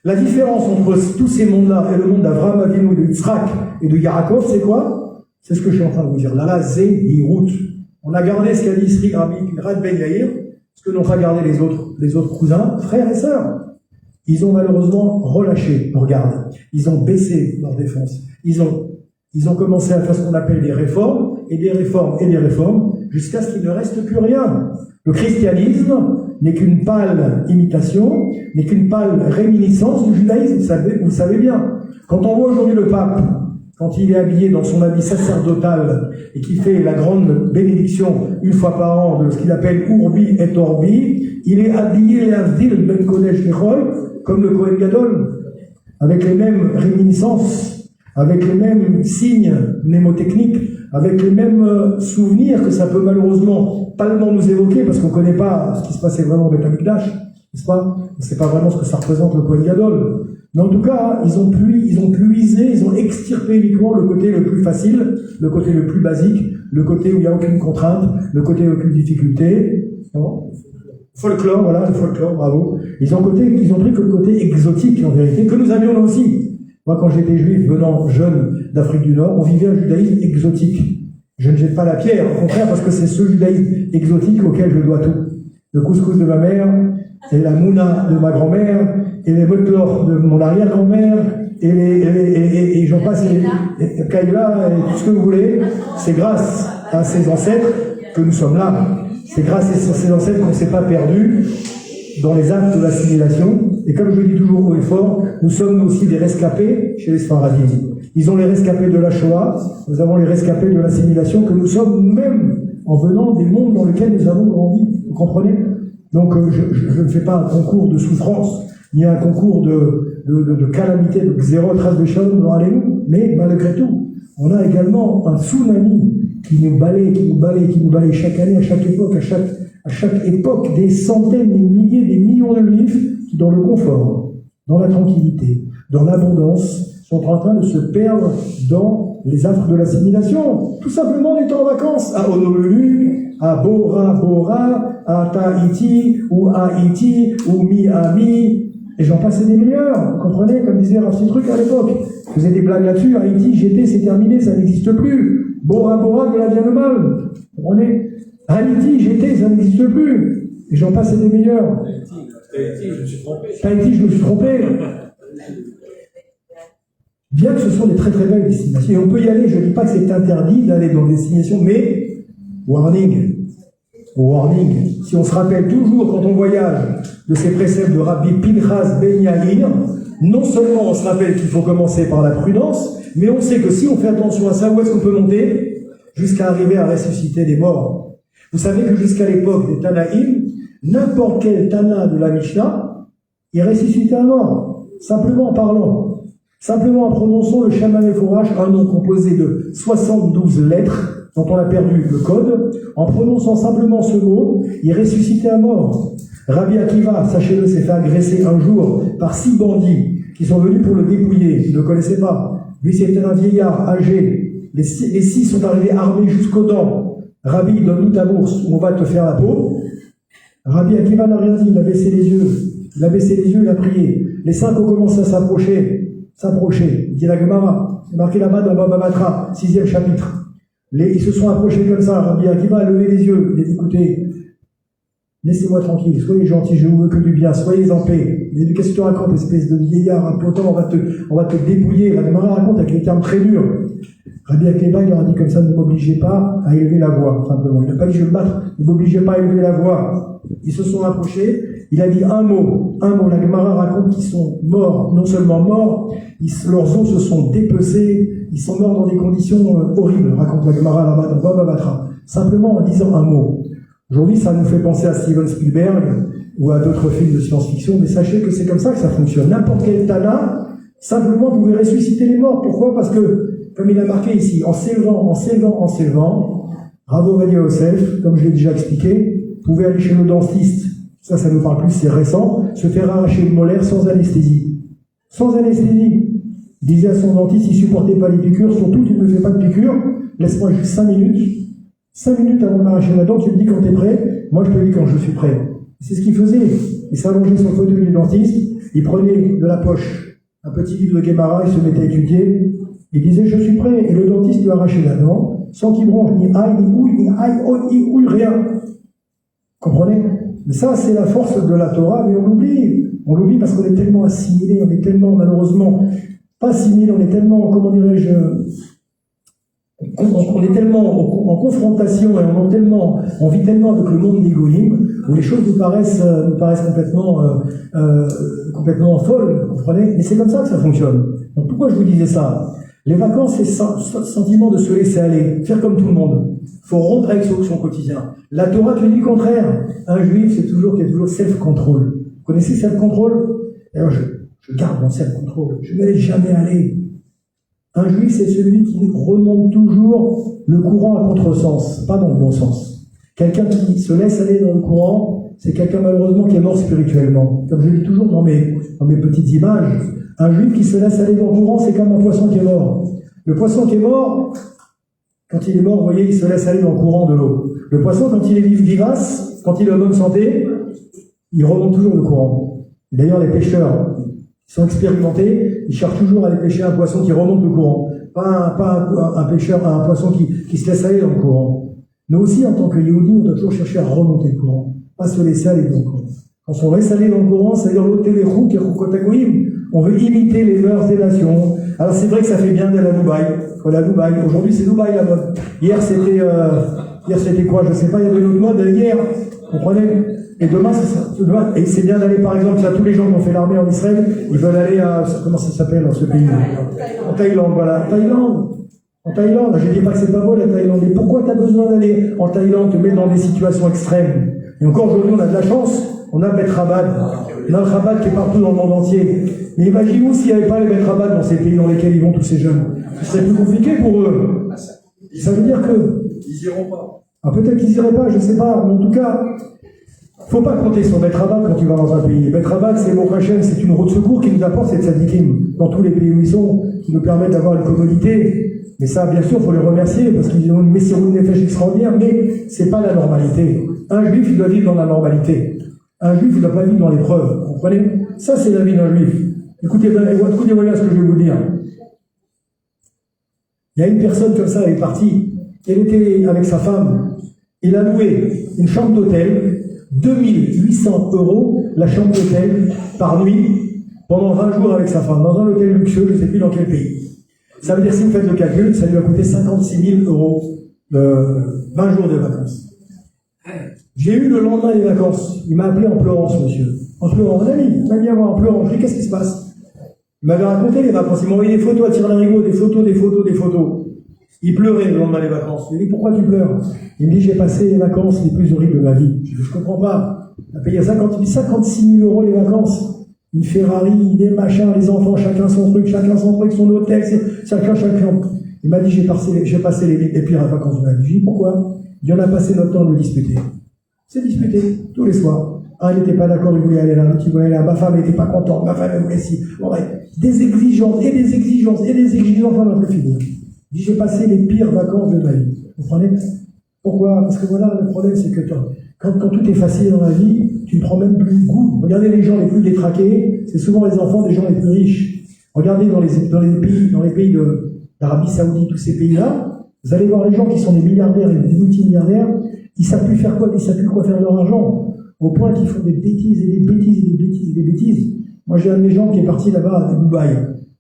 La différence entre tous ces mondes-là et le monde d'Avraham Avinu, de Yitzhak et de Yaakov, c'est quoi? C'est ce que je suis en train de vous dire. Là, Zehirut. On a gardé ce qu'a dit Rabbi Ben Yair, ce que n'ont pas gardé les autres cousins, frères et sœurs. Ils ont malheureusement relâché leur garde. Ils ont baissé leur défense. Ils ont commencé à faire ce qu'on appelle des réformes, et des réformes, et des réformes, jusqu'à ce qu'il ne reste plus rien. Le christianisme n'est qu'une pâle imitation, n'est qu'une pâle réminiscence du judaïsme, vous le savez bien. Quand on voit aujourd'hui le pape, quand il est habillé dans son habit sacerdotal et qui fait la grande bénédiction une fois par an de ce qu'il appelle Urbi et Orbi, il est habillé à Vil Ben Kodesh Vechol, comme le Kohen Gadol, avec les mêmes réminiscences, avec les mêmes signes mnémotechniques, avec les mêmes souvenirs que ça peut malheureusement palement nous évoquer, parce qu'on ne connaît pas ce qui se passait vraiment au Beth Amikdash, n'est-ce pas? On ne sait pas vraiment ce que ça représente le Kohen Gadol. Mais en tout cas, ils ont puisé, ils ont extirpé uniquement le côté le plus facile, le côté le plus basique, le côté où il n'y a aucune contrainte, le côté où il n'y a aucune difficulté. Folklore, voilà, le folklore, bravo. Ils ont pris que le côté exotique, en vérité, que nous avions là aussi. Moi, quand j'étais juif, venant jeune d'Afrique du Nord, on vivait un judaïsme exotique. Je ne jette pas la pierre, au contraire, parce que c'est ce judaïsme exotique auquel je dois tout. Le couscous de ma mère, et la mouna de ma grand-mère, et les motlor de mon arrière-grand-mère, et j'en passe, et Kaila, et tout ce que vous voulez. C'est grâce à ces ancêtres que nous sommes là. C'est grâce à ces ancêtres qu'on ne s'est pas perdu dans les actes de l'assimilation. Et comme je le dis toujours haut et fort, nous sommes aussi des rescapés chez les Sfaradim. Ils ont les rescapés de la Shoah, nous avons les rescapés de l'assimilation que nous sommes même en venant des mondes dans lesquels nous avons grandi. Vous comprenez? Donc je ne fais pas un concours de souffrance, ni un concours de calamité, de zéro trace de shalom dans allez-nous, mais malgré tout, on a également un tsunami qui nous balaye chaque année, à chaque époque, des centaines, des milliers, des millions de juifs qui, dans le confort, dans la tranquillité, dans l'abondance, sont en train de se perdre dans les affres de l'assimilation. Tout simplement en étant en vacances à Honolulu, à Bora Bora, à Tahiti, ou à Haïti, ou Miami, et j'en passais des meilleurs, vous comprenez, comme disait un petit truc à l'époque. Je faisais des blagues là-dessus, Haïti, j'étais, c'est terminé, ça n'existe plus. Bora Bora, mais là vient le mal. Vous comprenez? Haïti, j'étais, ça n'existe plus. Et j'en passe des meilleurs. Tahiti, je me suis trompé. Tahiti, je me suis trompé. Bien que ce sont des très très belles destinations. Et on peut y aller, je ne dis pas que c'est interdit d'aller dans des destinations, mais warning. Warning. Si on se rappelle toujours quand on voyage de ces préceptes de Rabbi Pinchas Ben Yair, non seulement on se rappelle qu'il faut commencer par la prudence, mais on sait que si on fait attention à ça, où est-ce qu'on peut monter? Jusqu'à arriver à ressusciter les morts. Vous savez que jusqu'à l'époque des Tanaïm, n'importe quel Tana de la Mishnah, il ressuscitait un mort, simplement en parlant, simplement en prononçant le Shema Meforash, un nom composé de 72 lettres, dont on a perdu le code, en prononçant simplement ce mot, il ressuscitait un mort. Rabbi Akiva, sachez-le, s'est fait agresser un jour par 6 bandits qui sont venus pour le dépouiller, il ne le connaissait pas. Lui, c'était un vieillard âgé. Les 6 sont arrivés armés jusqu'aux dents. Rabbi, donne-nous ta bourse, on va te faire la peau. Rabbi Akiva n'a rien dit, il a baissé les yeux. Il a prié. Les 5 ont commencé à s'approcher. Dit la Gemara. C'est marqué là-bas dans Baba Batra, 6e chapitre. Ils se sont approchés comme ça. Rabbi Akiva a levé les yeux. Il a dit, écoutez, laissez-moi tranquille, soyez gentils, je vous veux que du bien, soyez en paix. Il a dit, qu'est-ce que tu racontes, espèce de vieillard impotent, on va te dépouiller. La Gemara raconte avec les termes très durs. Rabbi Akiva, il leur a dit comme ça, ne m'obligez pas à élever la voix, simplement. Il n'a pas dit je vais me battre, ne m'obligez pas à élever la voix. Ils se sont approchés, il a dit un mot. La Gemara raconte qu'ils sont morts, non seulement morts, leurs os se sont dépecés, ils sont morts dans des conditions horribles, raconte la Gemara là-bas dans Baba Batra. Simplement en disant un mot. Aujourd'hui, ça nous fait penser à Steven Spielberg ou à d'autres films de science-fiction, mais sachez que c'est comme ça que ça fonctionne. N'importe quel Tana, simplement, vous pouvez ressusciter les morts. Pourquoi? Parce que, comme il a marqué ici, en s'élevant, Rav Ovadia Yosef, comme je l'ai déjà expliqué, pouvait aller chez le dentiste, ça nous parle plus, c'est récent, se faire arracher le molaire sans anesthésie. Sans anesthésie. Il disait à son dentiste, il supportait pas les piqûres, surtout tu ne me fais pas de piqûres, laisse-moi juste 5 minutes. 5 minutes avant de m'arracher la dent, tu me dis quand t'es prêt, moi je te dis quand je suis prêt. C'est ce qu'il faisait. Il s'allongeait sur le fauteuil du dentiste, il prenait de la poche un petit livre de Gemara, il se mettait à étudier, il disait je suis prêt, et le dentiste lui arrachait la dent, sans qu'il bronche ni aille, ni ouille, rien. Comprenez? Mais ça, c'est la force de la Torah, mais on l'oublie. On l'oublie parce qu'on est tellement assimilé, on est tellement, malheureusement, pas assimilé, on est tellement, comment dirais-je, on est tellement en confrontation et on vit tellement avec le monde des goïms où les choses nous paraissent complètement folles, vous comprenez? Et c'est comme ça que ça fonctionne. Donc pourquoi je vous disais ça? Les vacances, c'est ce sentiment de se laisser aller, faire comme tout le monde. Il faut rompre avec son quotidien. La Torah te dit le contraire. Un juif, c'est toujours qu'il y a toujours self-control. Vous connaissez self-control? Alors je garde mon self-control. Je ne me laisse jamais aller. Un juif, c'est celui qui remonte toujours le courant à contresens, pas dans le bon sens. Quelqu'un qui se laisse aller dans le courant, c'est quelqu'un malheureusement qui est mort spirituellement. Comme je dis toujours dans mes petites images, un juif qui se laisse aller dans le courant, c'est comme un poisson qui est mort. Le poisson qui est mort, quand il est mort, vous voyez, il se laisse aller dans le courant de l'eau. Le poisson, quand il est vivace, quand il est en bonne santé, il remonte toujours le courant. Et d'ailleurs, les pêcheurs, ils sont expérimentés, ils cherchent toujours à aller pêcher un poisson qui remonte le courant. Pas un poisson qui se laisse aller dans le courant. Nous aussi, en tant que Yehudi, on doit toujours chercher à remonter le courant, pas se laisser aller dans le courant. Quand on laisse aller dans le courant, c'est-à-dire l'ôter les roues, on veut imiter les mœurs des nations. Alors c'est vrai que ça fait bien d'aller à Dubaï. Aujourd'hui, c'est Dubaï la mode. Hier, c'était quoi? Je sais pas, il y avait une autre mode hier. Vous comprenez? Et demain, et c'est bien d'aller, par exemple, là, tous les gens qui ont fait l'armée en Israël, ils veulent aller à, comment ça s'appelle, dans ce pays? En Thaïlande, voilà. En Thaïlande, je dis pas que c'est pas beau, la Thaïlande. Mais pourquoi tu as besoin d'aller en Thaïlande, te mettre dans des situations extrêmes? Et encore aujourd'hui, on a de la chance. On a Bet Rabat. On a le Rabat qui est partout dans le monde entier. Mais imaginez-vous s'il n'y avait pas les Bet Rabat dans ces pays dans lesquels ils vont tous ces jeunes. Ce serait plus compliqué pour eux. Ça veut dire que... Ils iront pas. Ah, peut-être qu'ils iraient pas, je sais pas. Mais en tout cas, faut pas compter sur Bet Rabat quand tu vas dans un pays. Bet Rabat, c'est mon prochain, c'est une roue de secours qui nous apporte cette tzadikim dans tous les pays où ils sont, qui nous permettent d'avoir une commodité. Mais ça, bien sûr, faut les remercier parce qu'ils ont une messirou de nefesh extraordinaire, mais c'est pas la normalité. Un juif, il doit vivre dans la normalité. Un juif, il ne doit pas vivre dans l'épreuve. Vous comprenez? Ça, c'est la vie d'un juif. Écoutez bien ce que je vais vous dire. Il y a une personne comme ça, elle est partie. Elle était avec sa femme. Il a loué une chambre d'hôtel, 2800 € la chambre d'hôtel par nuit, pendant 20 jours avec sa femme, dans un hôtel luxueux, je ne sais plus dans quel pays. Ça veut dire, si vous faites le calcul, ça lui a coûté 56 000 €, 20 jours de vacances. J'ai eu le lendemain des vacances, il m'a appelé en pleurant, ce monsieur. En pleurant, mon ami, il m'a dit en pleurant. Je lui ai dit, qu'est-ce qui se passe? Il m'avait raconté les vacances, il m'a envoyé des photos à Tir-Larigot, des photos. Il pleurait le lendemain des vacances. Je lui ai dit, pourquoi tu pleures? Il me dit, j'ai passé les vacances les plus horribles de ma vie. Je ne comprends pas. Il a payé 56 000 € les vacances. Une Ferrari, des machins, les enfants, chacun son truc, son hôtel, chacun. Il m'a dit, j'ai passé les pires vacances de ma vie. Je lui ai dit, pourquoi? Il en a passé notre temps de le disputer. C'est disputé, tous les soirs. Un n'était pas d'accord, il voulait aller là, l'autre il voulait aller là, ma femme n'était pas contente, ma femme elle voulait ci. Bon, ouais, des exigences, on va plus finir. Il dit, j'ai passé les pires vacances de ma vie. Vous comprenez? Pourquoi? Parce que voilà, le problème, c'est que quand tout est facile dans la vie, tu ne prends même plus goût. Regardez les gens les plus détraqués, c'est souvent les enfants des gens les plus riches. Regardez dans les pays d'Arabie Saoudite, tous ces pays-là, vous allez voir les gens qui sont des milliardaires et des multimilliardaires, ils savent plus faire quoi, ils savent plus quoi faire de leur argent, au point qu'ils font des bêtises et des bêtises. Moi, j'ai un de mes gens qui est parti là-bas, à Dubaï.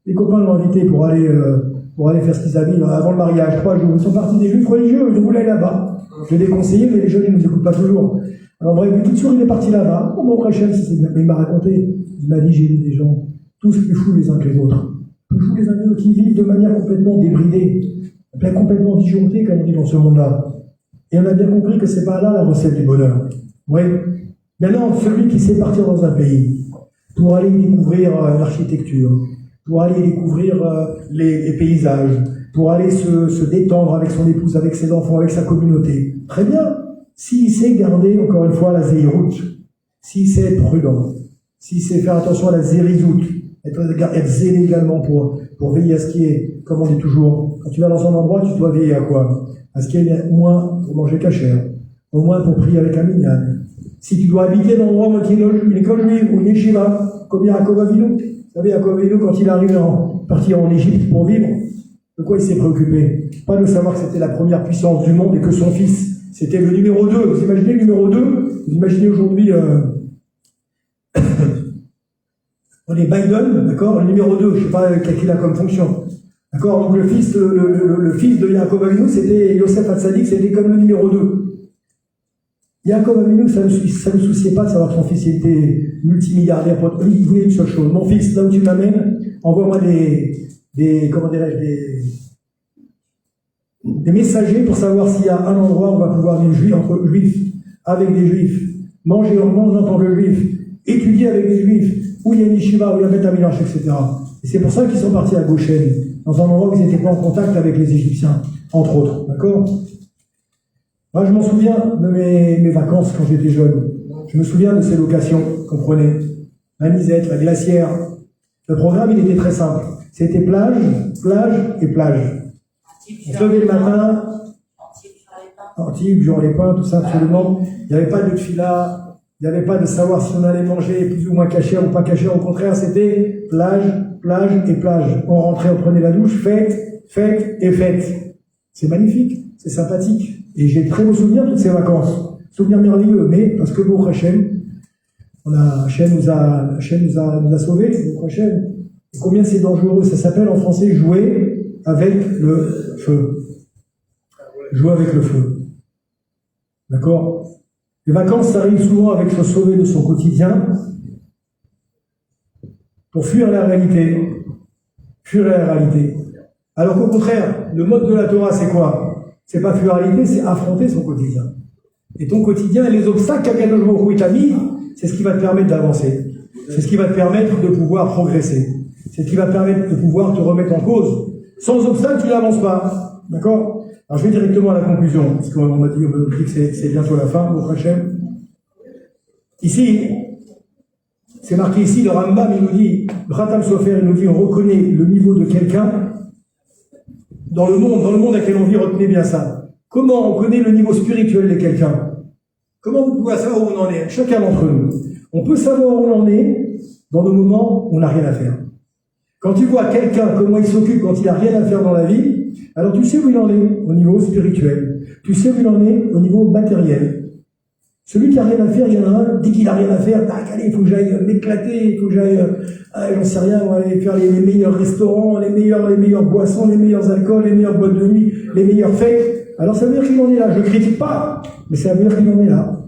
Les copains l'ont invité pour aller faire ce qu'ils avaient avant le mariage, 3 jours. Ils sont partis des juifs religieux, ils voulaient aller là-bas. Je l'ai déconseillé, mais les jeunes, ils ne nous écoutent pas toujours. Alors bref, tout de suite, il est parti là-bas. Mon prêcheur, il m'a raconté, il m'a dit, j'ai vu des gens, tous plus fous les uns que les autres. Plus fous les uns que les autres, qui vivent de manière complètement débridée, complètement disjonctée, comme on dit dans ce monde-là. Et on a bien compris que c'est pas là la recette du bonheur. Oui. Maintenant, celui qui sait partir dans un pays pour aller découvrir l'architecture, pour aller découvrir les paysages, pour aller se détendre avec son épouse, avec ses enfants, avec sa communauté, très bien. S'il sait garder, encore une fois, la zéhirout, s'il sait être prudent, s'il sait faire attention à la zérizout, être zélé également pour veiller à ce qui est, comme on dit toujours, quand tu vas dans un endroit, tu dois veiller à quoi? À ce qu'il y ait au moins pour manger cachère, au moins pour prier avec un minyan. Si tu dois habiter dans un endroit qui est une école juive ou une yeshiva, comme Yaakov Avinu, vous savez, Yaakov Avinu, quand il est arrivé partir en Égypte pour vivre, de quoi il s'est préoccupé? Pas de savoir que c'était la première puissance du monde et que son fils c'était le numéro 2. Vous imaginez le numéro 2? Vous imaginez aujourd'hui on est Biden, d'accord? Le numéro 2, je ne sais pas quel qu'il a comme fonction. D'accord? Donc le fils de Yaakov Avinu, c'était Yosef Hatzadik, c'était comme le numéro 2. Yaakov Avinu, ça ne souciait pas de savoir que son fils était multimilliardaire. Il voulait une seule chose. Mon fils, là où tu m'amènes, envoie-moi comment dirais-je, des messagers pour savoir s'il y a un endroit où on va pouvoir vivre entre juifs, avec des juifs, manger en tant que juifs, étudier avec des juifs, où il y a une yeshiva, où il y a un Beth Amidrash, etc. Et c'est pour ça qu'ils sont partis à Goshen, dans un endroit où ils n'étaient pas en contact avec les Égyptiens, entre autres. D'accord? Moi, je m'en souviens de mes vacances quand j'étais jeune. Je me souviens de ces locations qu'on prenait. La Misette, la Glacière. Le programme, il était très simple. C'était plage, plage et plage. On se levait le matin, Antibes, Jean-les-Pins, tout ça, absolument. Il n'y avait pas de tefila, il n'y avait pas de savoir si on allait manger plus ou moins caché ou pas caché. Au contraire, c'était plage, plage et plage. On rentrait, on prenait la douche, fête, fête et fête. C'est magnifique, c'est sympathique. Et j'ai de très beaux souvenirs de toutes ces vacances. Souvenirs merveilleux, mais parce que Baruch Hashem, Hashem nous a sauvés, Baruch Hashem. Et combien c'est dangereux, ça s'appelle en français jouer avec le feu. Jouer avec le feu. D'accord? Les vacances, ça arrive souvent avec se sauver de son quotidien pour fuir la réalité. Fuir la réalité. Alors qu'au contraire, le mode de la Torah, c'est quoi? C'est pas fuir la réalité, c'est affronter son quotidien. Et ton quotidien et les obstacles qu'Akadosh Baruch Hu t'a mis, c'est ce qui va te permettre d'avancer. C'est ce qui va te permettre de pouvoir progresser. C'est ce qui va te permettre de pouvoir te remettre en cause. Sans obstacle, tu n'avances pas. D'accord? Alors je vais directement à la conclusion, parce qu'on m'a dit que c'est bientôt la fin, au prochain. Ici, c'est marqué ici, le Rambam, il nous dit, le Khatam Sofer, il nous dit, on reconnaît le niveau de quelqu'un dans le monde à quel on vit, retenez bien ça. Comment on connaît le niveau spirituel de quelqu'un? Comment vous pouvez savoir où on en est? Chacun d'entre nous. On peut savoir où on en est dans le moment où on n'a rien à faire. Quand tu vois quelqu'un, comment il s'occupe quand il n'a rien à faire dans la vie, alors tu sais où il en est au niveau spirituel. Tu sais où il en est au niveau matériel. Celui qui n'a rien à faire, il y en a un, dès qu'il n'a rien à faire, allez, il faut que j'aille m'éclater, il faut que j'aille, j'en sais rien, on va aller faire les meilleurs restaurants, les meilleures boissons, les meilleurs alcools, les meilleures boîtes de nuit, les meilleures fêtes. Alors ça veut dire qu'il en est là. Je ne critique pas, mais ça veut dire qu'il en est là.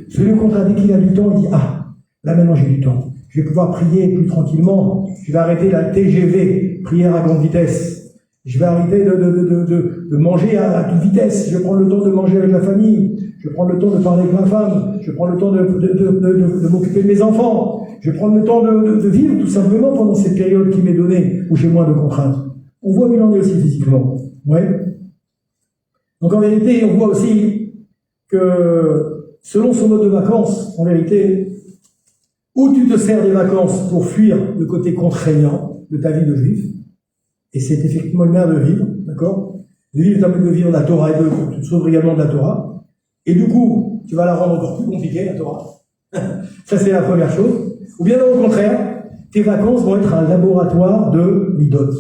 Celui au contraire, dès qu'il a du temps, il dit, là maintenant j'ai du temps. Je vais pouvoir prier plus tranquillement. Je vais arrêter la TGV, prière à grande vitesse. Je vais arrêter de manger à toute vitesse. Je vais prendre le temps de manger avec la famille. Je vais prendre le temps de parler avec ma femme. Je vais prendre le temps de m'occuper de mes enfants. Je vais prendre le temps de vivre tout simplement pendant cette période qui m'est donnée, où j'ai moins de contraintes. On voit où il en est aussi physiquement. Ouais. Donc en vérité, on voit aussi que selon son mode de vacances, en vérité, où tu te sers des vacances pour fuir le côté contraignant de ta vie de juif, et c'est effectivement une manière de vivre, d'accord? De vivre la Torah et tu te sauves également de la Torah, et du coup, tu vas la rendre encore plus compliquée, la Torah. Ça, c'est la première chose. Ou bien au contraire, tes vacances vont être un laboratoire de midot.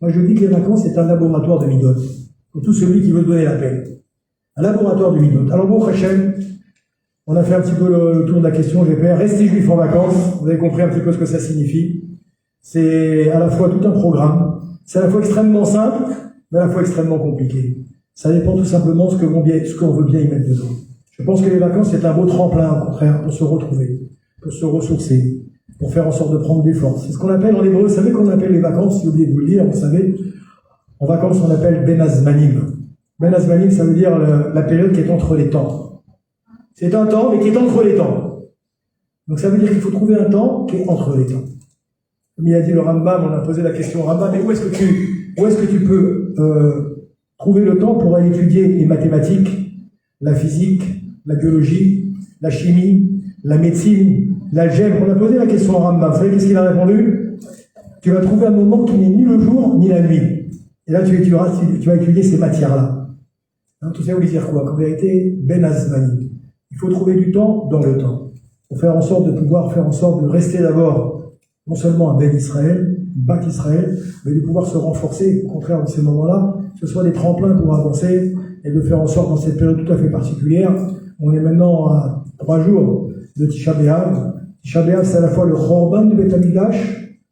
Moi, je dis que les vacances, c'est un laboratoire de midot. Pour tout celui qui veut donner la paix. Un laboratoire de midot. Alors, bon, Hachem, on a fait un petit peu le tour de la question, j'espère. Rester juif en vacances, vous avez compris un petit peu ce que ça signifie. C'est à la fois tout un programme. C'est à la fois extrêmement simple, mais à la fois extrêmement compliqué. Ça dépend tout simplement de ce qu'on veut bien y mettre dedans. Je pense que les vacances, c'est un beau tremplin, au contraire, pour se retrouver, pour se ressourcer, pour faire en sorte de prendre des forces. C'est ce qu'on appelle en hébreu, vous savez qu'on appelle les vacances, j'ai oublié de vous le dire, vous savez, en vacances, on appelle Ben Azmanim. Ben Azmanim, ça veut dire la période qui est entre les temps. C'est un temps, mais qui est entre les temps. Donc ça veut dire qu'il faut trouver un temps qui est entre les temps. Comme il a dit le Rambam, on a posé la question au Rambam, mais où est-ce que tu peux trouver le temps pour aller étudier les mathématiques, la physique, la biologie, la chimie, la médecine, l'algèbre? On a posé la question au Rambam. Vous savez qu'est-ce qu'il a répondu? Tu vas trouver un moment qui n'est ni le jour ni la nuit. Et là, tu vas étudier ces matières-là. Hein, tout ça veut dire quoi? En vérité, Ben Azmani. Il faut trouver du temps dans le temps. Pour faire en sorte de rester d'abord non seulement un Ben Israël, Bat Israël, mais de pouvoir se renforcer, au contraire, dans ces moments-là, que ce soit des tremplins pour avancer et de faire en sorte, dans cette période tout à fait particulière, on est maintenant à 3 jours de Tisha B'Av. Tisha B'Av, c'est à la fois le Chorban du Beth Amikdash,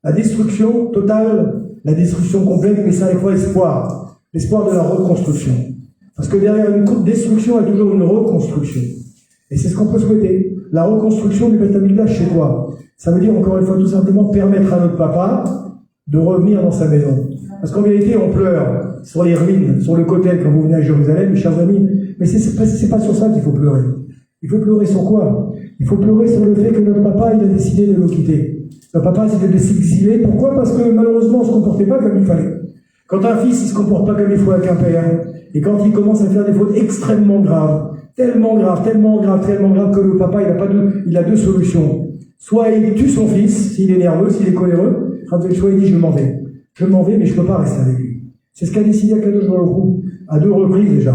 la destruction totale, la destruction complète, mais c'est à la fois l'espoir de la reconstruction. Parce que derrière une destruction, il y a toujours une reconstruction. Et c'est ce qu'on peut souhaiter. La reconstruction du Beth Amikdash, c'est quoi? Ça veut dire, encore une fois, tout simplement permettre à notre papa de revenir dans sa maison. Parce qu'en vérité, on pleure sur les ruines, sur le Kotel, quand vous venez à Jérusalem, mes chers amis. Mais c'est pas sur ça qu'il faut pleurer. Il faut pleurer sur quoi? Il faut pleurer sur le fait que notre papa, il a décidé de nous quitter. Notre papa a décidé de s'exiler. Pourquoi? Parce que malheureusement, on se comportait pas comme il fallait. Quand un fils, il se comporte pas comme il faut avec un père, et quand il commence à faire des fautes extrêmement graves, tellement graves, que le papa, il a 2 solutions. Soit il tue son fils, s'il est nerveux, s'il est coléreux, soit il dit je m'en vais. Je m'en vais, mais je peux pas rester avec lui. C'est ce qu'a décidé Akadosh Baruch Hu, à 2 reprises déjà,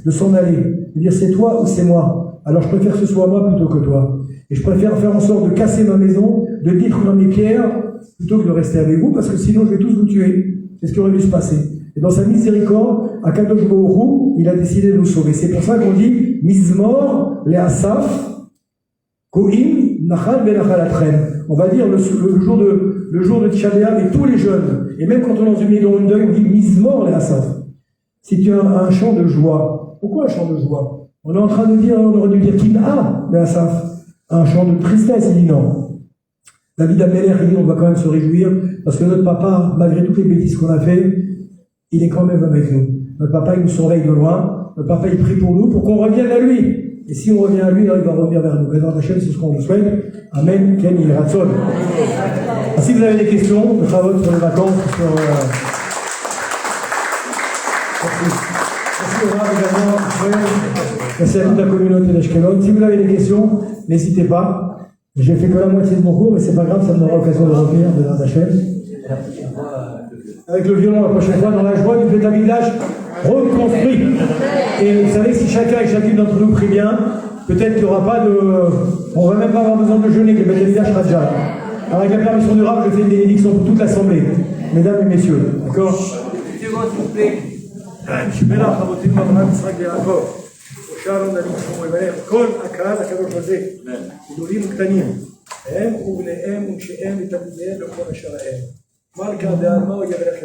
de s'en aller, de dire c'est toi ou c'est moi. Alors je préfère que ce soit moi plutôt que toi. Et je préfère faire en sorte de casser ma maison, de détruire mes pierres, plutôt que de rester avec vous, parce que sinon je vais tous vous tuer. C'est ce qui aurait dû se passer. Et dans sa miséricorde, Akadosh Baruch Hu, il a décidé de nous sauver. C'est pour ça qu'on dit Mizmor le'asaf ko'im nachal benachal atrem. On va dire le jour de Tisha B'Av et tous les jeunes. Et même quand on est dans une maison de deuil, on dit Mizmor le'asaf. Si tu as un chant de joie. Pourquoi un chant de joie? On est en train de dire, on aurait dû dire Kim'a le'asaf. Un chant de tristesse. Il dit non. David Ameler, il dit on va quand même se réjouir parce que notre papa, malgré toutes les bêtises qu'on a fait, il est quand même avec nous. Notre papa, il nous surveille de loin. Notre papa, il prie pour nous, pour qu'on revienne à lui. Et si on revient à lui, alors il va revenir vers nous. Bézrat Hashem, c'est ce qu'on vous souhaite. Amen. Ken Yireh Ratzon. Si vous avez des questions, de travaux sur les vacances, sur... Merci au Rav également. Merci à toute la communauté d'Ashkelon. Si vous avez des questions, n'hésitez pas. J'ai fait que la moitié de mon cours, mais c'est pas grave, ça me donnera l'occasion de revenir, Bézrat Hashem. Avec le violon la prochaine fois, dans la joie du Beth Amikdash reconstruit. Et vous savez, si chacun et chacune d'entre nous prie bien, peut-être qu'il n'y aura pas de... On ne va même pas avoir besoin de jeûner, que le Beth Amikdash sera déjà. Alors avec la permission du Rav, je fais une bénédiction pour toute l'Assemblée. Mesdames et messieurs, d'accord? S'il vous plaît. שבלח אבותינו אברהם יצחק ויעקב ושאר נביא שלמה ומלך כל הקהל הקדוש הזה גדולים וקטנים הם ובניהם ונשיהם ותלמידיהם וכל אשר להם מלכה דעלמא יברך